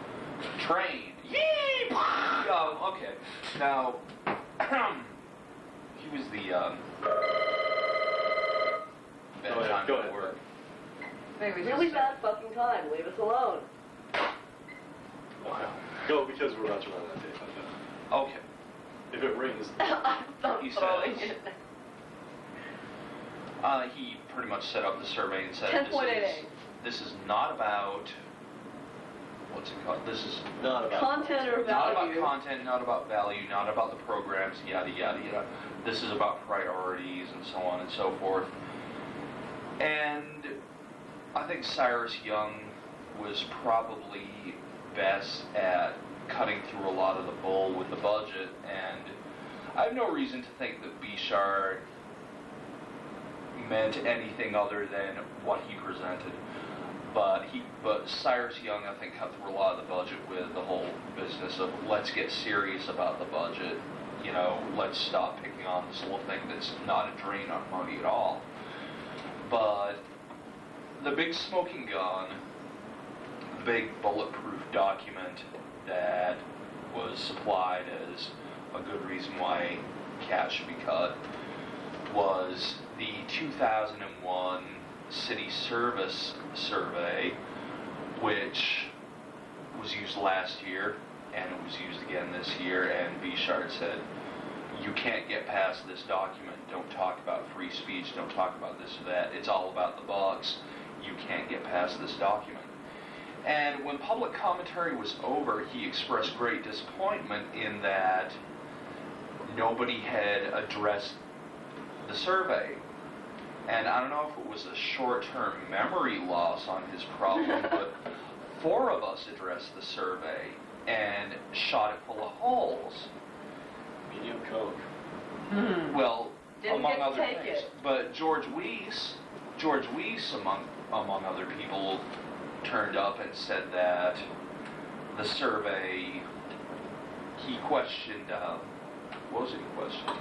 trained. Yee! Okay. Now, he was the bad Go ahead, time go at ahead. work. Maybe Really just- bad fucking time. Leave us alone. Wow. Go, because we're about to run out of tape. Okay. If it rings, I'm He throwing says- it. He pretty much set up the survey and said, 10.88. this is not about, what's it called? This is not about Content or not about value. content, not about value, not about the programs, yada, yada, yada. This is about priorities and so on and so forth. And I think Cyrus Young was probably best at cutting through a lot of the bull with the budget, and I have no reason to think that Bouchard meant anything other than what he presented. But Cyrus Young, I think, cut through a lot of the budget with the whole business of let's get serious about the budget. Let's stop picking on this little thing that's not a drain on money at all. But the big smoking gun, the big bulletproof document that was supplied as a good reason why CAT should be cut was the 2001 City Service Survey, which was used last year, and it was used again this year, and Bouchard said, you can't get past this document. Don't talk about free speech. Don't talk about this or that. It's all about the bucks. You can't get past this document. And when public commentary was over, he expressed great disappointment in that nobody had addressed the survey. And I don't know if it was a short-term memory loss on his problem, but 4 of us addressed the survey and shot it full of holes. medium Coke. Well, Didn't among get to other take things. it. But George Weiss, among other people, turned up and said that the survey, he questioned, what was it he questioned?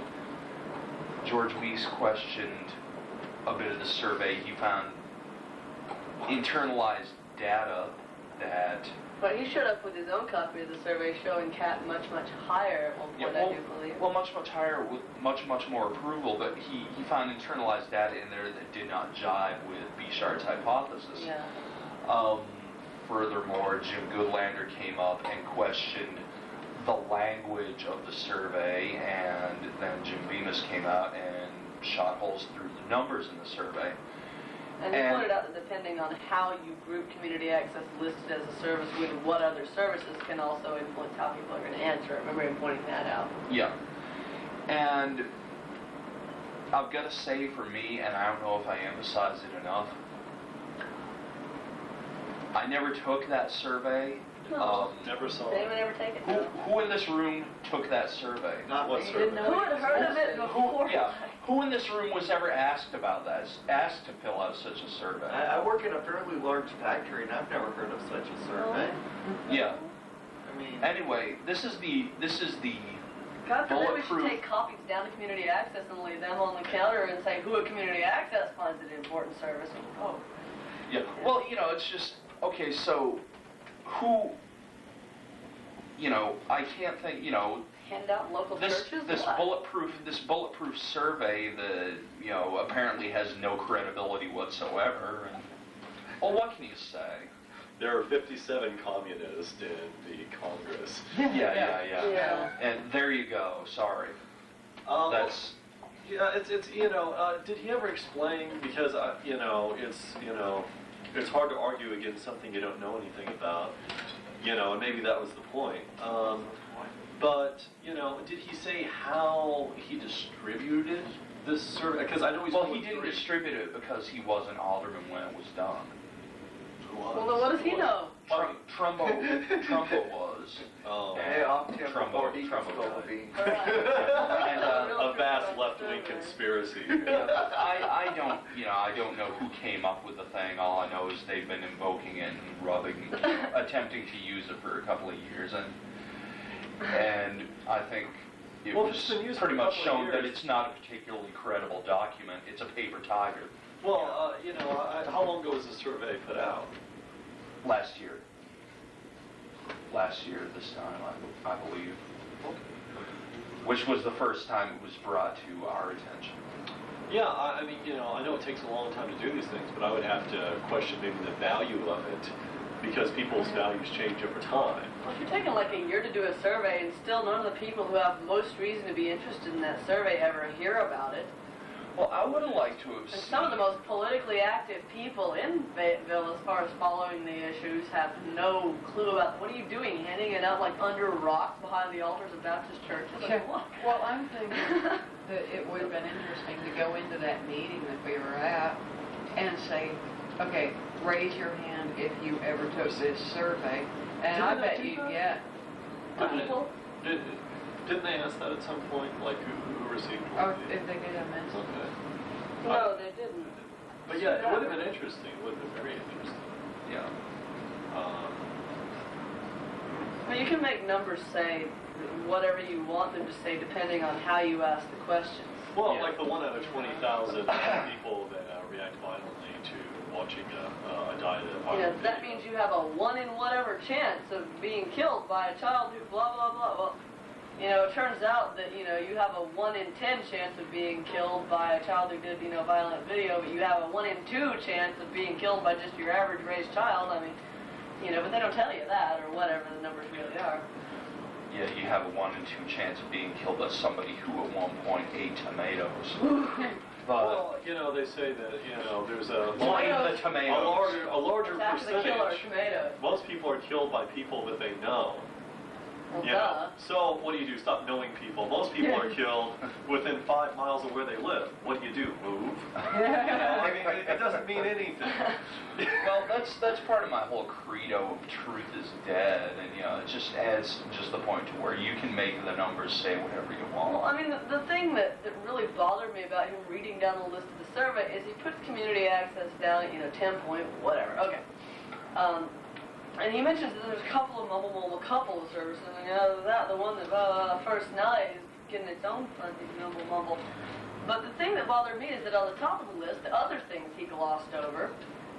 George Weiss questioned a bit of the survey. He found internalized data that But he showed up with his own copy of the survey showing CAT much, much higher at one point, I do believe. well, much higher with much more approval, but he found internalized data in there that did not jive with Bouchard's hypothesis. Yeah. Furthermore, Jim Goodlander came up and questioned the language of the survey, and then Jim Bemis came out and shot holes through the numbers in the survey. And he pointed out that depending on how you group community access listed as a service with what other services can also influence how people are going to answer. I remember him pointing that out. Yeah. And I've got to say, for me, and I don't know if I emphasized it enough, I never took that survey. No. Never saw Did it. anyone ever take it? Who in this room took that survey? Not what You survey? didn't know Who had heard of it before? Yeah. Who in this room was ever asked about that? Asked to fill out such a survey? I work in a fairly large factory, and I've never heard of such a survey. Yeah. I mean, Anyway, this is the God forbid we should bulletproof. take copies down to community access and leave them on the counter and say who at community access finds it an important service. And, oh. Yeah. Well, it's just okay. So, who? I can't think. Hand out local This churches? What? bulletproof survey that apparently has no credibility whatsoever. And well, what can you say? There are 57 communists in the Congress. Yeah. And there you go. Sorry. That's. Yeah, it's did he ever explain, because it's hard to argue against something you don't know anything about, and maybe that was the point. But did he say how he distributed this survey? Because I know he's Well, he didn't distribute it because he was an alderman when it was done. Well, then what does he know? Trumbo was. Oh. hey, I'm Tim Trumbo- before he Trumbo can spill guy. the beans. And, A vast left-wing conspiracy. I don't know who came up with the thing. All I know is they've been invoking it and attempting to use it for a couple of years, and I think it Well, was it's been used pretty for a much couple of shown that years. it's not a particularly credible document. It's a paper tiger. Well, how long ago was the survey put out? Last year this time, I believe. Which was the first time it was brought to our attention. Yeah, I mean, I know it takes a long time to do these things, but I would have to question maybe the value of it, because people's values change over time. Well, if you're taking like a year to do a survey and still none of the people who have most reason to be interested in that survey ever hear about it, Well, I would have liked to have and seen. some of the most politically active people in Fayetteville as far as following the issues have no clue about what are you doing, handing it out like under rocks behind the altars of Baptist churches? Like, what? Well, I'm thinking that it would have been interesting to go into that meeting that we were at and say, okay, raise your hand if you ever took this survey, and I bet you'd get. Didn't they ask that at some point, like who received Oh, what? if they get a message. Okay. No, they didn't. But yeah, it would have been interesting. It would have been very interesting. Yeah. Well, you can make numbers say whatever you want them to say depending on how you ask the questions. Well, Yeah. like the 1 out of 20,000 people that react violently to watching a diet. That means you have a 1 in whatever chance of being killed by a child who blah, blah, blah. Well, it turns out that, you have a 1 in 10 chance of being killed by a child who did, violent video, but you have a 1 in 2 chance of being killed by just your average raised child. I mean, but they don't tell you that, or whatever the numbers really are. Yeah, you have a 1 in 2 chance of being killed by somebody who at one point ate tomatoes. Well, they say that, there's a Tomatoes. larger It's after the killer percentage. tomato. Most people are killed by people that they know. Well, Yeah. So what do? Stop knowing people. Most people are killed within 5 miles of where they live. What do? Move. I mean, it doesn't mean anything. Well, that's part of my whole credo of truth is dead, and it just adds just the point to where you can make the numbers say whatever you want. Well, I mean, the thing that really bothered me about him reading down the list of the survey is he puts community access down at, 10 point whatever. Okay. And he mentions that there's a couple of couple of services, and the one that First Night is getting its own funding, mumble. But the thing that bothered me is that on the top of the list, the other things he glossed over,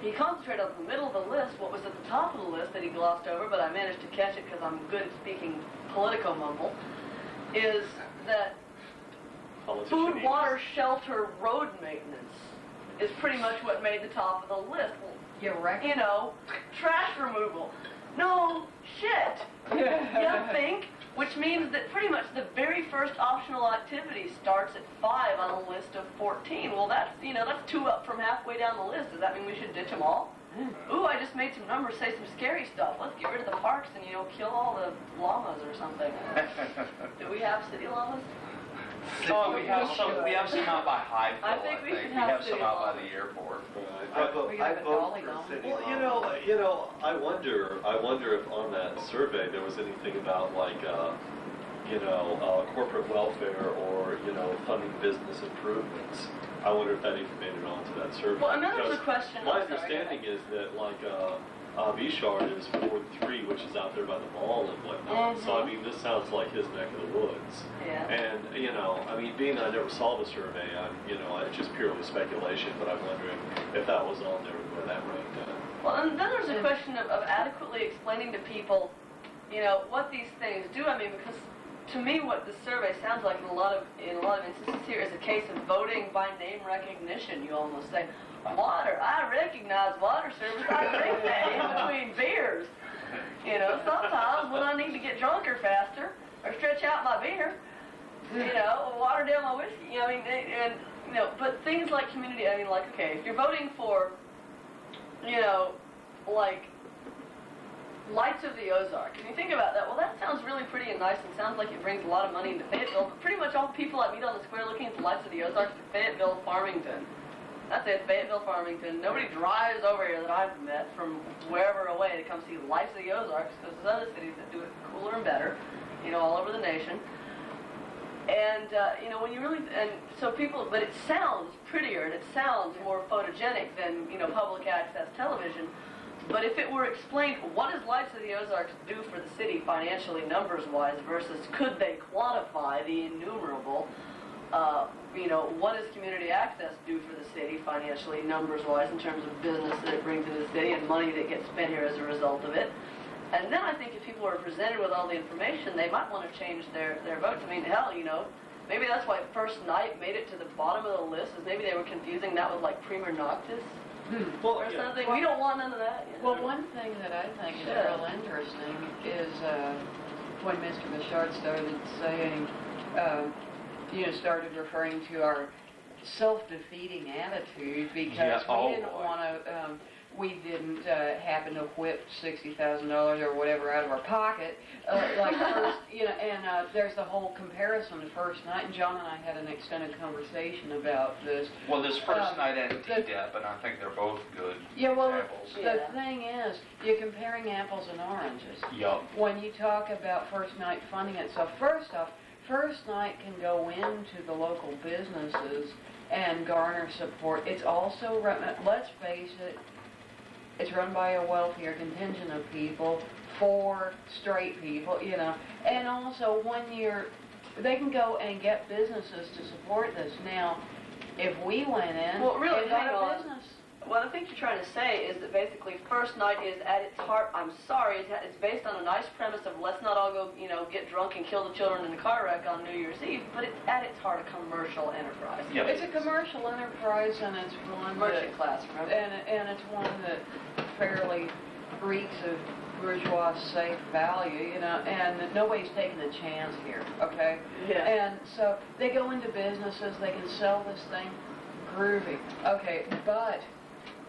he concentrated on the middle of the list, what was at the top of the list that he glossed over, but I managed to catch it because I'm good at speaking politico mumble, is that food, water, shelter, road maintenance is pretty much what made the top of the list. You reckon? Trash removal. No shit. You think? Which which means that pretty much the very first optional activity starts at 5 on a list of 14. Well, that's 2 up from halfway down the list. Does that mean we should ditch them all? Ooh, I just made some numbers say some scary stuff. Let's get rid of the parks and, kill all the llamas or something. Do we have city llamas? Oh, we have some out by Hyde. I think we should We have have city some out by llamas. the airport. We got a dolly llama. Well, I wonder if on that survey there was anything about like, corporate welfare or, funding business improvements. I wonder if that even made it onto that survey. Well, and then there's a Because question. My I'm sorry, understanding is that like, Vishard is Ward 3, which is out there by the mall and whatnot. So I mean, this sounds like his neck of the woods. Yeah. And being that I never saw the survey, it's just purely speculation. But I'm wondering if that was on there where that ranked at. Well, and then there's a question of adequately explaining to people, what these things do. I mean, because to me, what the survey sounds like in a lot of instances here is a case of voting by name recognition. You almost say, water. I recognize water service. I drink that in between beers. Sometimes when I need to get drunker faster or stretch out my beer, water down my whiskey. But things like community. Okay, if you're voting for, like Lights of the Ozarks. And you think about that, well, that sounds really pretty and nice and sounds like it brings a lot of money into Fayetteville, but pretty much all the people I meet on the square looking at the Lights of the Ozarks are Fayetteville, Farmington. That's it, Fayetteville, Farmington. Nobody drives over here that I've met from wherever away to come see the Lights of the Ozarks, because there's other cities that do it cooler and better, all over the nation. And, when you really, and so people, but it sounds prettier and it sounds more photogenic than, public access television. But if it were explained, what does Lights of the Ozarks do for the city financially, numbers-wise, versus could they quantify the innumerable, what does community access do for the city financially, numbers-wise, in terms of business that it brings into the city and money that gets spent here as a result of it? And then I think if people are presented with all the information, they might want to change their votes. I mean, hell, maybe that's why First Night made it to the bottom of the list, is maybe they were confusing that with like Prima Noctis. Or something. We don't want none of that. Well, one thing that I think is real interesting is when Mr. Bouchard started saying, started referring to our self-defeating attitude because we didn't happen to whip $60,000 or whatever out of our pocket. There's the whole comparison to First Night, and John and I had an extended conversation about this. Well, this First Night and DDEP, and I think they're both good examples. The thing is, you're comparing apples and oranges. Yup. When you talk about First Night funding it, so first off, First Night can go into the local businesses and garner support. It's also, let's face it, it's run by a wealthier contingent of people for straight people, And also, they can go and get businesses to support this. Now, if we went in and got a business... What I think you're trying to say is that basically First Night is at its heart, I'm sorry, it's based on a nice premise of let's not all go, get drunk and kill the children in a car wreck on New Year's Eve, but it's at its heart a commercial enterprise. Yep. It's a commercial enterprise, and it's one Merchant class, remember? And it's one that fairly reeks of bourgeois safe value, and nobody's taking a chance here, okay? Yeah. And so they go into businesses, they can sell this thing groovy. Okay, but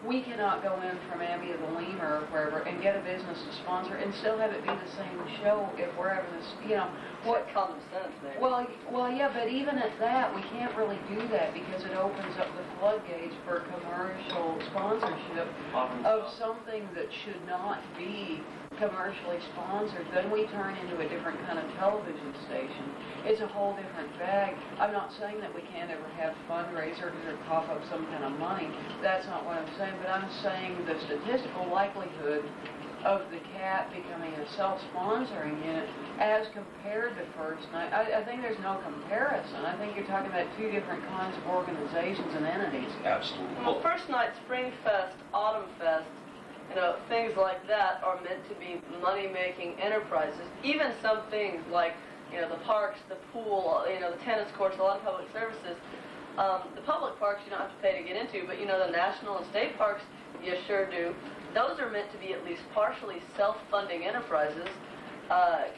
we cannot go in from Abbey of the Lemur or wherever and get a business to sponsor and still have it be the same show if we're having this, What common sense there? Well, yeah, but even at that, we can't really do that because it opens up the floodgates for commercial sponsorship of something that should not be commercially sponsored. Then we turn into a different kind of television station. It's a whole different bag. I'm not saying that we can't ever have fundraisers or cough up some kind of money. That's not what I'm saying, but I'm saying the statistical likelihood of the CAT becoming a self-sponsoring unit as compared to First Night, I think there's no comparison. I think you're talking about two different kinds of organizations and entities. Absolutely. Well, First Night, Spring Fest, Autumn Fest, things like that are meant to be money-making enterprises. Even some things like, the parks, the pool, the tennis courts, a lot of public services. The public parks you don't have to pay to get into, but the national and state parks, you sure do. Those are meant to be at least partially self-funding enterprises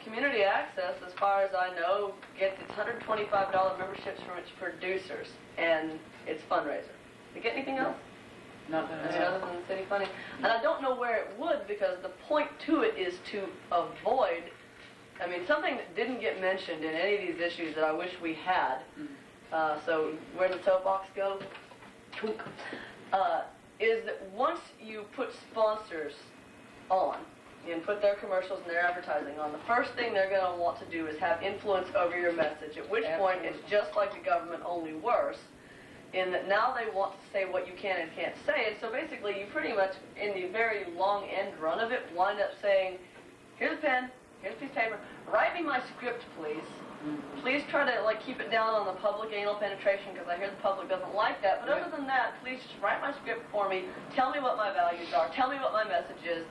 Community Access, as far as I know, gets its $125 memberships from its producers and its fundraiser. Did it get anything else? Not that I I mean, other than city funding. And I don't know where it would, because the point to it is to avoid, I mean, something that didn't get mentioned in any of these issues that I wish we had, so where'd the soapbox go? Is that once you put sponsors on, and put their commercials and their advertising on, the first thing they're going to want to do is have influence over your message, at which point it's just like the government, only worse, in that now they want to say what you can and can't say, and so basically you pretty much, in the very long end run of it, wind up saying, here's a pen, here's a piece of paper, write me my script, please. Please try to keep it down on the public anal penetration, because I hear the public doesn't like that, but other than that, please just write my script for me, tell me what my values are, tell me what my message is,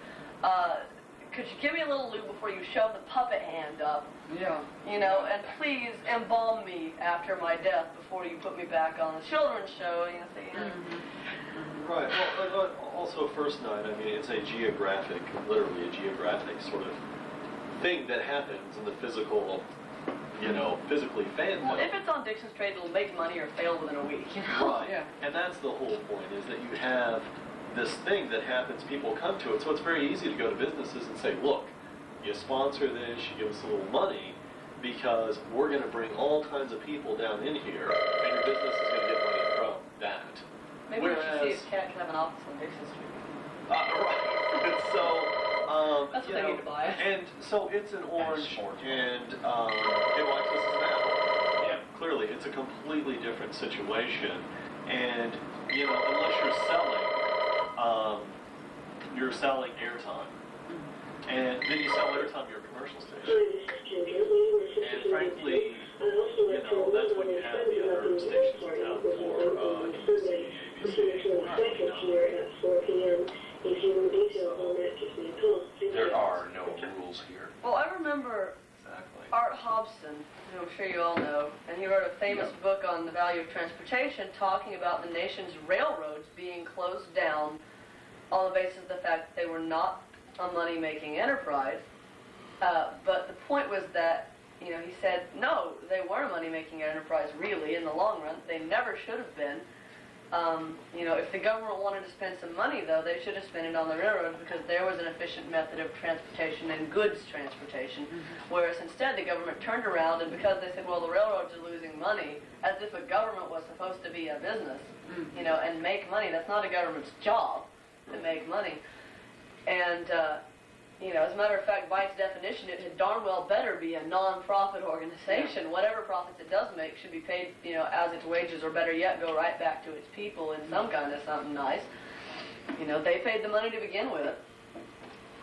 could you give me a little lube before you shove the puppet hand up? Yeah. You know, and please embalm me after my death before you put me back on the children's show. You know, so, Right. Well, also First Night, I mean, it's a geographic, literally a geographic sort of thing that happens in the physical, physically fandom. Well, if it's on Dixon Street, it'll make money or fail within a week. You know? Right. Yeah. And that's the whole point, is that you have this thing that happens, people come to it, so it's very easy to go to businesses and say, look, you sponsor this, you give us a little money, because we're going to bring all kinds of people down in here, and your business is going to get money from that. Maybe we should see if Cat can have an office on Dixon Street. Right. So, That's what they need to buy. And so it's an orange, and cable access is an apple. Yeah. Clearly, it's a completely different situation, and, unless you're selling airtime. And then you sell airtime to your commercial station. And frankly, that's when you have the other stations in town for EBC, ABC. There are no rules here. Well, I remember Exactly. Art Hobson, who I'm sure you all know, and he wrote a famous book on the value of transportation, talking about the nation's railroads being closed down on the basis of the fact that they were not a money-making enterprise. But the point was that, he said, no, they weren't a money-making enterprise, really, in the long run. They never should have been. If the government wanted to spend some money, though, they should have spent it on the railroads, because there was an efficient method of transportation and goods transportation. Whereas instead, the government turned around, and because they said, well, the railroads are losing money, as if a government was supposed to be a business, and make money. That's not a government's job to make money. And, as a matter of fact, by its definition, it had darn well better be a non-profit organization. Whatever profits it does make should be paid, as its wages, or better yet, go right back to its people in some kind of something nice. They paid the money to begin with.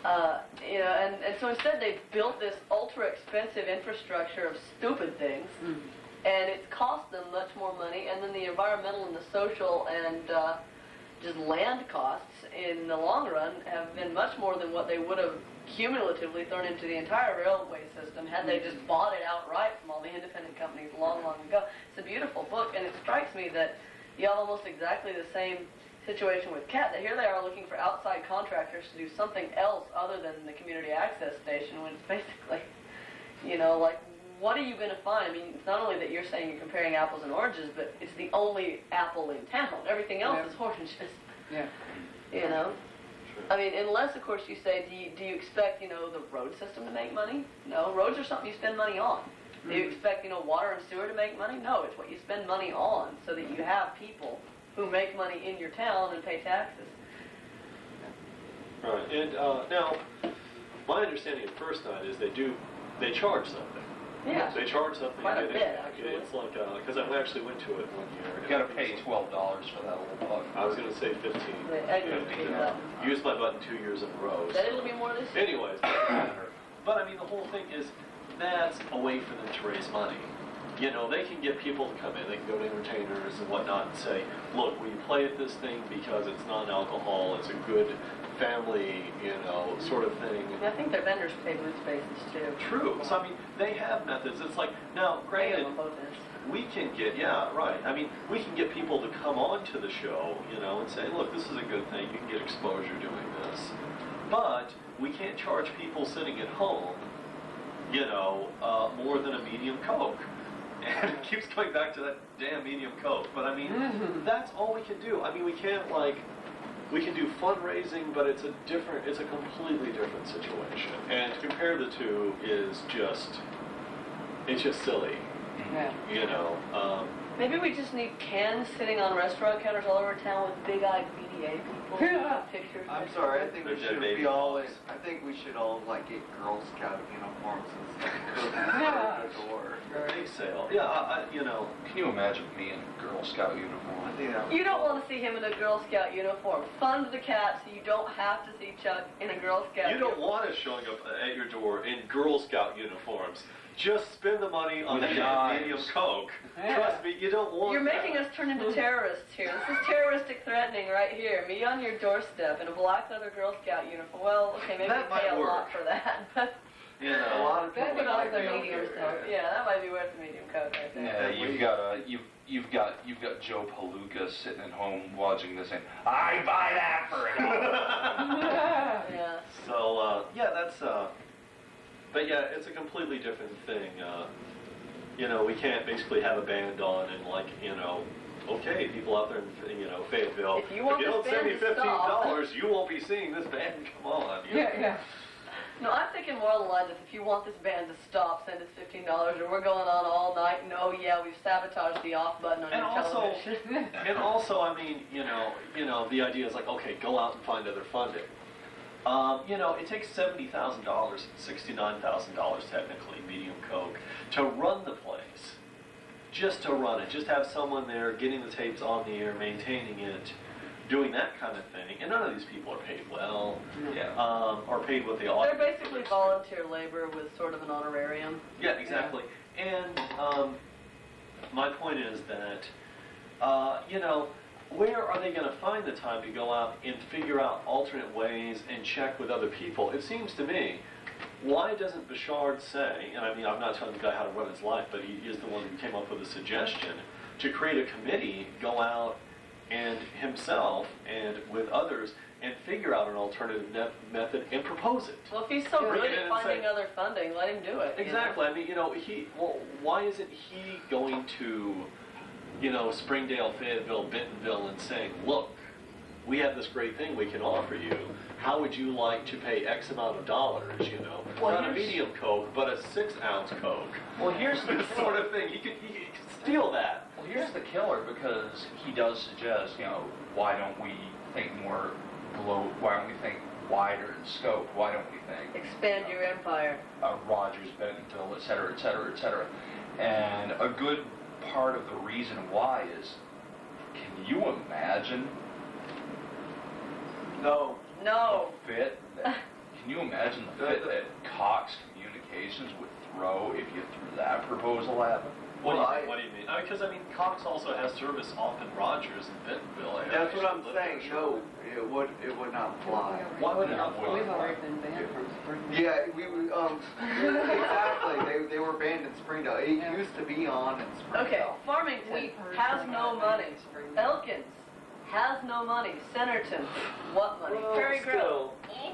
And so instead they built this ultra-expensive infrastructure of stupid things, and it's cost them much more money, and then the environmental and the social and just land costs in the long run have been much more than what they would have cumulatively thrown into the entire railway system had they just bought it outright from all the independent companies long, long ago. It's a beautiful book, and it strikes me that you have almost exactly the same situation with CAT, that here they are looking for outside contractors to do something else other than the community access station, when it's basically, what are you going to find? I mean, it's not only that you're saying you're comparing apples and oranges, but it's the only apple in town. Everything else is oranges. Yeah. I mean, unless, of course, you say, do you expect, the road system to make money? No, roads are something you spend money on. Do you expect, water and sewer to make money? No, it's what you spend money on, so that you have people who make money in your town and pay taxes. Right. And now, my understanding of First Night is they charge something. Yeah. They charge something. Quite a and bit, actually. It's like, because I actually went to it one year. You gotta pay $12 for that little bug. I was going to say 15. Used my button 2 years in a row. Then it'll be more this year. Anyways, but I mean, the whole thing is, that's a way for them to raise money. They can get people to come in, they can go to entertainers and whatnot and say, look, will you play at this thing because it's non-alcohol, it's a good family, sort of thing. I think their vendors pay booth spaces, too. True. So, I mean, they have methods. It's like, now, granted, we can get, I mean, we can get people to come on to the show, and say, look, this is a good thing, you can get exposure doing this. But we can't charge people sitting at home more than a medium Coke. And it keeps coming back to that damn medium Coke. But I mean, that's all we can do. I mean, we can't we can do fundraising, but it's a completely different situation. And to compare the two is it's just silly. Yeah. Maybe we just need cans sitting on restaurant counters all over town with big-eyed VDA people with pictures. I'm sorry, I think we They're should baby be all, dolls. I think we should all get Girl Scout uniforms and stuff. At the door. Big sale. Yeah, Can you imagine me in a Girl Scout uniform? I think that would You be don't cool. want to see him in a Girl Scout uniform. Fund the cat so you don't have to see Chuck in a Girl Scout you don't uniform. want us showing up at your door in Girl Scout uniforms. Just spend the money on With the knives. medium Coke. Trust me, you don't want You're that. making us turn into terrorists here. This is terroristic threatening right here. Me on your doorstep in a black leather Girl Scout uniform. Well, okay, maybe That we pay might a lot work. for that, but A lot of That'd people be might like the be okay medium with Coke. that. yeah, that might be worth the medium Coke right there. Yeah, you've got Joe Palooka sitting at home watching this saying, "I buy that for $1." Yeah. So, that's, but yeah, it's a completely different thing. We can't basically have a band on and okay, people out there in, Fayetteville, If you want if you don't this send me band to stop. $15, you won't be seeing this band. Come on. Yeah. No, I'm thinking more along the lines of if you want this band to stop, send us $15 or we're going on all night and oh yeah, we've sabotaged the off button on And your also, television. and also, I mean, the idea is okay, go out and find other funding. It takes $70,000, $69,000 technically, medium Coke, to run the place. Just to run it, just have someone there getting the tapes on the air, maintaining it, doing that kind of thing. And none of these people are paid well, or paid what they ought to They're be for basically their volunteer labor with sort of an honorarium. Yeah, exactly. And my point is that, where are they going to find the time to go out and figure out alternate ways and check with other people? It seems to me, why doesn't Bouchard say, and I mean, I'm not telling the guy how to run his life, but he is the one who came up with a suggestion to create a committee, go out and himself and with others and figure out an alternative method and propose it. Well, if he's so Bring good it in at and finding say- other funding, let him do it. you know? Exactly. I mean, why isn't he going to, Springdale, Fayetteville, Bentonville and saying, look, we have this great thing we can offer you. How would you like to pay X amount of dollars, Well, not a here's- medium Coke, but a 6-ounce Coke. Well, here's the This sort of thing. He could steal that. Well, here's the killer because he does suggest, why don't we think more why don't we think wider in scope? Why don't we think Expand your empire. Rogers, Bentonville, et cetera, et cetera, et cetera. And a good part of the reason why is, can you imagine No. No. the fit? Can you imagine the fit that Cox Communications would throw if you threw that proposal at them? What, Well, do you mean? Because, Cox also has service off in Rogers and Bentonville area. That's what I'm Live there, saying. sure. No, it would not fly. Why would it not Well, fly? We've already been banned from Springfield. Yeah, exactly. They were banned in Springdale. It Yeah. used to be on in Springdale. Okay, Farmington We've heard has from no our money. neighbors for years. Elkins has no money. Centerton, what money? Well, Prairie Grove. still.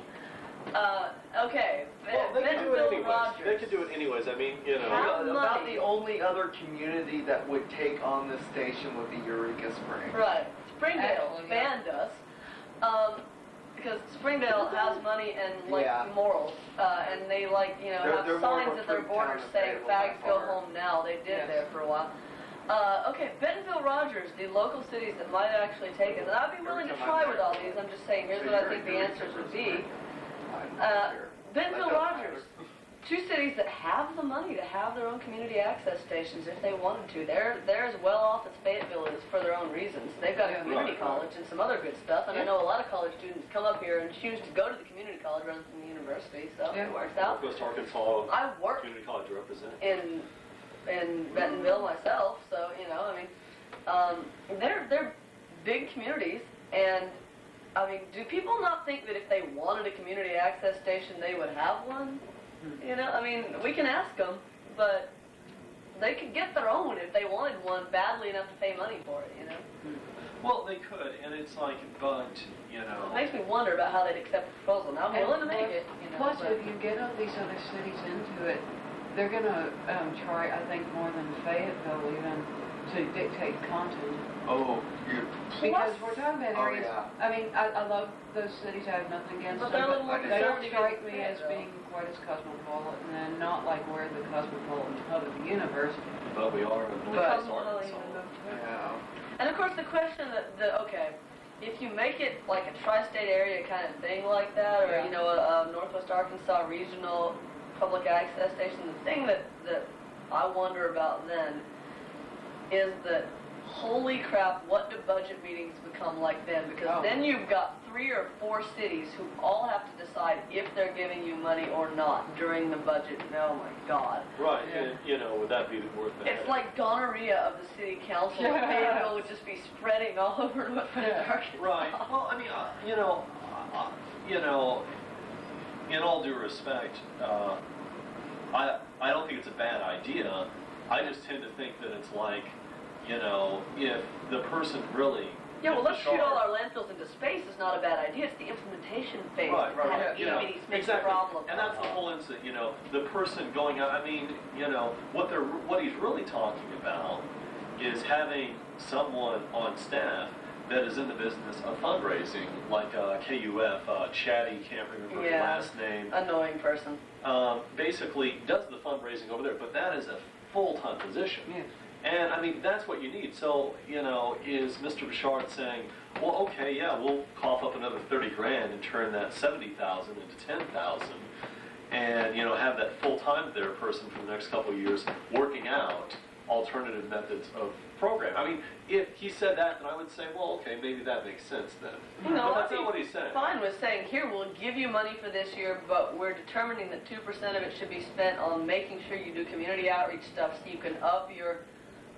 Okay. Well, they can do it Bentonville, anyways. Rogers. They can do it anyways. Have About money. the only other community that would take on this station would be Eureka Springs. Right. Springdale Actually, yeah. banned us. Because Springdale has money and Yeah. morals, and they have they're more of signs a at their fruit borders town saying than Fayetteville "Fags by go far." home now." They did Yes. there for a while. Okay, Bentonville, Rogers, the local cities that might actually take it, and I'd be willing to Every time try I'm with all these. I'm just saying, here's So what I you're think the Eureka answers would versus be. Here. Bentonville, That doesn't Rogers, two cities that have the money to have their own community access stations if they wanted to. They're as well off as Fayetteville is for their own reasons. They've got a Yeah. community Right. college and some other good stuff, and I know a lot of college students come up here and choose to go to the community college rather than the university, so Yeah. it works out. Northwest Arkansas I worked Community College to represent. in Bentonville myself, so they're big communities, and do people not think that if they wanted a community access station, they would have one? We can ask them, but they could get their own if they wanted one badly enough to pay money for it. Well, they could, and it's but It makes me wonder about how they'd accept the proposal. Now I'm willing to make it. Plus, but- if you get all these other cities into it, they're gonna try, I think, more than Fayetteville even to dictate content. Oh, you. Because we're talking about Oh, areas, yeah. I mean, I love those cities, I have nothing against But them, they're a little more they don't conservative strike in me as Fayetteville. being quite as cosmopolitan, and not like we're the cosmopolitan hub of the universe. But we are in The Northwest cosmopolitan Arkansas. Yeah. And of course, the question okay, if you make it like a tri-state area kind of thing like that, or Yeah. you know, a Northwest Arkansas regional public access station, the thing that I wonder about then is that, holy crap, what do budget meetings become like then? Because Oh. then you've got 3 or 4 cities who all have to decide if they're giving you money or not during the budget. And oh my God. Right, Yeah. and, you know, would that be worth the It's headache? like gonorrhea of the city council. Yeah. Fayetteville would just be spreading all over Northwest Yeah. Arkansas. Right. Well, I mean, you know, in all due respect, I don't think it's a bad idea. I just tend to think that it's like, you know, if the person really. Yeah, well, if let's the shoot all char- our landfills into space is not a bad idea. It's the implementation phase Right, right, that right. You know, makes the exactly. problem. And that's the whole incident, you know, the person going out, I mean, you know, what he's really talking about is having someone on staff that is in the business of fundraising, like KUF, Chatty, can't remember his Yeah. last name, Annoying person. basically does the fundraising over there, but that is a full-time position. Yes. And I mean, that's what you need. So, you know, is Mr. Bouchard saying, well, okay, yeah, we'll cough up another 30 grand and turn that 70,000 into 10,000 and, you know, have that full-time there person for the next couple of years working out alternative methods of program. I mean, if he said that, then I would say, well, okay, maybe that makes sense then. You know, But that's I'd not be what he's saying. fine with saying, here, we'll give you money for this year, but we're determining that 2% of it should be spent on making sure you do community outreach stuff so you can up your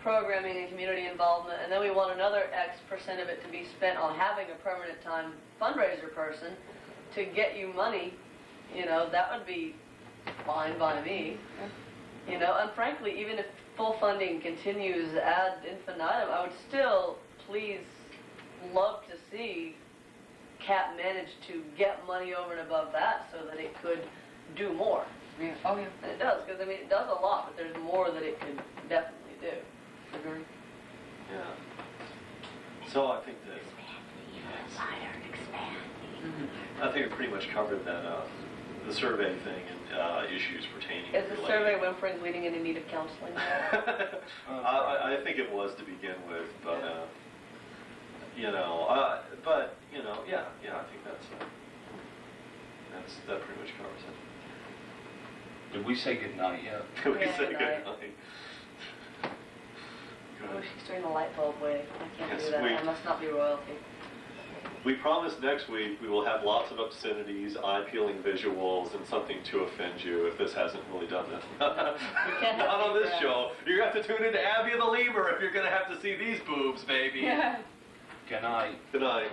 programming and community involvement, and then we want another X% of it to be spent on having a permanent time fundraiser person to get you money. You know, that would be fine by me. You know, and frankly, even if full funding continues ad infinitum, I would still please love to see CAP manage to get money over and above that so that it could do more. Yeah. Oh, yeah. And it does, because I mean, it does a lot, but there's more that it could definitely do. Agree. Yeah. So I think that, I think it pretty much covered that, the survey thing and issues pertaining to Is the survey whimpering leading into need of counseling? I think it was to begin with, but you know, but you know, yeah, I think that pretty much covers it. Did we say goodnight yet? Can we Yeah, say good good night. night? Oh, Good. she's doing the light bulb wave. I can't Yes, do that. we- I must not be royalty. We promise next week we will have lots of obscenities, eye-peeling visuals, and something to offend you if this hasn't really done that. can't have Not on this that. show. You're going to have to tune into Abby and the Lemur if you're going to have to see these boobs, baby. Yeah. Good night. Good night.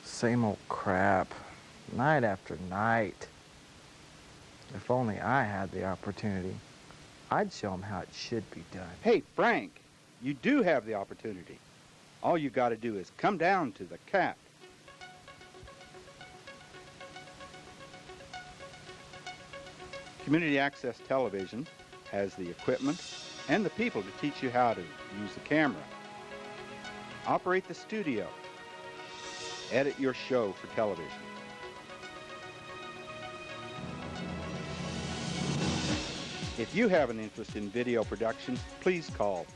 Same old crap, night after night. If only I had the opportunity, I'd show them how it should be done. Hey, Frank, you do have the opportunity. All you got to do is come down to the CAT. Community Access Television has the equipment and the people to teach you how to use the camera, operate the studio, edit your show for television. If you have an interest in video production, please call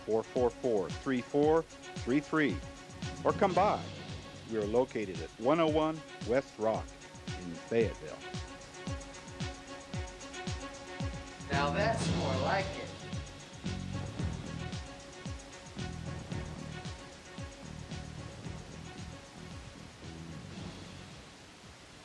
479-444-3433 or come by. We are located at 101 West Rock in Fayetteville. Now that's more like it.